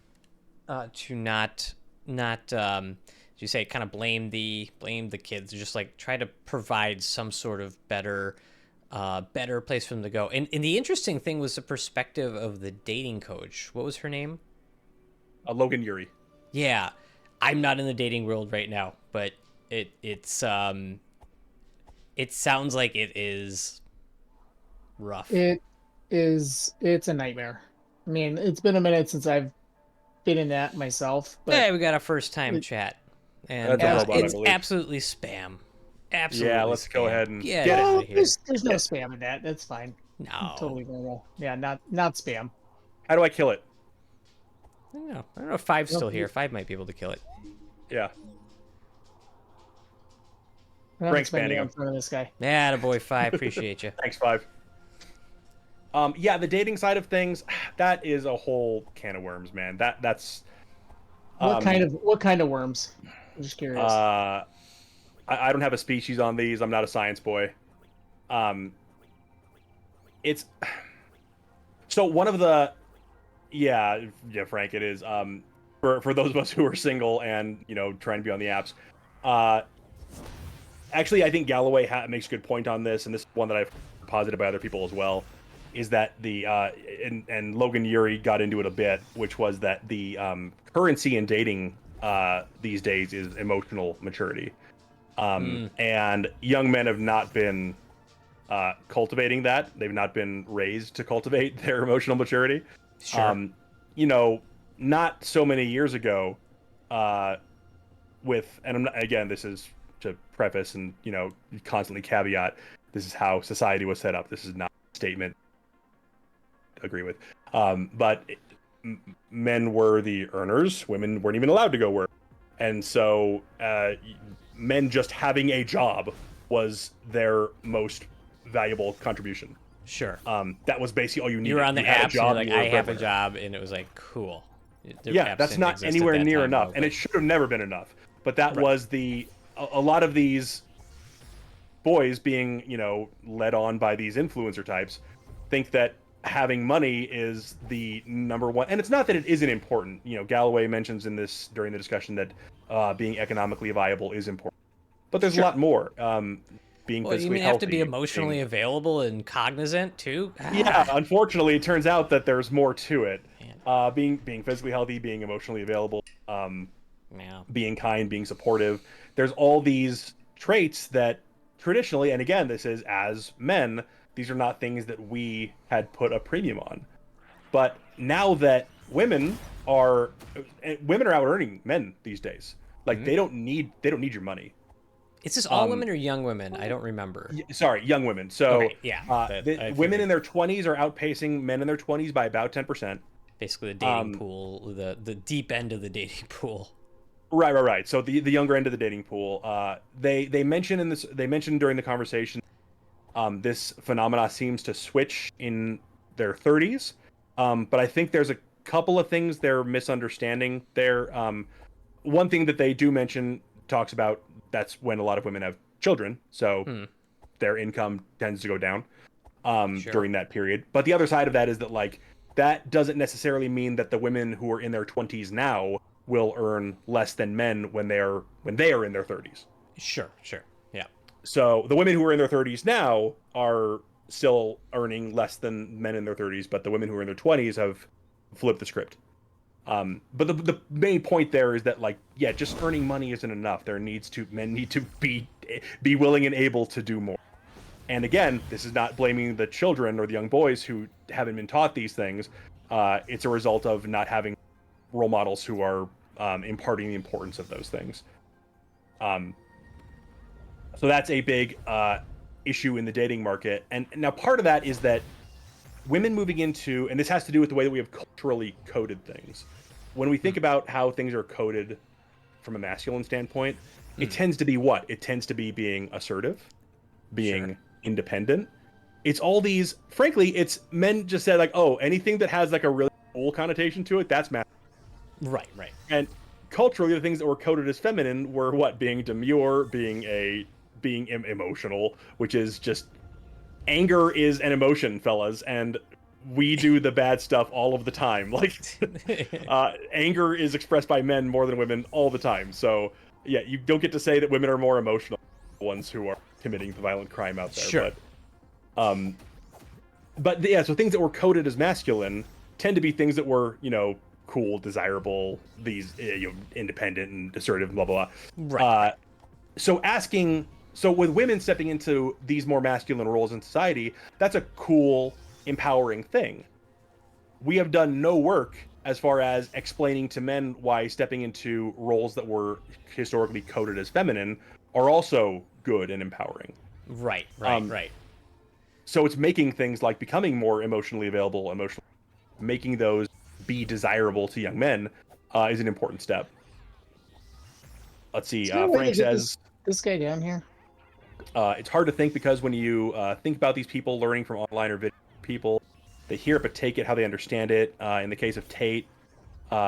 to not as you say, kind of blame the kids, just like try to provide some sort of better place for them to go. And the interesting thing was the perspective of the dating coach. What was her name? Logan Yuri. Yeah, I'm not in the dating world right now, but it sounds like it is rough. It's a nightmare. I mean, it's been a minute since I've been in that myself. But hey, we got a first time chat, and it's absolutely spam. Absolutely. Yeah, let's go ahead and get it out of here. There's no spam in that. That's fine. No, totally normal. Yeah, not spam. How do I kill it? I don't know if 5's still here. 5 might be able to kill it. Yeah. Frank's banning in front of this guy. Yeah, boy, 5. Appreciate you. Thanks, 5. Yeah, the dating side of things, that is a whole can of worms, man. That's what kind of worms? I'm just curious. I don't have a species on these. I'm not a science boy. It's so one of the yeah, Frank, it is. For those of us who are single and trying to be on the apps, actually, I think Galloway makes a good point on this, and this is one that I've posited by other people as well. Is that the and Logan Yuri got into it a bit, which was that the currency in dating these days is emotional maturity, and young men have not been cultivating that. They've not been raised to cultivate their emotional maturity. Sure. Not so many years ago, and I'm not, again, this is to preface and constantly caveat, this is how society was set up. This is not a statement I agree with. But men were the earners. Women weren't even allowed to go work. And so men just having a job was their most valuable contribution. Sure. That was basically all you needed. You were on the had apps, and you're like, I have a breadwinner. job, and it was like, cool. The Yeah, apps that's didn't not exist at anywhere that near time, enough, though, and but- it should have never been enough. But that Right. was a lot of these boys being, led on by these influencer types, think that having money is the number one. And it's not that it isn't important. Galloway mentions during the discussion that being economically viable is important, but there's Sure. a lot more. Being Well, you physically mean have to healthy, be emotionally being- available and cognizant too? Yeah, unfortunately, it turns out that there's more to it. Man. Being physically healthy, being emotionally available, Yeah. being kind, being supportive. There's all these traits that traditionally, and again, this is as men, these are not things that we had put a premium on. But now that women are out earning men these days, like they don't need your money. Is this all women or young women? I don't remember. Sorry, young women. So Okay, yeah, I women figured. in their 20s are outpacing men in their 20s by about 10%. Basically, the dating pool, the deep end of the dating pool. Right. So the younger end of the dating pool. They mentioned during the conversation, this phenomena seems to switch in their 30s. But I think there's a couple of things they're misunderstanding there. One thing that they do mention talks about, that's when a lot of women have children, so their income tends to go down Sure. during that period. But the other side of that is that that doesn't necessarily mean that the women who are in their 20s now will earn less than men when they are in their 30s. Sure. Yeah. So the women who are in their 30s now are still earning less than men in their 30s, but the women who are in their 20s have flipped the script. But the main point there is that just earning money isn't enough. Men need to be willing and able to do more. And again, this is not blaming the children or the young boys who haven't been taught these things. It's a result of not having role models who are imparting the importance of those things. So that's a big issue in the dating market. And now part of that is that women moving into, and this has to do with the way that we have culturally coded things. When we think about how things are coded from a masculine standpoint, it tends to be what? It tends to be being assertive, being independent. It's all these, frankly, it's men just said anything that has a really cool connotation to it, that's masculine. Right. And culturally, the things that were coded as feminine were what? Being demure, being emotional, which is just, anger is an emotion, fellas, and we do the bad stuff all of the time. Anger is expressed by men more than women all the time. So yeah, you don't get to say that women are more emotional than the ones who are committing the violent crime out there. Sure. But yeah, so things that were coded as masculine tend to be things that were, cool, desirable, these independent and assertive, blah blah blah. Right. So with women stepping into these more masculine roles in society, that's a cool, empowering thing. We have done no work as far as explaining to men why stepping into roles that were historically coded as feminine are also good and empowering. Right. So it's making things like becoming more emotionally available, making those be desirable to young men is an important step. Let's see. Is there a way to Frank get says, this guy down here. it's hard to think because when you think about these people learning from online or video people, they hear it but take it how they understand it. In the case of Tate,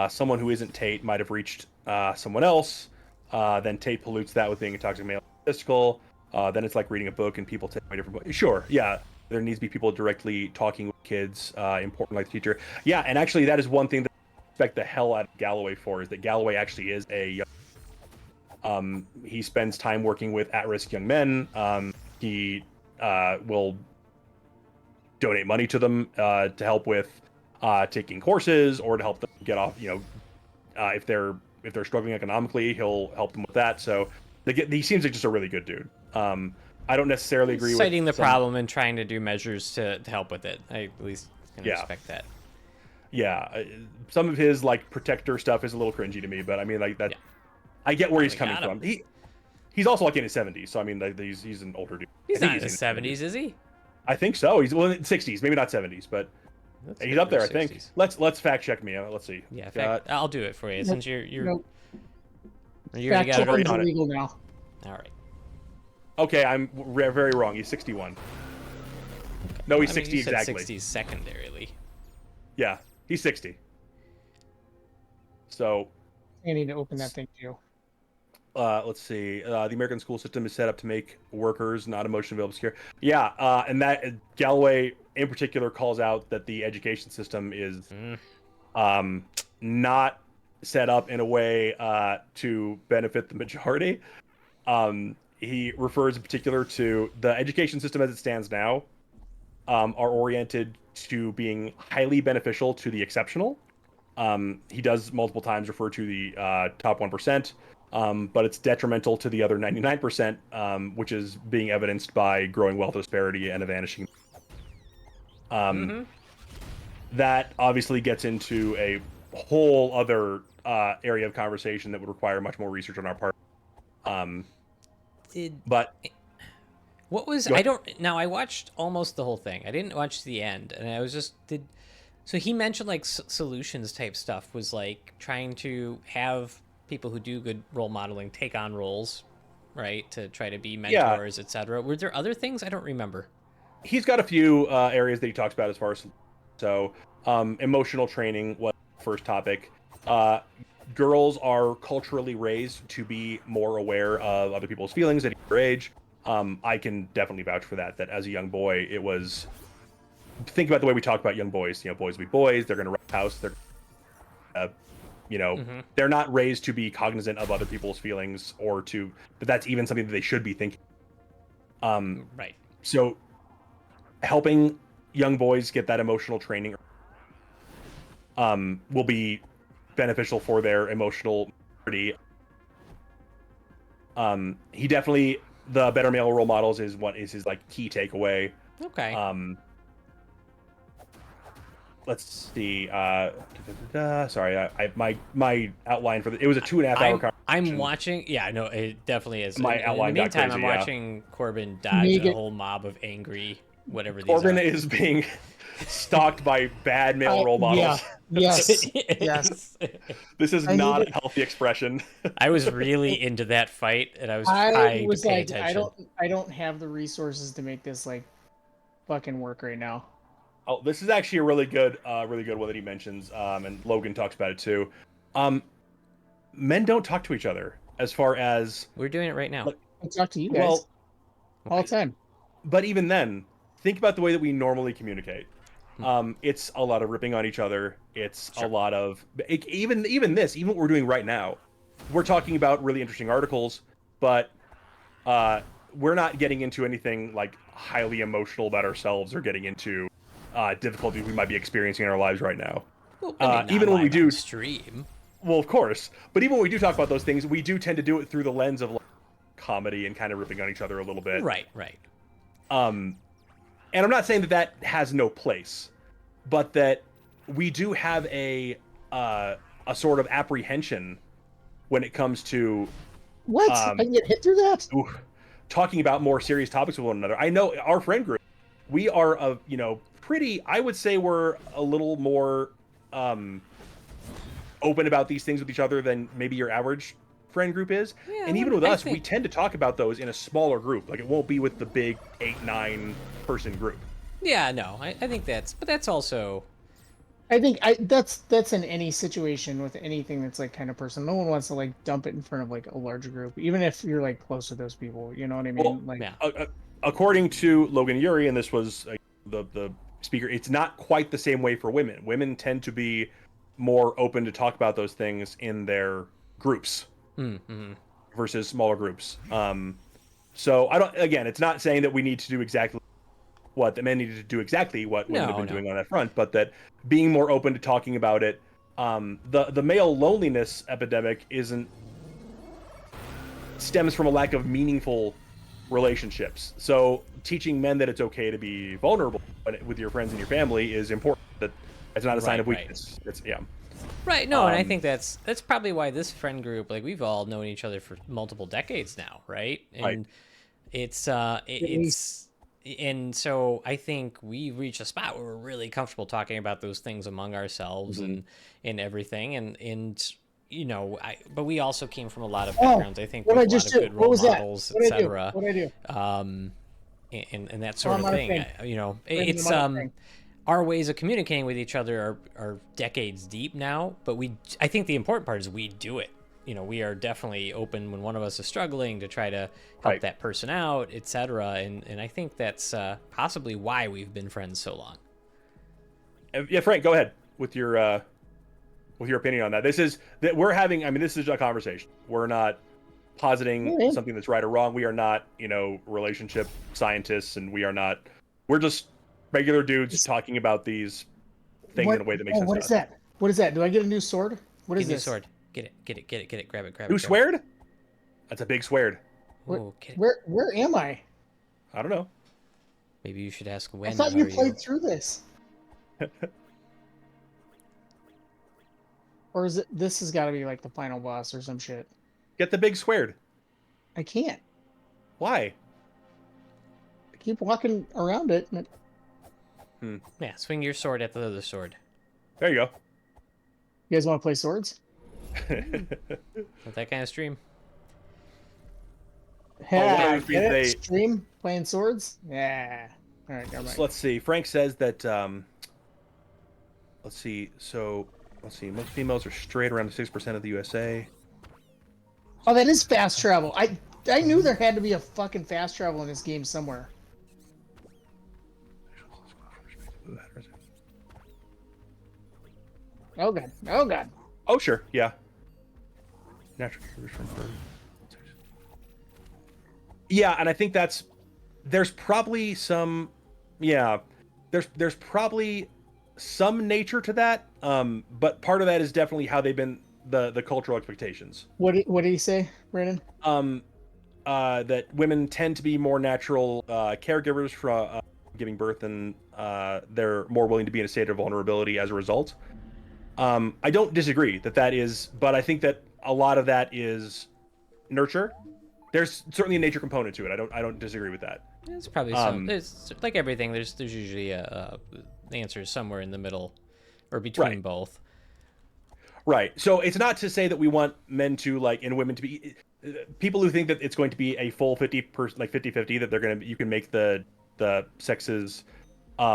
someone who isn't Tate might have reached someone else. Then Tate pollutes that with being a toxic male physical. Then it's like reading a book and people take a different book. Sure, yeah, there needs to be people directly talking with kids, important like the teacher. Yeah, and actually that is one thing that I respect the hell out of Galloway for, is that Galloway actually is he spends time working with at-risk young men. He will donate money to them to help with taking courses or to help them get off. If they're struggling economically, he'll help them with that. So he seems like just a really good dude. I don't necessarily agree Citing with the problem and trying to do measures to help with it. I at least can respect that. Yeah, some of his protector stuff is a little cringy to me, but I mean that I get where he's we coming got him. from. He's also like in his 70s, so I mean, like, he's an older dude. He's I think not in his 70s, is he? I think so. He's in 60s, maybe not 70s, but he's up there. I think. 60s. Let's fact check me. Let's see. Yeah, I'll do it for you since you're Nope. you already Fact got it. checking's on it. illegal now. All right. Okay, I'm very wrong. He's 61. No, he's I mean, 60 you said exactly. 60s secondarily. Yeah, he's 60. So, I need to open that thing too. let's see. The American school system is set up to make workers not emotionally obscure. Yeah, and that Galloway in particular calls out that the education system is not set up in a way to benefit the majority. He refers in particular to the education system as it stands now are oriented to being highly beneficial to the exceptional. He does multiple times refer to the top 1%, but it's detrimental to the other 99%, which is being evidenced by growing wealth disparity and a vanishing. That obviously gets into a whole other area of conversation that would require much more research on our part. But what was I don't now I watched almost the whole thing. I didn't watch the end, and I was just so he mentioned like solutions type stuff was like trying to have people who do good role modeling take on roles, right, to try to be mentors, etc. Were there other things? I don't remember. He's got a few areas that he talks about as far as emotional training was the first topic. Girls are culturally raised to be more aware of other people's feelings at your age. I can definitely vouch for that. That as a young boy, it was. Think about the way we talk about young boys. You know, boys will be boys. They're going to run the house. They're, they're not raised to be cognizant of other people's feelings or to. But that's even something that they should be thinking. Right. So, helping young boys get that emotional training will be beneficial for their emotional maturity. He definitely the better male role models is what is his like key takeaway. Okay. Let's see. Sorry, my outline for it was a 2.5 hour conversation. I'm watching. Yeah, no, it definitely is. My outline in the meantime, got crazy, I'm watching Corbin dodge a whole mob of angry whatever these Corbin are. is being stalked by bad male role models. Yeah. Yes. This is not a healthy expression. I was really into that fight, and I was trying to pay attention. I don't have the resources to make this like fucking work right now. Oh, this is actually a really good one that he mentions, and Logan talks about it too. Men don't talk to each other as far as we're doing it right now. I talk to you guys all the time. But even then, think about the way that we normally communicate. It's a lot of ripping on each other. It's a lot of even what we're doing right now. We're talking about really interesting articles, but we're not getting into anything like highly emotional about ourselves or getting into difficulties we might be experiencing in our lives right now. Well, even when we do stream. Well, of course, but even when we do talk about those things, we do tend to do it through the lens of like, comedy and kind of ripping on each other a little bit. Right. And I'm not saying that has no place, but that we do have a sort of apprehension when it comes to what I can get hit through that. Talking about more serious topics with one another. I know our friend group, we are pretty. I would say we're a little more open about these things with each other than maybe your average friend group is. Yeah, and even with us, we tend to talk about those in a smaller group. Like it won't be with the big 8-9 person group. Yeah, no, I think that's also. I think that's in any situation with anything that's like kind of personal. No one wants to like dump it in front of like a larger group, even if you're like close to those people. You know what I mean? Well, according to Logan Yuri, and this was the speaker, it's not quite the same way for women. Women tend to be more open to talk about those things in their groups versus smaller groups. So I don't. Again, it's not saying that we need to do exactly what the men needed to do exactly what women have been doing on that front, but that being more open to talking about it. The male loneliness epidemic stems from a lack of meaningful relationships. So teaching men that it's okay to be vulnerable with your friends and your family is important. That it's not a sign of weakness. Right. No, and I think that's probably why this friend group, like we've all known each other for multiple decades now, right? And Right. it's At least. and so I think we reach a spot where we're really comfortable talking about those things among ourselves and everything, and you know, but we also came from a lot of Oh, backgrounds. I think what with I a lot just of do? good What role was that? models, What I do? etc. What I do? And that Oh, sort I'm of on a thing. thing. You know, Brandon, it's I'm on a thing. our ways of communicating with each other are decades deep now, but I think the important part is we do it. You know, we are definitely open when one of us is struggling to try to help Right. that person out, etc. And I think that's possibly why we've been friends so long. Yeah, Frank, go ahead with your opinion on that. This is that we're having. I mean, this is a conversation. We're not positing Yeah. something that's right or wrong. We are not, relationship scientists, and we are not. We're just regular dudes talking about these things in a way that makes sense What to is us. that? What is that? Do I get a new sword? What Get is a new this? sword. Get it. Get it. Get it. Get it. Grab it. Grab New it. Grab it. sword? That's a big sword. Oh, get it. Where am I? I don't know. Maybe you should ask I when thought are you you. played through this. Or is it? This has got to be like the final boss or some shit. Get the big sword. I can't. Why? I keep walking around it. And Yeah, swing your sword at the other sword. There you you guys want to play swords? go. Not that kind of stream. Yeah, of the get it? things Stream playing swords? Yeah. All right, never mind. So let's see. Frank says that. Let's see. So let's see. Most females are straight around 6% of the USA. Oh, that is fast travel. I knew there had to be a fucking fast travel in this game somewhere. Oh god. Oh god. Oh sure, yeah. Natural caregivers from birth. Yeah, and I think there's probably some, yeah, there's probably some nature to that. But part of that is definitely how they've been the cultural expectations. What did he say, Brandon? That women tend to be more natural caregivers for giving birth, and they're more willing to be in a state of vulnerability as a result. I don't disagree that is, but I think that a lot of that is nurture. There's certainly a nature component to it. I don't disagree with that. It's probably some. It's like everything. There's usually a answer somewhere in the middle, or between Right. both. Right. So it's not to say that we want men to and women to be people who think that it's going to be a full 50-50, that you can make the sexes. Yeah,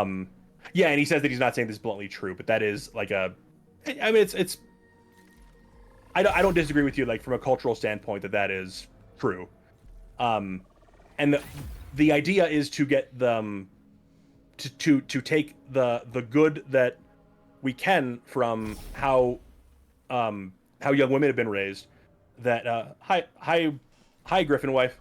and he says that he's not saying this is bluntly true, but that is I mean it's I don't disagree with you from a cultural standpoint that is true. And the idea is to get them to take the good that we can from how young women have been raised. That hi Griffin wife.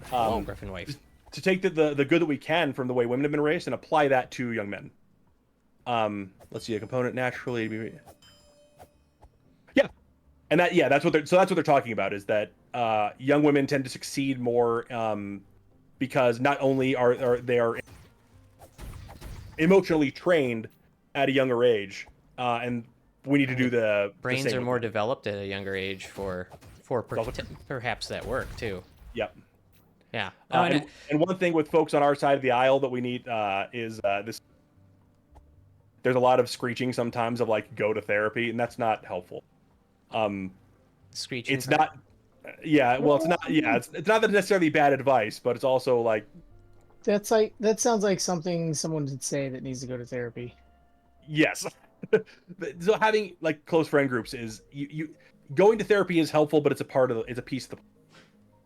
Hello, Griffin wife. To take the good that we can from the way women have been raised and apply that to young men. Let's see, a component naturally. Yeah, and that's what they're talking about, is that young women tend to succeed more because not only are they emotionally trained at a younger age, and we need to do the Brains same are with more men. developed at a younger age for perhaps that work too. Yep. Yeah. And one thing with folks on our side of the aisle that we need is this. There's a lot of screeching sometimes of go to therapy, and that's not helpful. Screeching. It's not. Yeah, well, it's not. Yeah, it's not that necessarily bad advice, but it's also That sounds like something someone would say that needs to go to therapy. yes. So having close friend groups is you going to therapy is helpful, but it's a piece of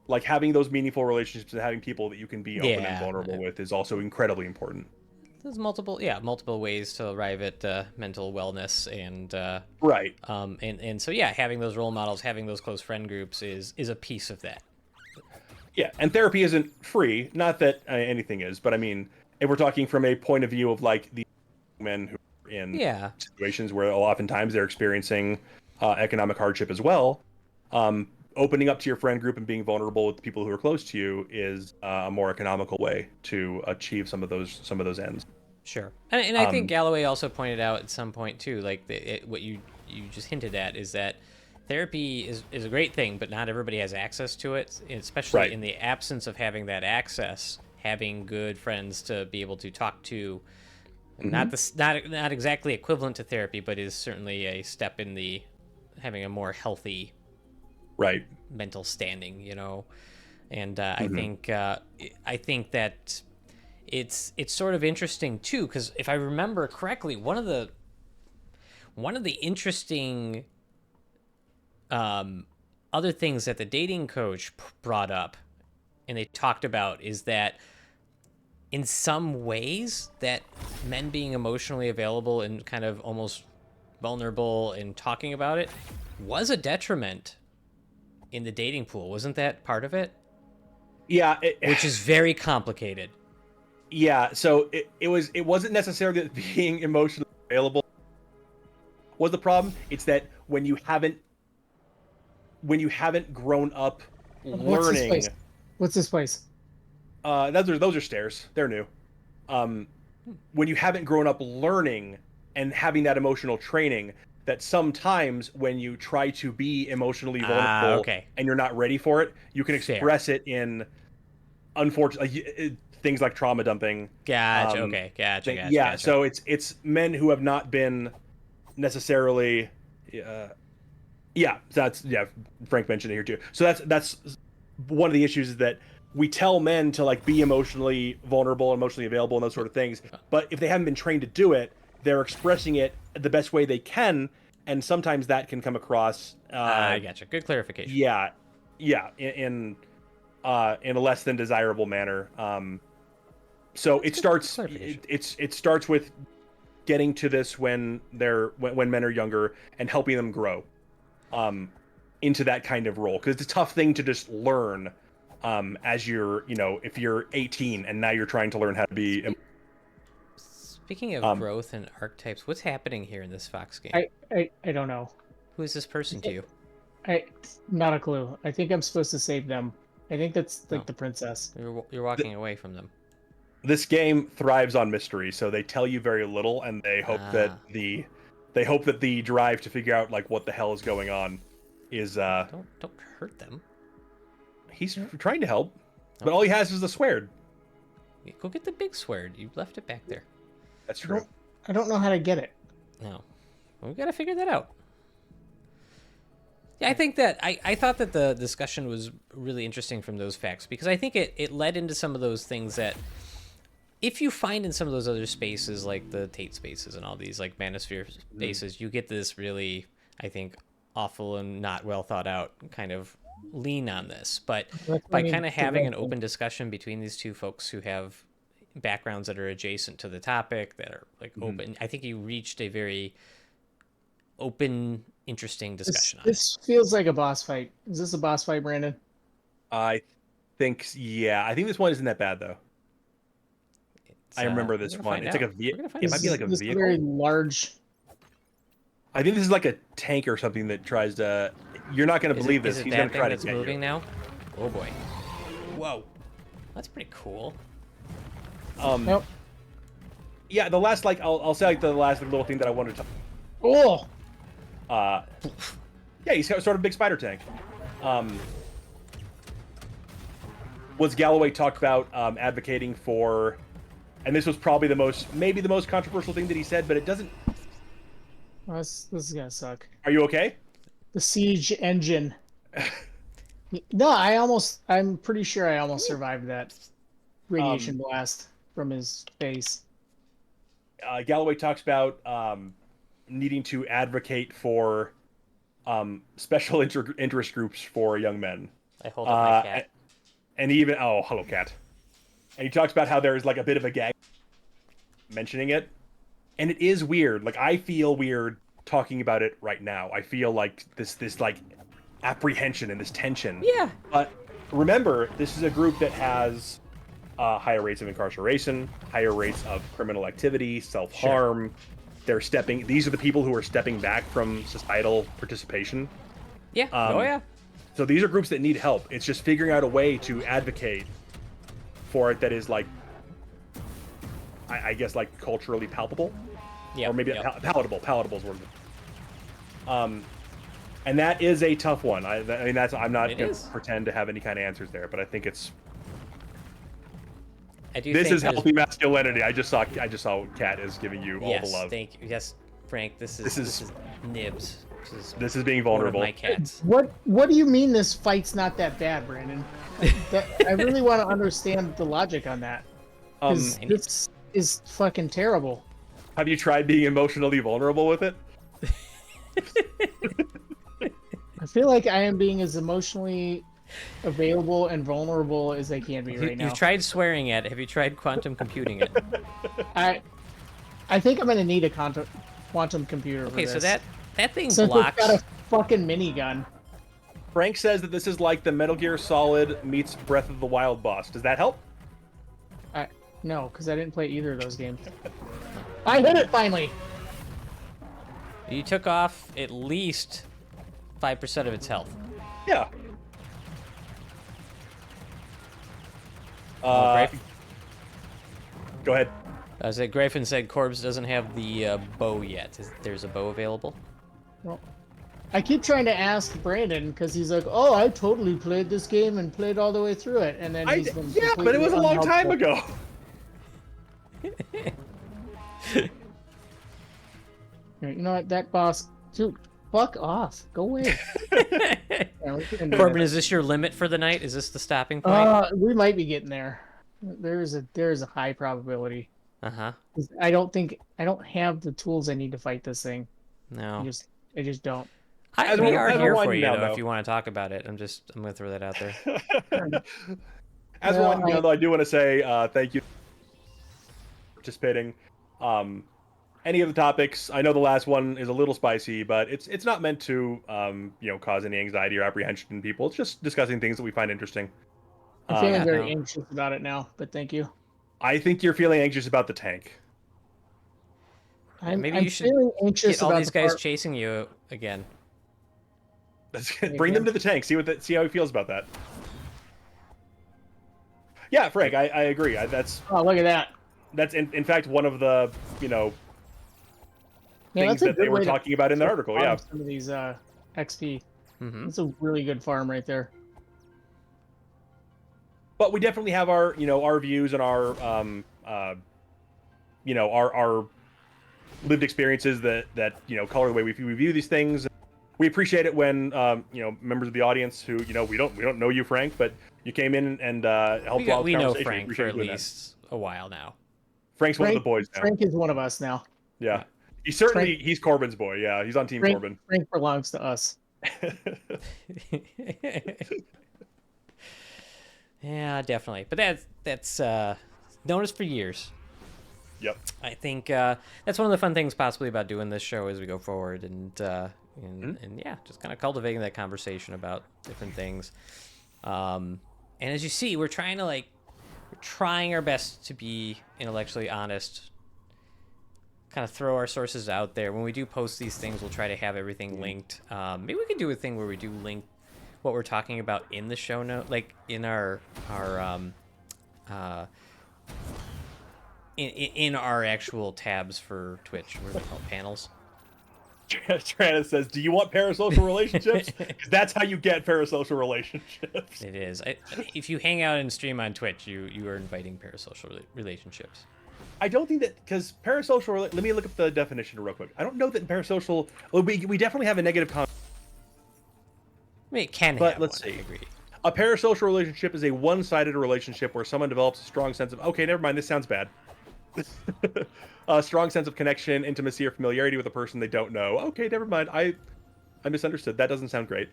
the having those meaningful relationships and having people that you can be open and vulnerable with is also incredibly important. There's multiple ways to arrive at mental wellness, and Right. and so having those role models, having those close friend groups is a piece of that. Yeah, and therapy isn't free. Not that anything is, but I mean, if we're talking from a point of view of the men who are in situations where oftentimes they're experiencing economic hardship as well, opening up to your friend group and being vulnerable with the people who are close to you is a more economical way to achieve some of those ends. Sure, and I think Galloway also pointed out at some point too, what you you just hinted at is that therapy is a great thing, but not everybody has access to it, especially Right. in the absence of having that access. Having good friends to be able to talk to, not exactly equivalent to therapy, but is certainly a step in the having a more healthy Right. mental standing, you know. And I think that it's sort of interesting too, because if I remember correctly, one of the interesting other things that the dating coach brought up and they talked about is that in some ways that men being emotionally available and kind of almost vulnerable and talking about it was a detriment in the dating pool. Wasn't that part of it? Yeah. Which is very complicated. Yeah. So it wasn't necessarily that being emotionally available was the problem. It's that when you haven't grown up What's this learning. place? What's this place? Those are stairs. They're new. When you haven't grown up learning and having that emotional training, that sometimes when you try to be emotionally vulnerable Okay. and you're not ready for it, you can Fair. express it in unfortunately things like trauma dumping. Gotcha. Okay. Gotcha. Yeah. Gotcha. So it's men who have not been necessarily. Yeah. That's Frank mentioned it here too. So that's one of the issues is that we tell men to like be emotionally vulnerable, emotionally available, and those sort of things. But if they haven't been trained to do it, they're expressing it the best way they can, and sometimes that can come across. I gotcha. Good clarification. Yeah, in a less than desirable manner. So it starts. It starts with getting to this when men are younger and helping them grow into that kind of role, because it's a tough thing to just learn as you're, if you're 18 and now you're trying to learn how to be. Speaking of growth and archetypes, what's happening here in this Fox game? I don't know. Who is this person to you? Not a clue. I think I'm supposed to save them. I think that's like the princess. You're walking away from them. This game thrives on mystery, so they tell you very little, and they hope that the drive to figure out like what the hell is going on is Don't hurt them. He's trying to help, but all he has is the sword. Go get the big sword. You left it back there. That's true. I don't know how to get it. No. Well, we got to figure that out. Yeah, I think that I thought that the discussion was really interesting from those facts, because I think it led into some of those things that if you find in some of those other spaces, like the Tate spaces and all these like manosphere spaces, you get this really, I think, awful and not well thought out kind of lean on this. But by kind of having an open discussion between these two folks who have backgrounds that are adjacent to the topic, that are like open, I think you reached a very open, interesting discussion. This feels like a boss fight. Is this a boss fight, Brandon? I think this one isn't that bad though. I remember this one. It's like a vehicle. It might be like a vehicle. Very large. I think this is like a tank or something that tries to. You're not going to believe this. He's going to try to get moving you. now. Oh boy. Whoa. That's pretty cool. Nope. Yeah, the last I'll say like the last little thing that I wanted to. Oh. Yeah, he's got sort of a big spider tank. Was Galloway talked about advocating for, and this was probably maybe the most controversial thing that he said, but it doesn't. Oh, this is gonna suck. Are you okay? The siege engine. No, I'm pretty sure I almost survived that radiation blast from his face. Galloway talks about needing to advocate for special interest groups for young men. I hold up my cat. And even hello cat. And he talks about how there's like a bit of a gag mentioning it, and it is weird. Like I feel weird talking about it right now. I feel like this like apprehension and this tension. Yeah. But remember, this is a group that has higher rates of incarceration, higher rates of criminal activity, self-harm. Sure. These are the people who are stepping back from societal participation. Yeah. So these are groups that need help. It's just figuring out a way to advocate for it that is like, I guess like culturally palpable. Yeah. Or maybe palatable. Palatable is word. And that is a tough one. I mean, I'm not going is. to pretend to have any kind of answers there, but I think it's. I do This think is healthy masculinity. I just saw Kat is giving you all the love. Thank you. Yes, Frank. This is nibs. This is being one of vulnerable. my cats. What do you mean this fight's not that bad, Brandon? I really want to understand the logic on that. Because this is fucking terrible. Have you tried being emotionally vulnerable with it? I feel like I am being as emotionally available and vulnerable as I can be right now. You've tried swearing at it. Have you tried quantum computing it? I think I'm gonna need a quantum computer for Okay, this. so that thing Since blocks. it's got a fucking minigun. Frank says that this is like the Metal Gear Solid meets Breath of the Wild boss. Does that help? No, because I didn't play either of those games. I hit it finally. You took off at least 5% of its health. Yeah. Go ahead. I said Griffin said Corbs doesn't have the bow yet. There's a bow available? Well, I keep trying to ask Brandon because he's like, "Oh, I totally played this game and played all the way through it," and then he's been yeah, but it was a long time ago. You know what? That boss, dude, fuck off. Go away. Corbin, is this your limit for the night? Is this the stopping point? We might be getting there. There's a high probability. Uh-huh. I don't have the tools I need to fight this thing. No. I just don't. We are here for you, down, though, though. if you want to talk about it. I'm going to throw that out there. As we're winding down, though, I do want to say thank you for participating. Any of the topics, I know the last one is a little spicy, but it's not meant to cause any anxiety or apprehension in people. It's just discussing things that we find interesting. I'm feeling very anxious about it now, but thank you. I think you're feeling anxious about the tank. Maybe I'm you should feeling anxious get all about these guys chasing you again. Bring them to the tank. See how he feels about that. Yeah, Frank, I agree. Oh, look at that. That's in fact one of the things that they were talking about in the article. Yeah, some of these XP. Mm-hmm. It's a really good farm right there. But we definitely have our our views and our our lived experiences that color the way we view these things. We appreciate it when members of the audience who we don't know you, Frank, but you came in and helped out the we know conversation. Frank for at least a while now. Frank's one of the boys now. Frank is one of us now. Yeah. He's Corbin's boy. Yeah, he's on Team Corbin. Frank belongs to us. Yeah, definitely. But that's known us for years. Yep. I think that's one of the fun things possibly about doing this show as we go forward, and yeah, just kind of cultivating that conversation about different things. And as you see, we're trying our best to be intellectually honest, kind of throw our sources out there. When we do post these things, we'll try to have everything linked. Maybe we can do a thing where we do link what we're talking about in the show note, like in our in our actual tabs for Twitch. What are they called? Panels? Travis says, do you want parasocial relationships? Because that's how you get parasocial relationships. It is. If you hang out and stream on Twitch, you are inviting parasocial relationships. I don't think that, because parasocial, let me look up the definition real quick. I don't know that in parasocial, we definitely have a negative connotation. I mean, it can But have let's one, see. I agree. A parasocial relationship is a one-sided relationship where someone develops a strong sense of, okay, never mind, this sounds bad. A strong sense of connection, intimacy, or familiarity with a person they don't know. Okay, never mind. I misunderstood. That doesn't sound great.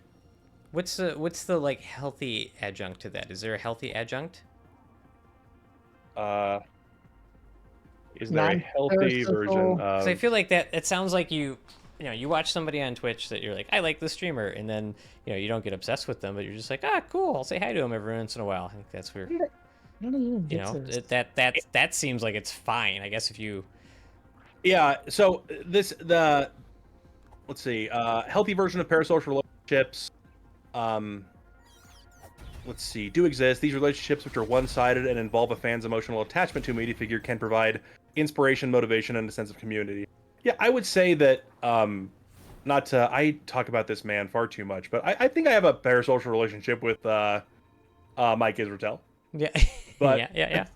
What's the like healthy adjunct to that? Is there a healthy adjunct? Is there a healthy version of... So I feel like that. It sounds like you watch somebody on Twitch that you're like, I like the streamer, and then you don't get obsessed with them, but you're just like, cool, I'll say hi to him every once in a while. I think that's weird. That seems like it's fine. I guess if you. Yeah. So let's see. Healthy version of parasocial relationships. Let's see. Do exist. These relationships, which are one-sided and involve a fan's emotional attachment to a media figure, can provide inspiration, motivation, and a sense of community. Yeah, I would say that not to, I talk about this man far too much, but I think I have a parasocial relationship with Mike Israel. Yeah. But Yeah.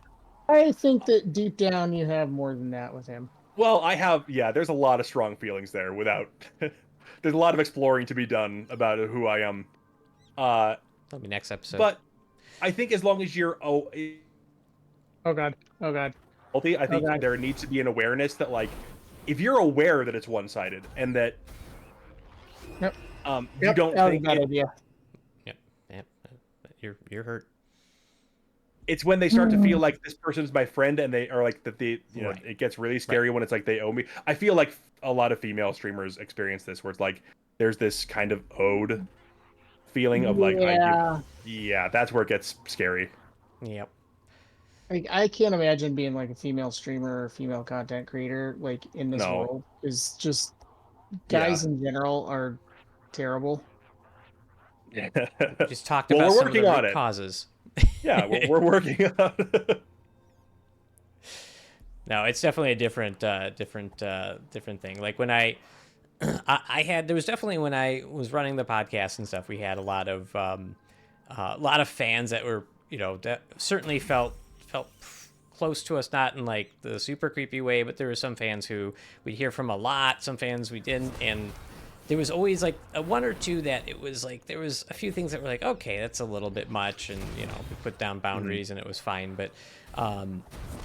I think that deep down you have more than that with him. well, I have, yeah, there's a lot of strong feelings there without, there's a lot of exploring to be done about who I am. That'll be next episode. But I think as long as you're Oh god. Oh god. healthy, I Oh think god. there needs to be an awareness that, like, if you're aware that it's one-sided and that Yep. you Yep, don't that was a think bad idea. Yep. You're hurt. it's when they start to feel like this person's my friend and they are like that Right. it gets really scary when it's like they owe me. I feel like a lot of female streamers experience this where it's like there's this kind of owed feeling of like Yeah. that's where it gets scary. Yep. I can't imagine being like a female streamer or female content creator like in this No. world. Is just Yeah. guys in general are terrible. Just talked Well, about we're some of the working on root it. causes. Yeah, we're working on it. No, it's definitely a different thing. Like when I had, there was definitely when I was running the podcast and stuff, we had a lot of fans that were, that certainly felt close to us, not in like the super creepy way, but there were some fans who we'd hear from a lot, some fans we didn't, and there was always like a one or two that it was like there was a few things that were like, okay, that's a little bit much, and we put down boundaries and it was fine, but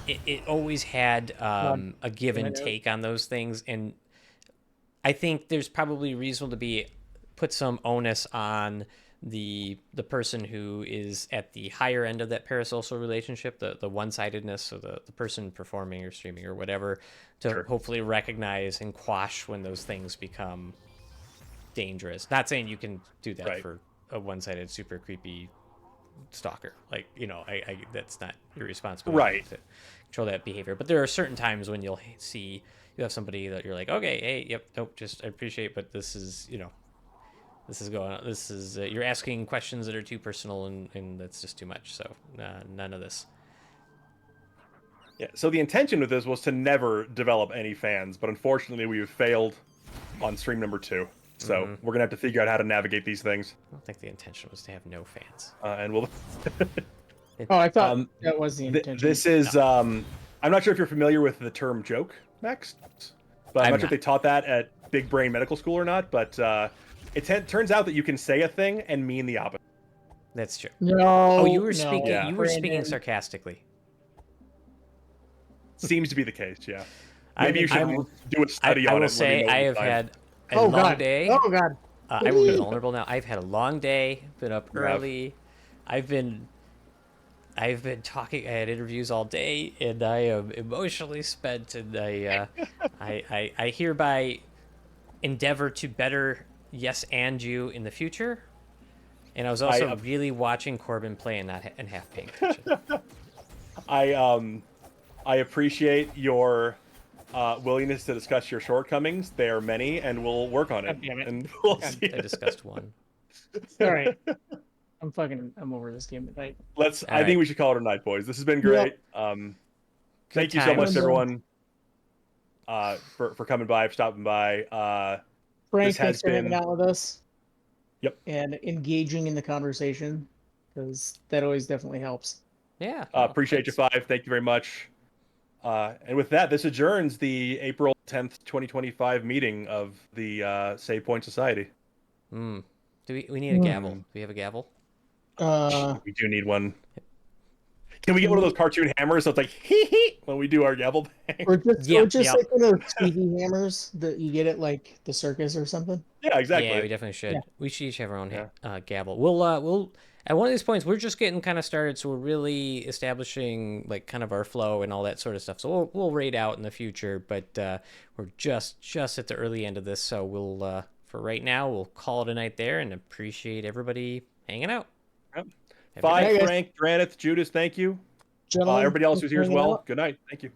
it always had a give and take on those things, and I think there's probably reason to put some onus on the person who is at the higher end of that parasocial relationship, the one-sidedness, so the person performing or streaming or whatever, to hopefully recognize and quash when those things become dangerous. Not saying you can do that for a one-sided super creepy stalker, like I that's not your responsibility to control that behavior, but there are certain times when you'll see you have somebody that you're like, okay, hey, yep, nope, just I appreciate, but this is this is going on, this is you're asking questions that are too personal, and that's just too much, so none of this. Yeah, so the intention with this was to never develop any fans, but unfortunately we've failed on stream number 2. So we're gonna have to figure out how to navigate these things. I don't think the intention was to have no fans. And we'll. I thought that was the intention. This is. I'm not sure if you're familiar with the term joke, Max, but I'm not sure if they taught that at Big Brain Medical School or not. But it turns out that you can say a thing and mean the opposite. That's true. No. Oh, you were speaking. Yeah. You were speaking sarcastically. Seems to be the case. Yeah. Maybe you should do a study I on it. will say I have had a long god. day. Oh god. I will be vulnerable now. I've had a long day. Been up early. I've been talking. I had interviews all day, and I am emotionally spent. And I hereby endeavor to better yes and you in the future. And I was also really watching Corbin play and half paying attention. I appreciate your willingness to discuss your shortcomings. They are many, and we'll work on it. And we'll see. I discussed one. All right. I'm over this game tonight. I think we should call it a night, boys. This has been great. Thank you so much, everyone, for coming by, for stopping by. Frank, thanks for hanging out with us. Yep. And engaging in the conversation, because that always definitely helps. Yeah. Appreciate you, Five. Thank you very much. And with that, this adjourns the April 10th, 2025 meeting of the Save Point Society. Do we need a gavel? Do we have a gavel? We do need one. Can we get one of those cartoon hammers so it's like hee hee when we do our gavel bang? Or just like one of those TV hammers that you get at like the circus or something. Yeah, exactly. Yeah, we definitely should. Yeah. We should each have our own gavel. We'll at one of these points we're just getting kind of started, so we're really establishing like kind of our flow and all that sort of stuff. So we'll raid out in the future, but we're just at the early end of this, so we'll for right now we'll call it a night there and appreciate everybody hanging out. Yep. Five, Frank, Dranith, Judas, thank you. Gentlemen, everybody else who's here as well. Out. Good night. Thank you.